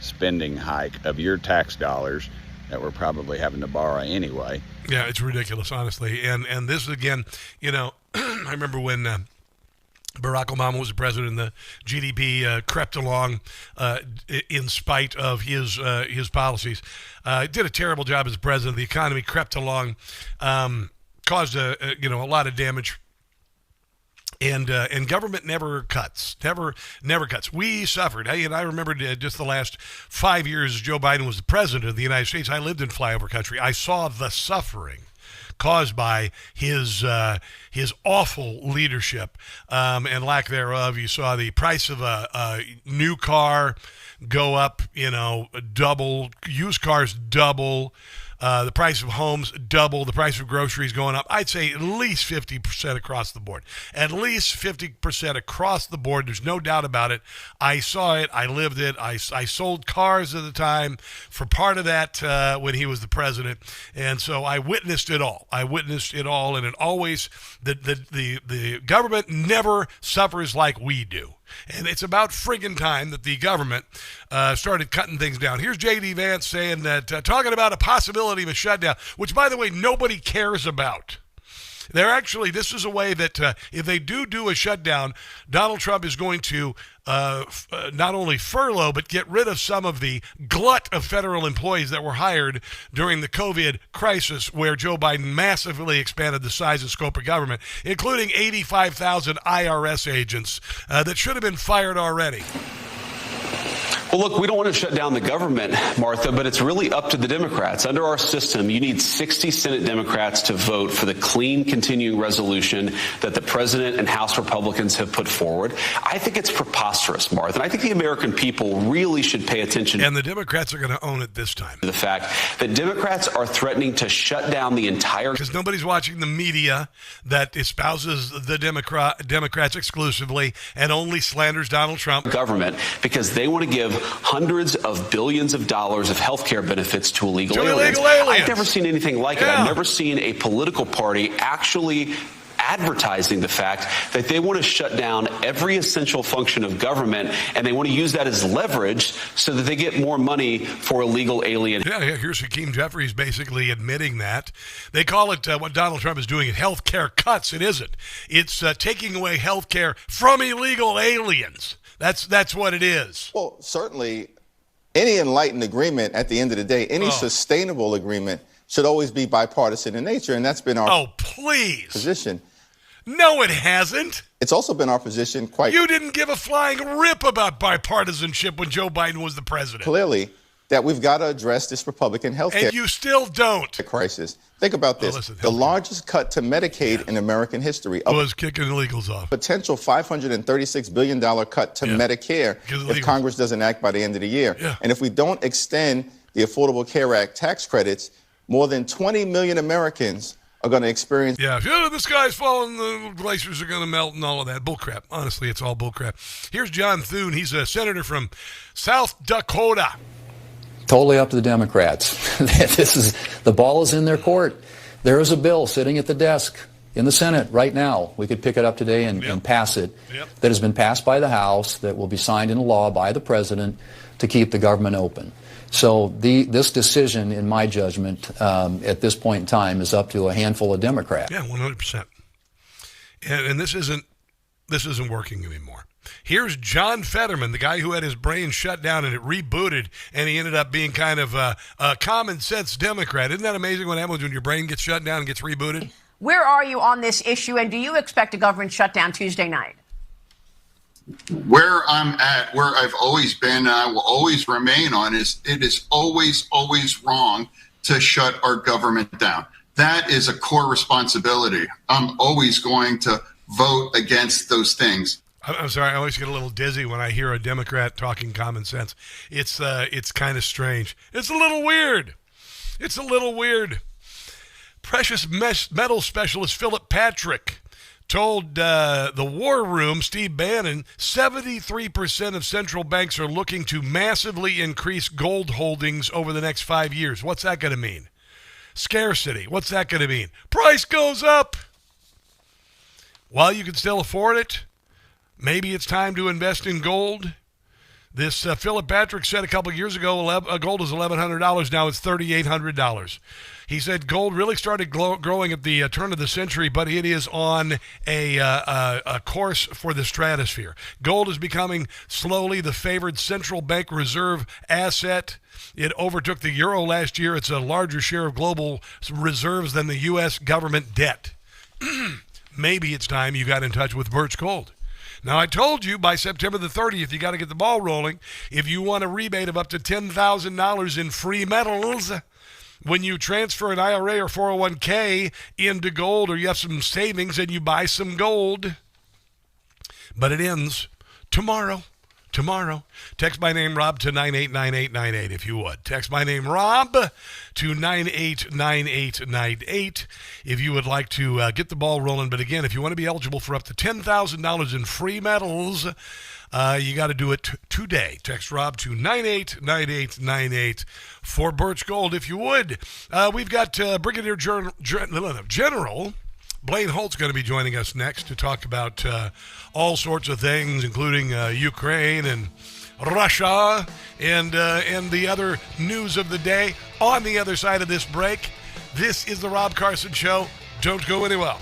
spending hike of your tax dollars that we're probably having to borrow anyway. Yeah, it's ridiculous, honestly. And this, again, I remember when Barack Obama was the president, the GDP crept along in spite of his policies. Did a terrible job as president. The economy crept along, caused a lot of damage. And government never cuts, never cuts. We suffered. And I remember just the last 5 years Joe Biden was the president of the United States. I lived in flyover country. I saw the suffering caused by his awful leadership and lack thereof. You saw the price of a new car go up, double. Used cars double. The price of homes double, the price of groceries going up. I'd say at least 50% across the board. At least 50% across the board. There's no doubt about it. I saw it. I lived it. I sold cars at the time for part of that when he was the president. And so I witnessed it all. And it always, the government never suffers like we do. And it's about friggin' time that the government started cutting things down. Here's J.D. Vance saying that, talking about a possibility of a shutdown, which, by the way, nobody cares about. This is a way that if they do a shutdown, Donald Trump is going to not only furlough, but get rid of some of the glut of federal employees that were hired during the COVID crisis, where Joe Biden massively expanded the size and scope of government, including 85,000 IRS agents that should have been fired already. Well, look, we don't want to shut down the government, Martha, but it's really up to the Democrats. Under our system, you need 60 Senate Democrats to vote for the clean continuing resolution that the president and House Republicans have put forward. I think it's preposterous, Martha, and I think the American people really should pay attention. And the Democrats are going to own it this time. The fact that Democrats are threatening to shut down the entire... Because nobody's watching the media that espouses the Democrats exclusively and only slanders Donald Trump. Government, because they want to give hundreds of billions of dollars of health care benefits to illegal aliens. I've never seen anything like it. I've never seen a political party actually advertising the fact that they want to shut down every essential function of government, and they want to use that as leverage so that they get more money for illegal aliens. Yeah, here's Hakeem Jeffries basically admitting that. They call it what Donald Trump is doing at health care cuts. It isn't. It's taking away health care from illegal aliens. That's what it is. Well, certainly any enlightened agreement, at the end of the day, any sustainable agreement should always be bipartisan in nature, and that's been our position. No, it hasn't. It's also been our position quite... You didn't give a flying rip about bipartisanship when Joe Biden was the president. Clearly, that we've got to address this Republican health care... And you still don't. ...crisis. Think about this. The largest cut to Medicaid in American history... was kicking illegals off. Potential $536 billion cut to Medicare if Congress doesn't act by the end of the year. Yeah. And if we don't extend the Affordable Care Act tax credits, more than 20 million Americans are going to experience... Yeah, the sky's falling, the glaciers are going to melt and all of that. Bullcrap. Honestly, it's all bullcrap. Here's John Thune. He's a senator from South Dakota. Totally up to the Democrats. The ball is in their court. There is a bill sitting at the desk in the Senate right now. We could pick it up today and pass it. That has been passed by the House, that will be signed into law by the president to keep the government open. So this decision, in my judgment, at this point in time, is up to a handful of Democrats. Yeah, 100%. And this isn't working anymore. Here's John Fetterman, the guy who had his brain shut down and it rebooted, and he ended up being kind of a common sense Democrat. Isn't that amazing what happens when your brain gets shut down and gets rebooted? Where are you on this issue, and do you expect a government shutdown Tuesday night? Where I'm at, where I've always been, and I will always remain on, is it is always, always wrong to shut our government down. That is a core responsibility. I'm always going to vote against those things. I'm sorry, I always get a little dizzy when I hear a Democrat talking common sense. It's kind of strange. It's a little weird. Precious metal specialist Philip Patrick told the War Room, Steve Bannon, 73% of central banks are looking to massively increase gold holdings over the next 5 years. What's that going to mean? Scarcity. What's that going to mean? Price goes up. While you can still afford it, maybe it's time to invest in gold. This Philip Patrick said a couple of years ago, gold is $1,100. Now it's $3,800. He said gold really started growing at the turn of the century, but it is on a course for the stratosphere. Gold is becoming slowly the favored central bank reserve asset. It overtook the euro last year. It's a larger share of global reserves than the U.S. government debt. Maybe it's time you got in touch with Birch Gold. Now, I told you by September the 30th, you got to get the ball rolling. If you want a rebate of up to $10,000 in free metals, when you transfer an IRA or 401k into gold, or you have some savings and you buy some gold. But it ends tomorrow. Text my name, Rob, to 989898 if you would. Text my name, Rob, to 989898 if you would like to get the ball rolling. But again, if you want to be eligible for up to $10,000 in free metals, you got to do it today. Text Rob to 989898 for Birch Gold if you would. We've got Brigadier General Blaine Holt's going to be joining us next to talk about all sorts of things, including Ukraine and Russia and the other news of the day. On the other side of this break, this is the Rob Carson Show. Don't go anywhere.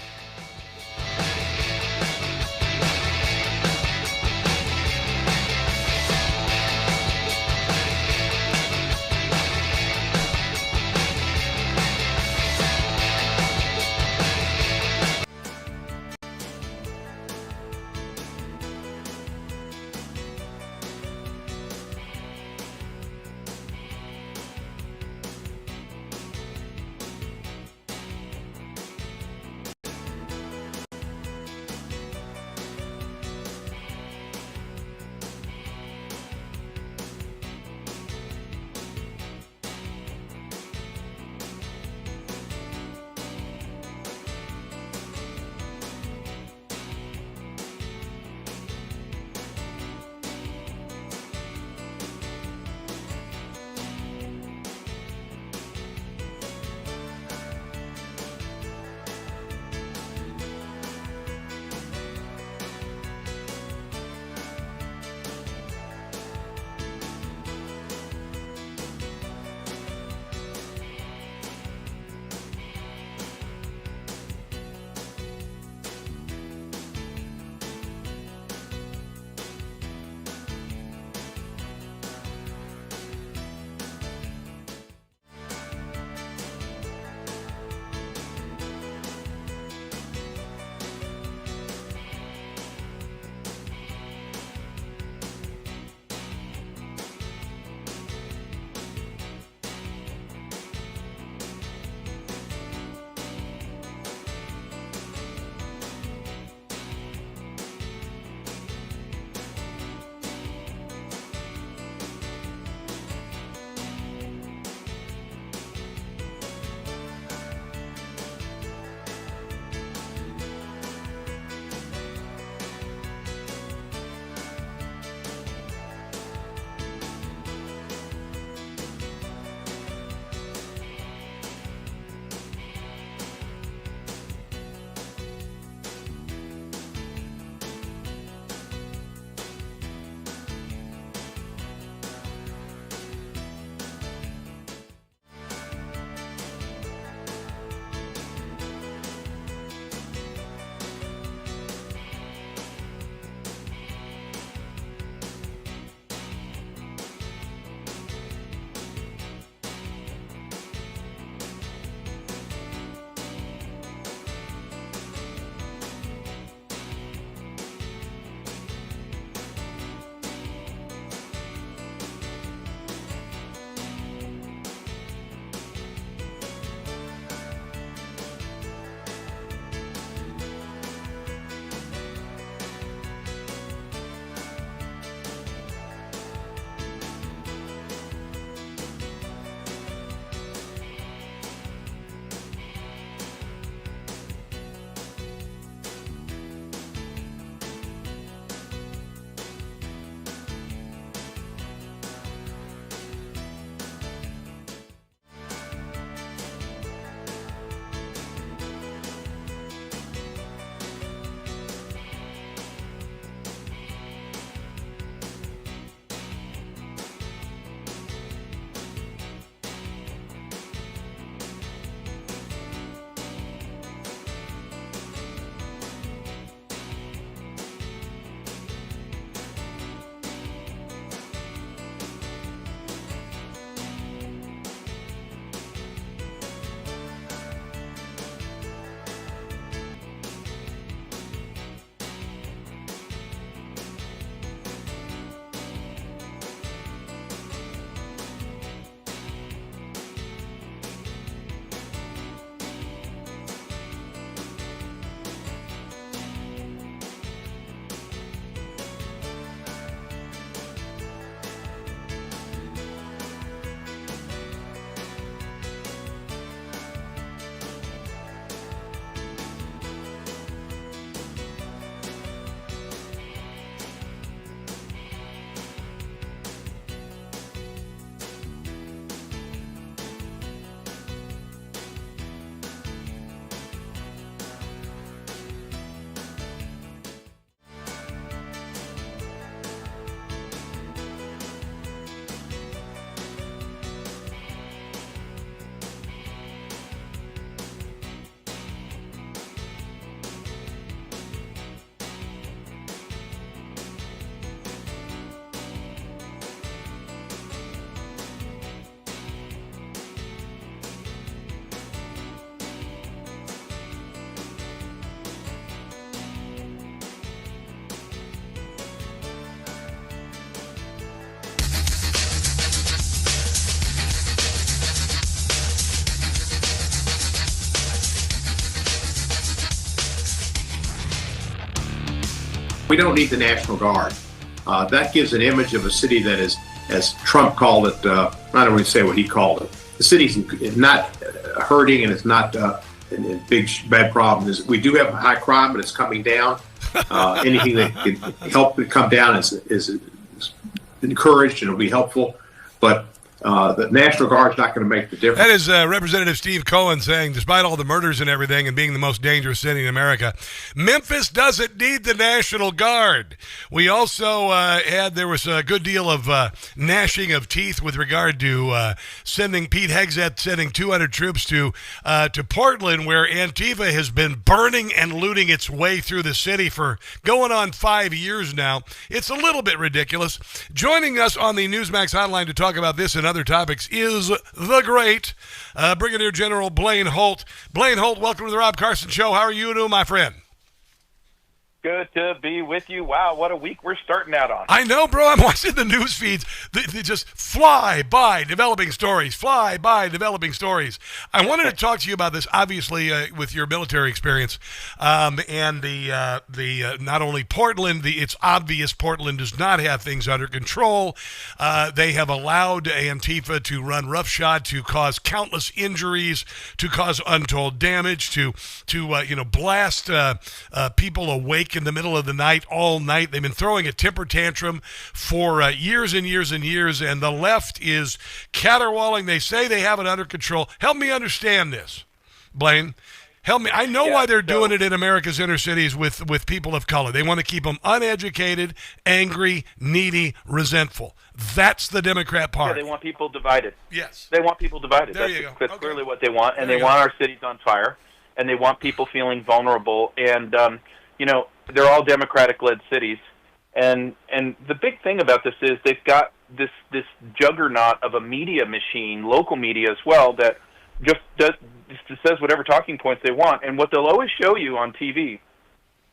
We don't need the National Guard. That gives an image of a city that is, as Trump called it, I don't want to say what he called it. The city's not hurting, and it's not a big bad problem. We do have high crime, but it's coming down. Anything that can help it come down is encouraged, and it'll be helpful. But the National Guard's not going to make the difference. That is Representative Steve Cohen saying, despite all the murders and everything and being the most dangerous city in America, Memphis doesn't need the National Guard. We also there was a good deal of gnashing of teeth with regard to sending Pete Hegseth sending 200 troops to Portland, where Antifa has been burning and looting its way through the city for going on 5 years now. It's a little bit ridiculous. Joining us on the NEWSMAX hotline to talk about this and other topics is the great Brigadier General Blaine Holt. Blaine Holt, welcome to the Rob Carson Show. How are you doing, my friend? Good to be with you. Wow, what a week we're starting out on. I know, bro. I'm watching the news feeds. They just fly by developing stories, I wanted to talk to you about this, obviously, with your military experience, and the not only Portland, it's obvious Portland does not have things under control. They have allowed Antifa to run roughshod, to cause countless injuries, to cause untold damage, to blast people awake in the middle of the night, all night. They've been throwing a temper tantrum for years and years and years, and the left is caterwauling. They say they have it under control. Help me understand this, Blaine. Help me. I know why they're doing it in America's inner cities with people of color. They want to keep them uneducated, angry, needy, resentful. That's the Democrat Party. Yeah, they want people divided. Yes. They want people divided. That's clearly what they want, and they want our cities on fire, and they want people feeling vulnerable, and they're all Democratic-led cities, and the big thing about this is they've got this juggernaut of a media machine, local media as well, that just says whatever talking points they want, and what they'll always show you on TV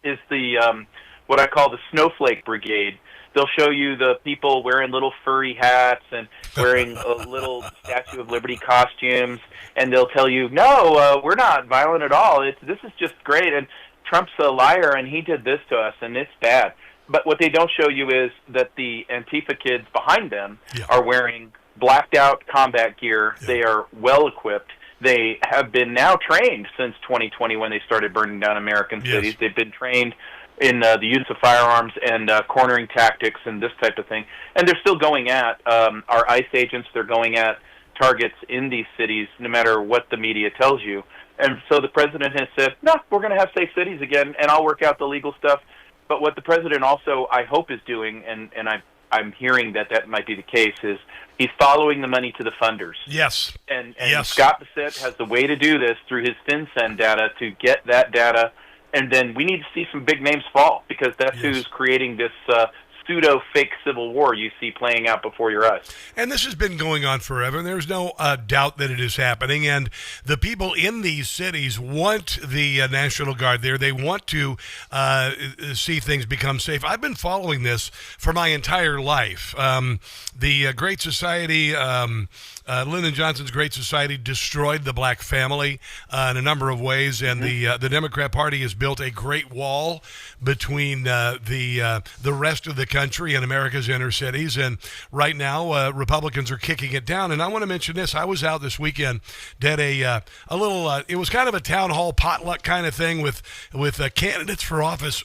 is the what I call the snowflake brigade. They'll show you the people wearing little furry hats and wearing a little Statue of Liberty costumes, and they'll tell you, no, we're not violent at all. This is just great, and Trump's a liar, and he did this to us, and it's bad. But what they don't show you is that the Antifa kids behind them are wearing blacked-out combat gear. They are well-equipped. They have been now trained since 2020 when they started burning down American cities. They've been trained in the use of firearms and cornering tactics and this type of thing. And they're still going at our ICE agents. They're going at targets in these cities, no matter what the media tells you. And so the president has said, no, we're going to have safe cities again, and I'll work out the legal stuff. But what the president also, I hope, is doing, and I'm hearing that might be the case, is he's following the money to the funders. Yes. And Scott Bassett has the way to do this through his FinCEN data to get that data, and then we need to see some big names fall, because that's who's creating this pseudo-fake civil war you see playing out before your eyes. And this has been going on forever, and there's no doubt that it is happening. And the people in these cities want the National Guard there. They want to see things become safe. I've been following this for my entire life. The Great Society, Lyndon Johnson's Great Society, destroyed the black family in a number of ways, and the Democrat Party has built a great wall between the rest of the country and America's inner cities, and right now Republicans are kicking it down. And I want to mention this. I was out this weekend, did a little it was kind of a town hall potluck kind of thing with candidates for office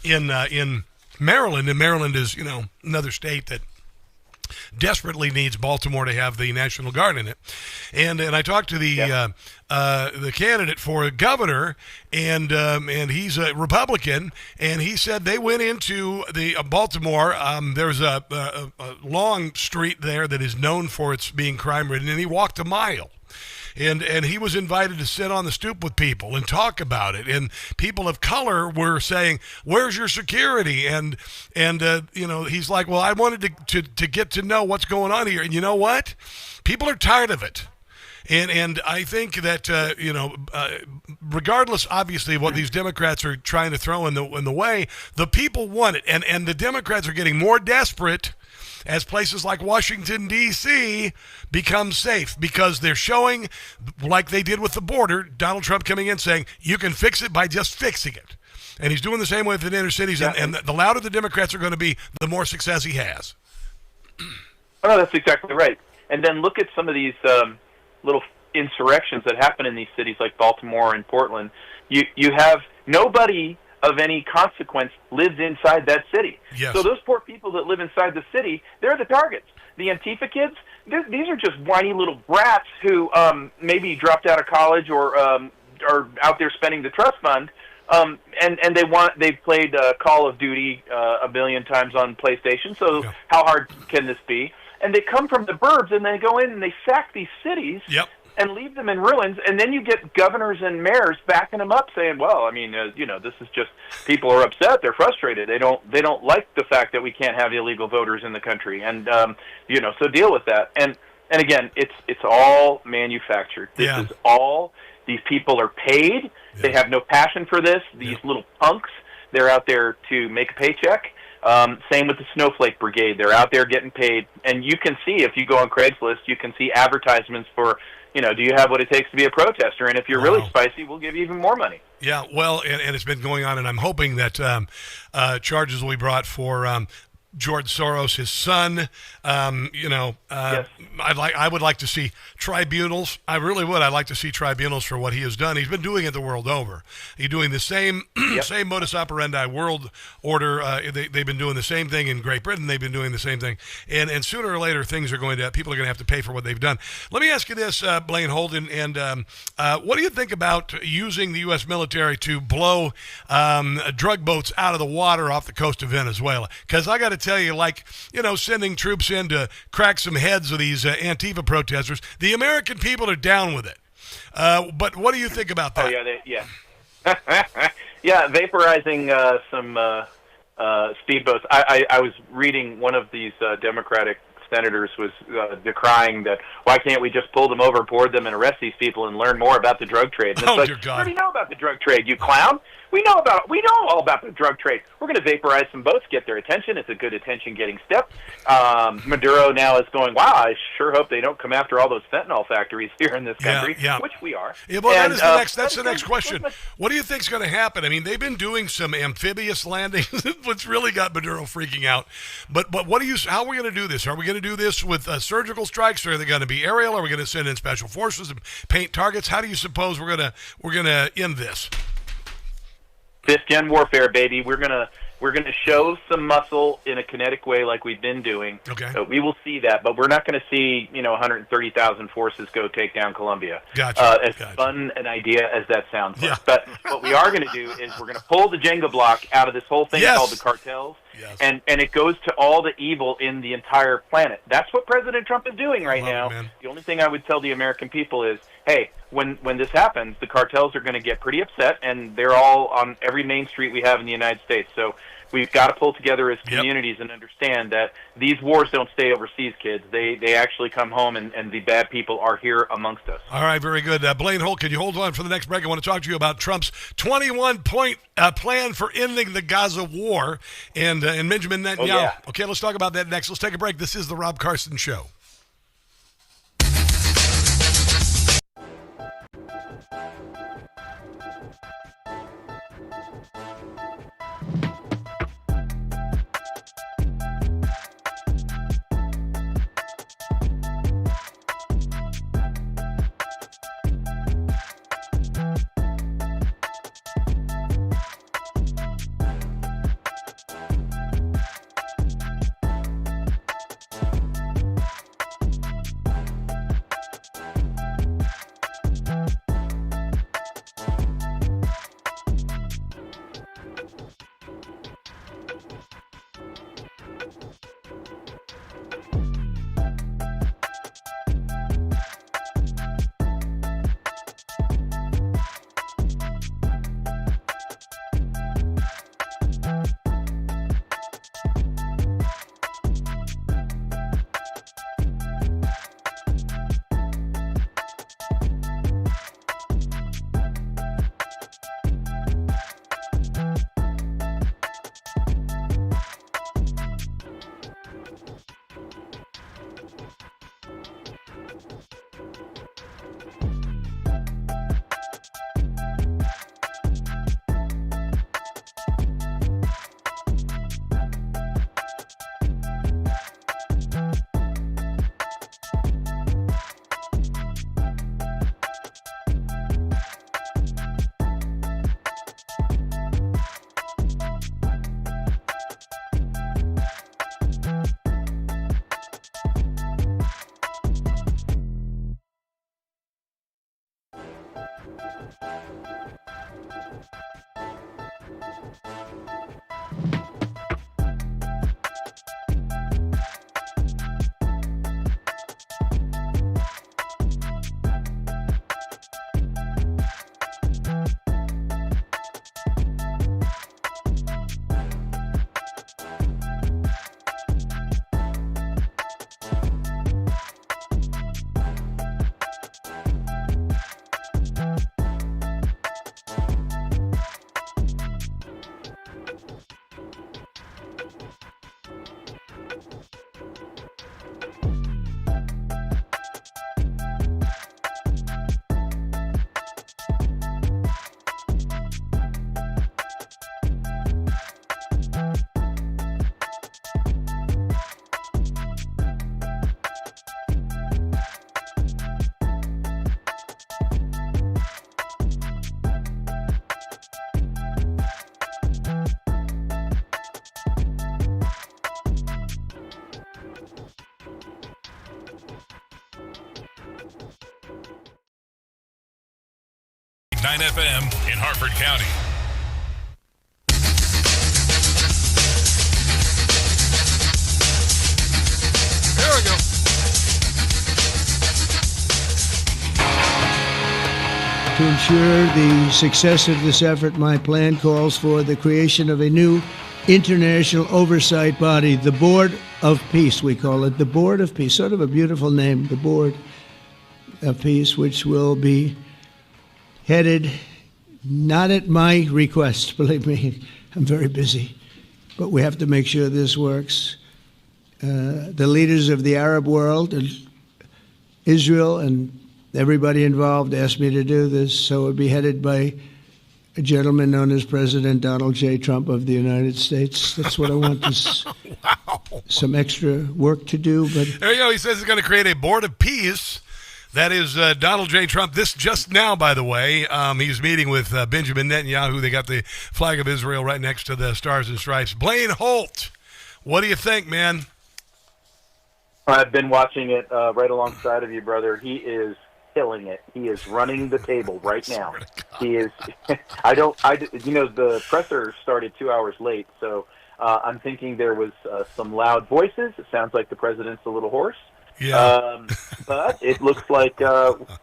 in Maryland. And Maryland is, another state that desperately needs Baltimore to have the National Guard in it, and I talked to the candidate for governor, and he's a Republican, and he said they went into the Baltimore. There's a long street there that is known for its being crime-ridden, and he walked a mile. And he was invited to sit on the stoop with people and talk about it. And people of color were saying, "Where's your security?" And he's like, "Well, I wanted to get to know what's going on here." And you know what? People are tired of it. And I think that regardless, obviously, of what these Democrats are trying to throw in the way, the people want it. And the Democrats are getting more desperate as places like Washington, D.C. become safe, because they're showing, like they did with the border, Donald Trump coming in saying, you can fix it by just fixing it. And he's doing the same way with the inner cities. Yeah. And the louder the Democrats are going to be, the more success he has. Oh, that's exactly right. And then look at some of these little insurrections that happen in these cities like Baltimore and Portland. You have nobody of any consequence lives inside that city. Yes. So those poor people that live inside the city, they're the targets. The Antifa kids, these are just whiny little brats who maybe dropped out of college or are out there spending the trust fund, and they've played Call of Duty a billion times on PlayStation. So how hard can this be? And they come from the burbs, and they go in and they sack these cities. Yep. And leave them in ruins, and then you get governors and mayors backing them up, saying, "Well, I mean, this is just people are upset, they're frustrated, they don't like the fact that we can't have illegal voters in the country, and so deal with that." And again, it's all manufactured. This is all. These people are paid. Yeah. They have no passion for this. These little punks, they're out there to make a paycheck. Same with the Snowflake Brigade. They're out there getting paid, and you can see if you go on Craigslist, you can see advertisements for. Do you have what it takes to be a protester? And if you're really spicy, we'll give you even more money. Yeah, well, and it's been going on, and I'm hoping that charges will be brought for George Soros, his son. Yes. I would like to see tribunals. I really would. I'd like to see tribunals for what he has done. He's been doing it the world over. He's doing the same same modus operandi world order. They've been doing the same thing in Great Britain. They've been doing the same thing, and sooner or later, people are going to have to pay for what they've done. Let me ask you this, Blaine Holt, and what do you think about using the U.S. military to blow drug boats out of the water off the coast of Venezuela? Because I got to tell you, sending troops in to crack some heads of these Antifa protesters, the American people are down with it. But what do you think about that? Oh, yeah, vaporizing some speedboats. I was reading one of these Democratic senators was decrying that why can't we just pull them over, board them, and arrest these people and learn more about the drug trade? And it's dear God. We already know about the drug trade, you clown. We know all about the drug trade. We're going to vaporize some boats, get their attention. It's a good attention-getting step. Maduro now is going, wow, I sure hope they don't come after all those fentanyl factories here in this country, which we are. Yeah, well, that's the next question. What do you think is going to happen? I mean, they've been doing some amphibious landings, which really got Maduro freaking out. But how are we going to do this? Are we going to do this with surgical strikes, or are they going to be aerial? Are we going to send in special forces and paint targets? How do you suppose we're going to end this? Fifth-gen warfare, baby. We're gonna show some muscle in a kinetic way like we've been doing. Okay. We will see that, but we're not going to see 130,000 forces go take down Colombia. Gotcha. Fun an idea as that sounds. Yeah. But what we are going to do is we're going to pull the Jenga block out of this whole thing called the cartels. Yes. And it goes to all the evil in the entire planet. That's what President Trump is doing right now. The only thing I would tell the American people is, hey, when this happens, the cartels are going to get pretty upset, and they're all on every main street we have in the United States. So we've got to pull together as communities and understand that these wars don't stay overseas, kids. They actually come home, and the bad people are here amongst us. All right, very good. Blaine Holt, can you hold on for the next break? I want to talk to you about Trump's 21-point plan for ending the Gaza war and Benjamin Netanyahu. Oh, yeah. Okay, let's talk about that next. Let's take a break. This is the Rob Carson Show. 101.9 FM in Harford County. There we go. To ensure the success of this effort, my plan calls for the creation of a new international oversight body, the Board of Peace, we call it, the Board of Peace, sort of a beautiful name, the Board of Peace, which will be headed, not at my request, believe me, I'm very busy, but we have to make sure this works. The leaders of the Arab world and Israel and everybody involved asked me to do this, so it would be headed by a gentleman known as President Donald J. Trump of the United States. That's what I want. Wow. Some extra work to do. But there you go. He says he's going to create a Board of Peace. That is Donald J. Trump. This just now, by the way, he's meeting with Benjamin Netanyahu. They got the flag of Israel right next to the Stars and Stripes. Blaine Holt, what do you think, man? I've been watching it right alongside of you, brother. He is killing it. He is running the table right now. He is. The presser started 2 hours late, so I'm thinking there was some loud voices. It sounds like the president's a little hoarse. Yeah. But it looks like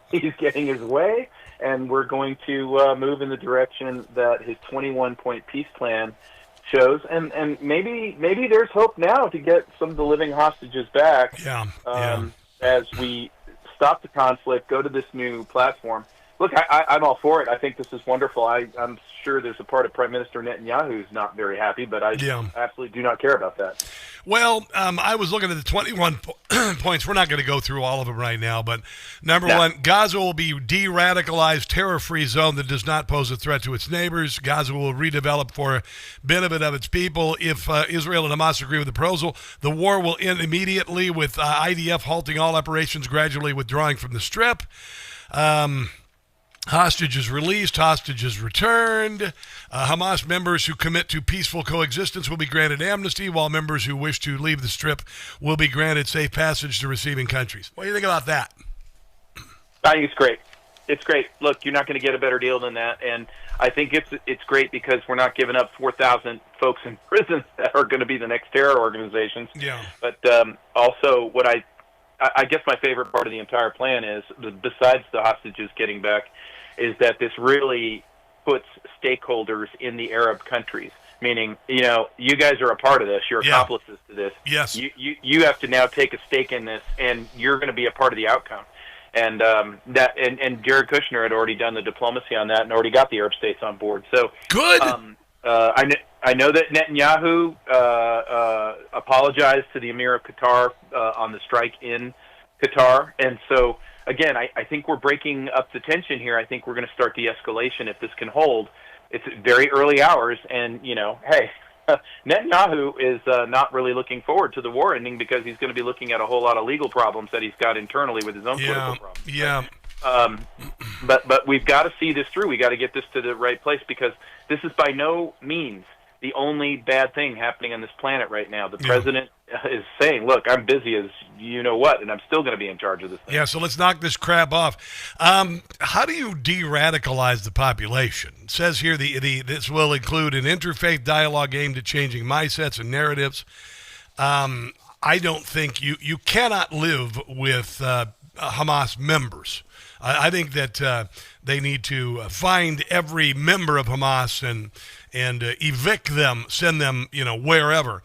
he's getting his way, and we're going to move in the direction that his 21-point peace plan shows, and maybe there's hope now to get some of the living hostages back. As we stop the conflict, go to this new platform. Look, I'm all for it. I think this is wonderful. I'm sure there's a part of Prime Minister Netanyahu who's not very happy, but I absolutely do not care about that. Well, I was looking at the 21 points. We're not going to go through all of them right now, but number one, Gaza will be de-radicalized, terror-free zone that does not pose a threat to its neighbors. Gaza will redevelop for benefit of its people. If Israel and Hamas agree with the proposal, the war will end immediately with IDF halting all operations, gradually withdrawing from the Strip. Hostages released, hostages returned. Hamas members who commit to peaceful coexistence will be granted amnesty, while members who wish to leave the Strip will be granted safe passage to receiving countries. What do you think about that? I think it's great. It's great. Look, you're not going to get a better deal than that, and I think it's great because we're not giving up 4,000 folks in prison that are going to be the next terror organizations. Yeah. But also, what I guess my favorite part of the entire plan is, besides the hostages getting back, is that this really puts stakeholders in the Arab countries, meaning, you guys are a part of this. You're accomplices to this. Yes. You have to now take a stake in this, and you're going to be a part of the outcome. And and Jared Kushner had already done the diplomacy on that and already got the Arab states on board. So good. I know that Netanyahu apologized to the Emir of Qatar on the strike in Qatar, and so again, I think we're breaking up the tension here. I think we're going to start de-escalation if this can hold. It's very early hours, and hey, Netanyahu is not really looking forward to the war ending because he's going to be looking at a whole lot of legal problems that he's got internally with his own political problems. Yeah. But we've got to see this through. We got to get this to the right place because this is by no means the only bad thing happening on this planet right now. The president is saying, look, I'm busy as you-know-what, and I'm still going to be in charge of this thing. Yeah, so let's knock this crap off. How do you de-radicalize the population? It says here this will include an interfaith dialogue aimed at changing mindsets and narratives. I don't think you cannot live with Hamas members. I think that they need to find every member of Hamas and evict them, send them, wherever.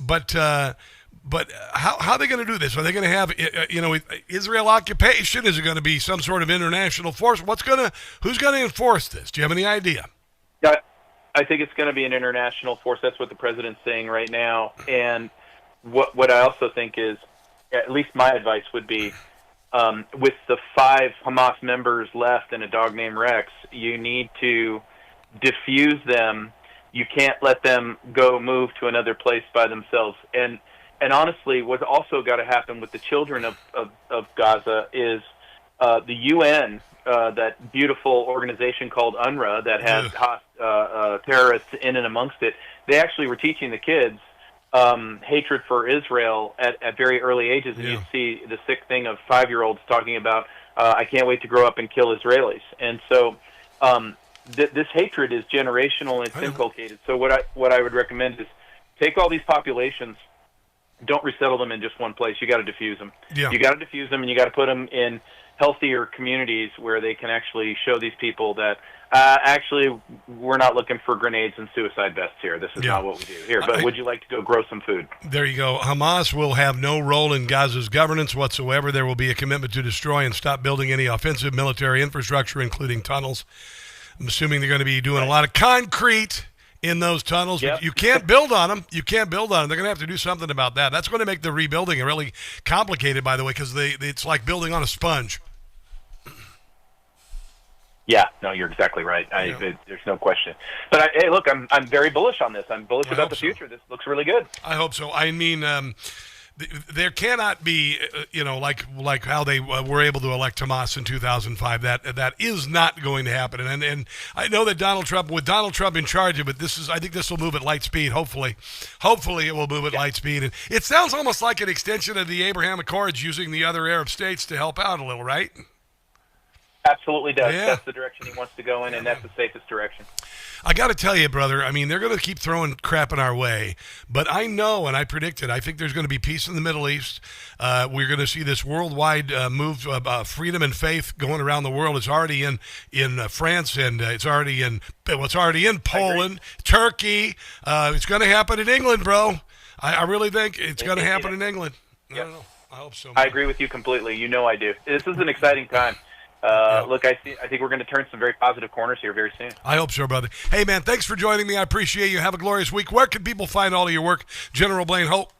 But how are they going to do this? Are they going to have, Israel occupation? Is it going to be some sort of international force? Who's going to enforce this? Do you have any idea? Yeah, I think it's going to be an international force. That's what the president's saying right now. And what I also think is, at least my advice would be, with the 5 Hamas members left and a dog named Rex, you need to diffuse them. You can't let them go move to another place by themselves. And honestly, what's also got to happen with the children of Gaza is the UN, that beautiful organization called UNRWA that has terrorists in and amongst it. They actually were teaching the kids hatred for Israel at very early ages, and you see the sick thing of 5-year-olds talking about I can't wait to grow up and kill Israelis. And so this hatred is generational and it's inculcated. So what I would recommend is take all these populations, don't resettle them in just one place. You got to diffuse them. Yeah. You got to diffuse them, and you got to put them in healthier communities where they can actually show these people that actually we're not looking for grenades and suicide vests here. This is not what we do here. But would you like to go grow some food? There you go. Hamas will have no role in Gaza's governance whatsoever. There will be a commitment to destroy and stop building any offensive military infrastructure, including tunnels. I'm assuming they're going to be doing a lot of concrete in those tunnels. Yep. You can't build on them. You can't build on them. They're going to have to do something about that. That's going to make the rebuilding really complicated, by the way, because it's like building on a sponge. Yeah, no, you're exactly right. There's no question. But hey, look, I'm very bullish on this. I'm bullish about the future. This looks really good. I hope so. I mean, there cannot be, like how they were able to elect Hamas in 2005. That is not going to happen. And I know that with Donald Trump in charge of it, I think this will move at light speed. Hopefully it will move at light speed. And it sounds almost like an extension of the Abraham Accords, using the other Arab states to help out a little, right? Absolutely does. Yeah. That's the direction he wants to go in, and that's the safest direction. I got to tell you, brother, I mean, they're going to keep throwing crap in our way, but I know, and I predicted, I think there's going to be peace in the Middle East. We're going to see this worldwide move of freedom and faith going around the world. It's already in France, and it's already in Poland, Turkey. It's going to happen in England, bro. I really think it's going to happen in England. Yep. I don't know. I hope so. I agree with you completely. You know I do. This is an exciting time. Look, I think we're going to turn some very positive corners here very soon. I hope so, brother. Hey, man, thanks for joining me. I appreciate you. Have a glorious week. Where can people find all of your work, General Blaine Holt?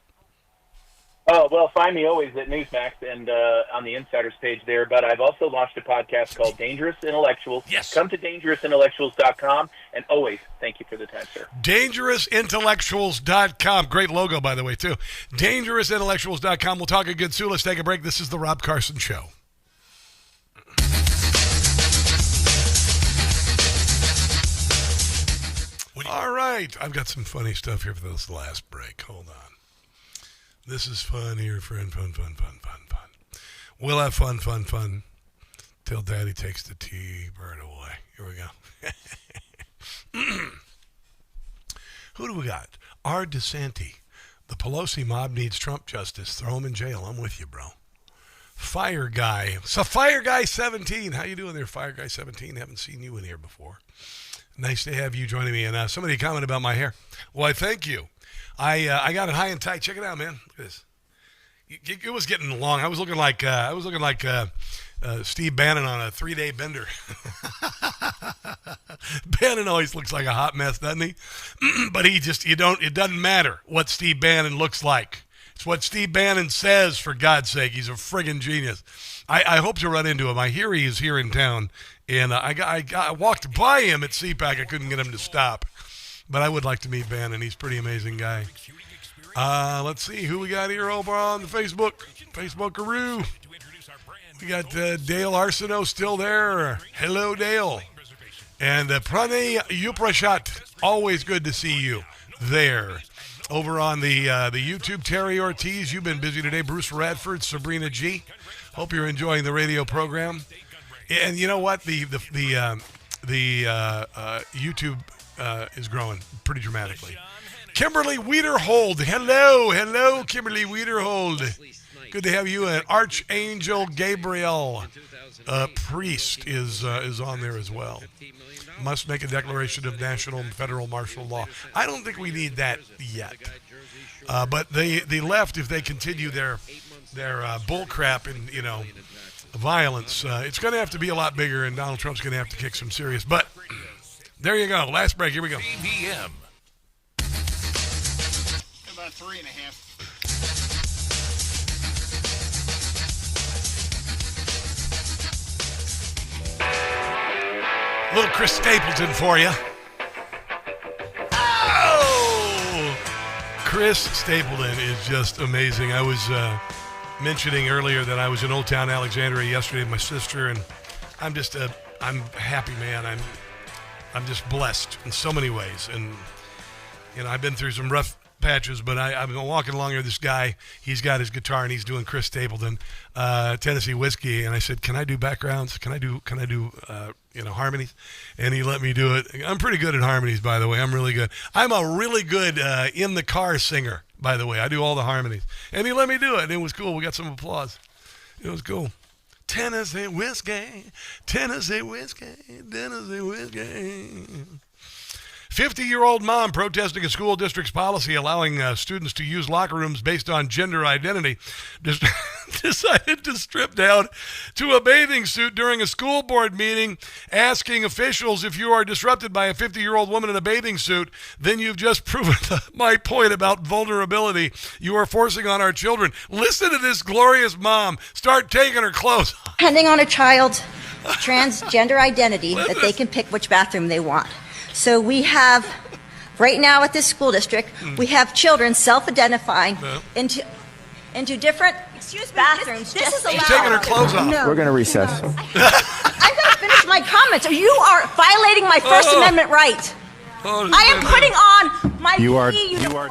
Oh, well, find me always at NEWSMAX and on the Insiders page there. But I've also launched a podcast called Dangerous Intellectuals. Yes. Come to dangerousintellectuals.com. And always, thank you for the time, sir. dangerousintellectuals.com. Great logo, by the way, too. dangerousintellectuals.com. We'll talk again soon. Let's take a break. This is the Rob Carson Show. All right. I've got some funny stuff here for this last break. Hold on. This is fun here, friend. Fun. We'll have fun till Daddy takes the T-bird away. Here we go. Who do we got? R. DeSanti. The Pelosi mob needs Trump justice. Throw him in jail. I'm with you, bro. Fire Guy. So Fire Guy 17. How you doing there, Fire Guy 17? Haven't seen you in here before. Nice to have you joining me. And somebody commented about my hair. Well, I thank you. I got it high and tight. Check it out, man. Look at this. It was getting long. I was looking like Steve Bannon on a 3-day bender. Bannon always looks like a hot mess, doesn't he? But it doesn't matter what Steve Bannon looks like. It's what Steve Bannon says, for God's sake. He's a friggin' genius. I hope to run into him. I hear he is here in town. And I walked by him at CPAC. I couldn't get him to stop. But I would like to meet Bannon. He's a pretty amazing guy. Let's see who we got here over on the Facebook-aroo. We got Dale Arsenault still there. Hello, Dale. And Pranay Uprashat. Always good to see you there. Over on the YouTube, Terry Ortiz. You've been busy today. Bruce Radford, Sabrina G. Hope you're enjoying the radio program. And you know what? The YouTube is growing pretty dramatically. Kimberly Wiederhold. Hello, Kimberly Wiederhold. Good to have you. And Archangel Gabriel, priest, is on there as well. Must make a declaration of national and federal martial law. I don't think we need that yet. But the left, if they continue their bull crap and violence, it's going to have to be a lot bigger, and Donald Trump's going to have to kick some serious. But there you go. Last break. Here we go. PM. About 3.5. Little Chris Stapleton for you. Oh! Chris Stapleton is just amazing. I was mentioning earlier that I was in Old Town Alexandria yesterday with my sister, and I'm just I'm happy, man. I'm just blessed in so many ways, and I've been through some rough patches, but I'm walking along here. This guy, he's got his guitar and he's doing Chris Stapleton, Tennessee Whiskey, and I said, "Can I do backgrounds? Can I do harmonies?" And he let me do it. I'm pretty good at harmonies, by the way. I'm really good. I'm a really good in the car singer, by the way. I do all the harmonies, and he let me do it. And it was cool. We got some applause. It was cool. Tennessee Whiskey, Tennessee Whiskey, Tennessee Whiskey. 50-year-old mom protesting a school district's policy allowing students to use locker rooms based on gender identity decided to strip down to a bathing suit during a school board meeting, asking officials, if you are disrupted by a 50-year-old woman in a bathing suit, then you've just proven my point about vulnerability you are forcing on our children. Listen to this glorious mom start taking her clothes off. Depending on a child's transgender identity, that they can pick which bathroom they want. So we have, right now at this school district, we have children self-identifying into different bathrooms. This is allowed. She's taking her clothes off. No. We're going to recess. I'm going to finish my comments. You are violating my First Amendment right. I am putting on my PE uniform.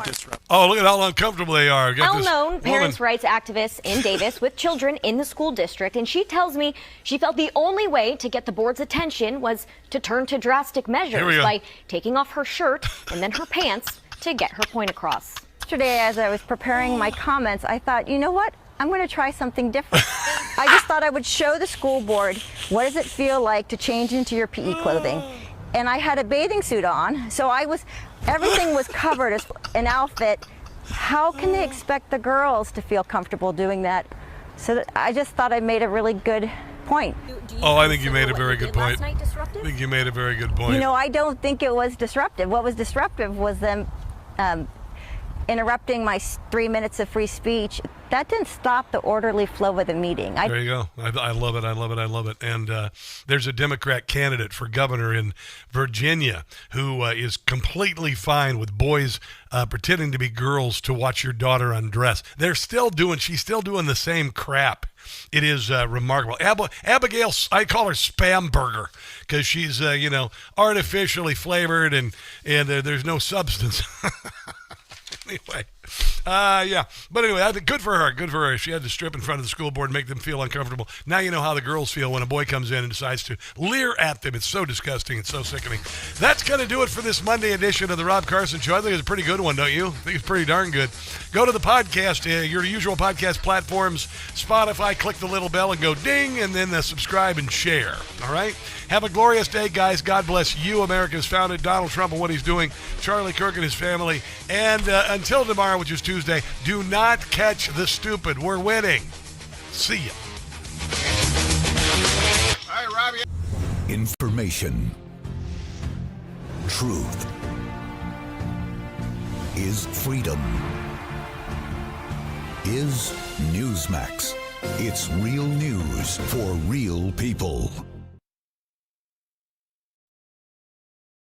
Oh, look at how uncomfortable they are. Well-known parents' rights activist in Davis with children in the school district, and she tells me she felt the only way to get the board's attention was to turn to drastic measures by taking off her shirt and then her pants to get her point across. Yesterday, as I was preparing my comments, I thought, you know what? I'm going to try something different. I just thought I would show the school board what does it feel like to change into your PE clothing. And I had a bathing suit on, so everything was covered as an outfit. How can they expect the girls to feel comfortable doing that? So I just thought I made a really good point. I think you made a very good point. I think you made a very good point. You know, I don't think it was disruptive. What was disruptive was them interrupting my 3 minutes of free speech. That didn't stop the orderly flow of the meeting. There you go. I love it. I love it. I love it. And there's a Democrat candidate for governor in Virginia who is completely fine with boys pretending to be girls to watch your daughter undress. She's still doing the same crap. It is remarkable. Abigail, I call her Spam Burger because she's, artificially flavored and there's no substance. Anyway, but anyway, I think good for her. Good for her. She had to strip in front of the school board and make them feel uncomfortable. Now you know how the girls feel when a boy comes in and decides to leer at them. It's so disgusting. It's so sickening. That's going to do it for this Monday edition of the Rob Carson Show. I think it's a pretty good one, don't you? I think it's pretty darn good. Go to the podcast, your usual podcast platforms, Spotify, click the little bell and go ding, and then subscribe and share. All right? Have a glorious day, guys. God bless you, America's founded, Donald Trump and what he's doing, Charlie Kirk and his family. And until tomorrow, which is Tuesday, do not catch the stupid. We're winning. See ya. All right, Robbie. Information. Truth is freedom. Is NEWSMAX. It's real news for real people.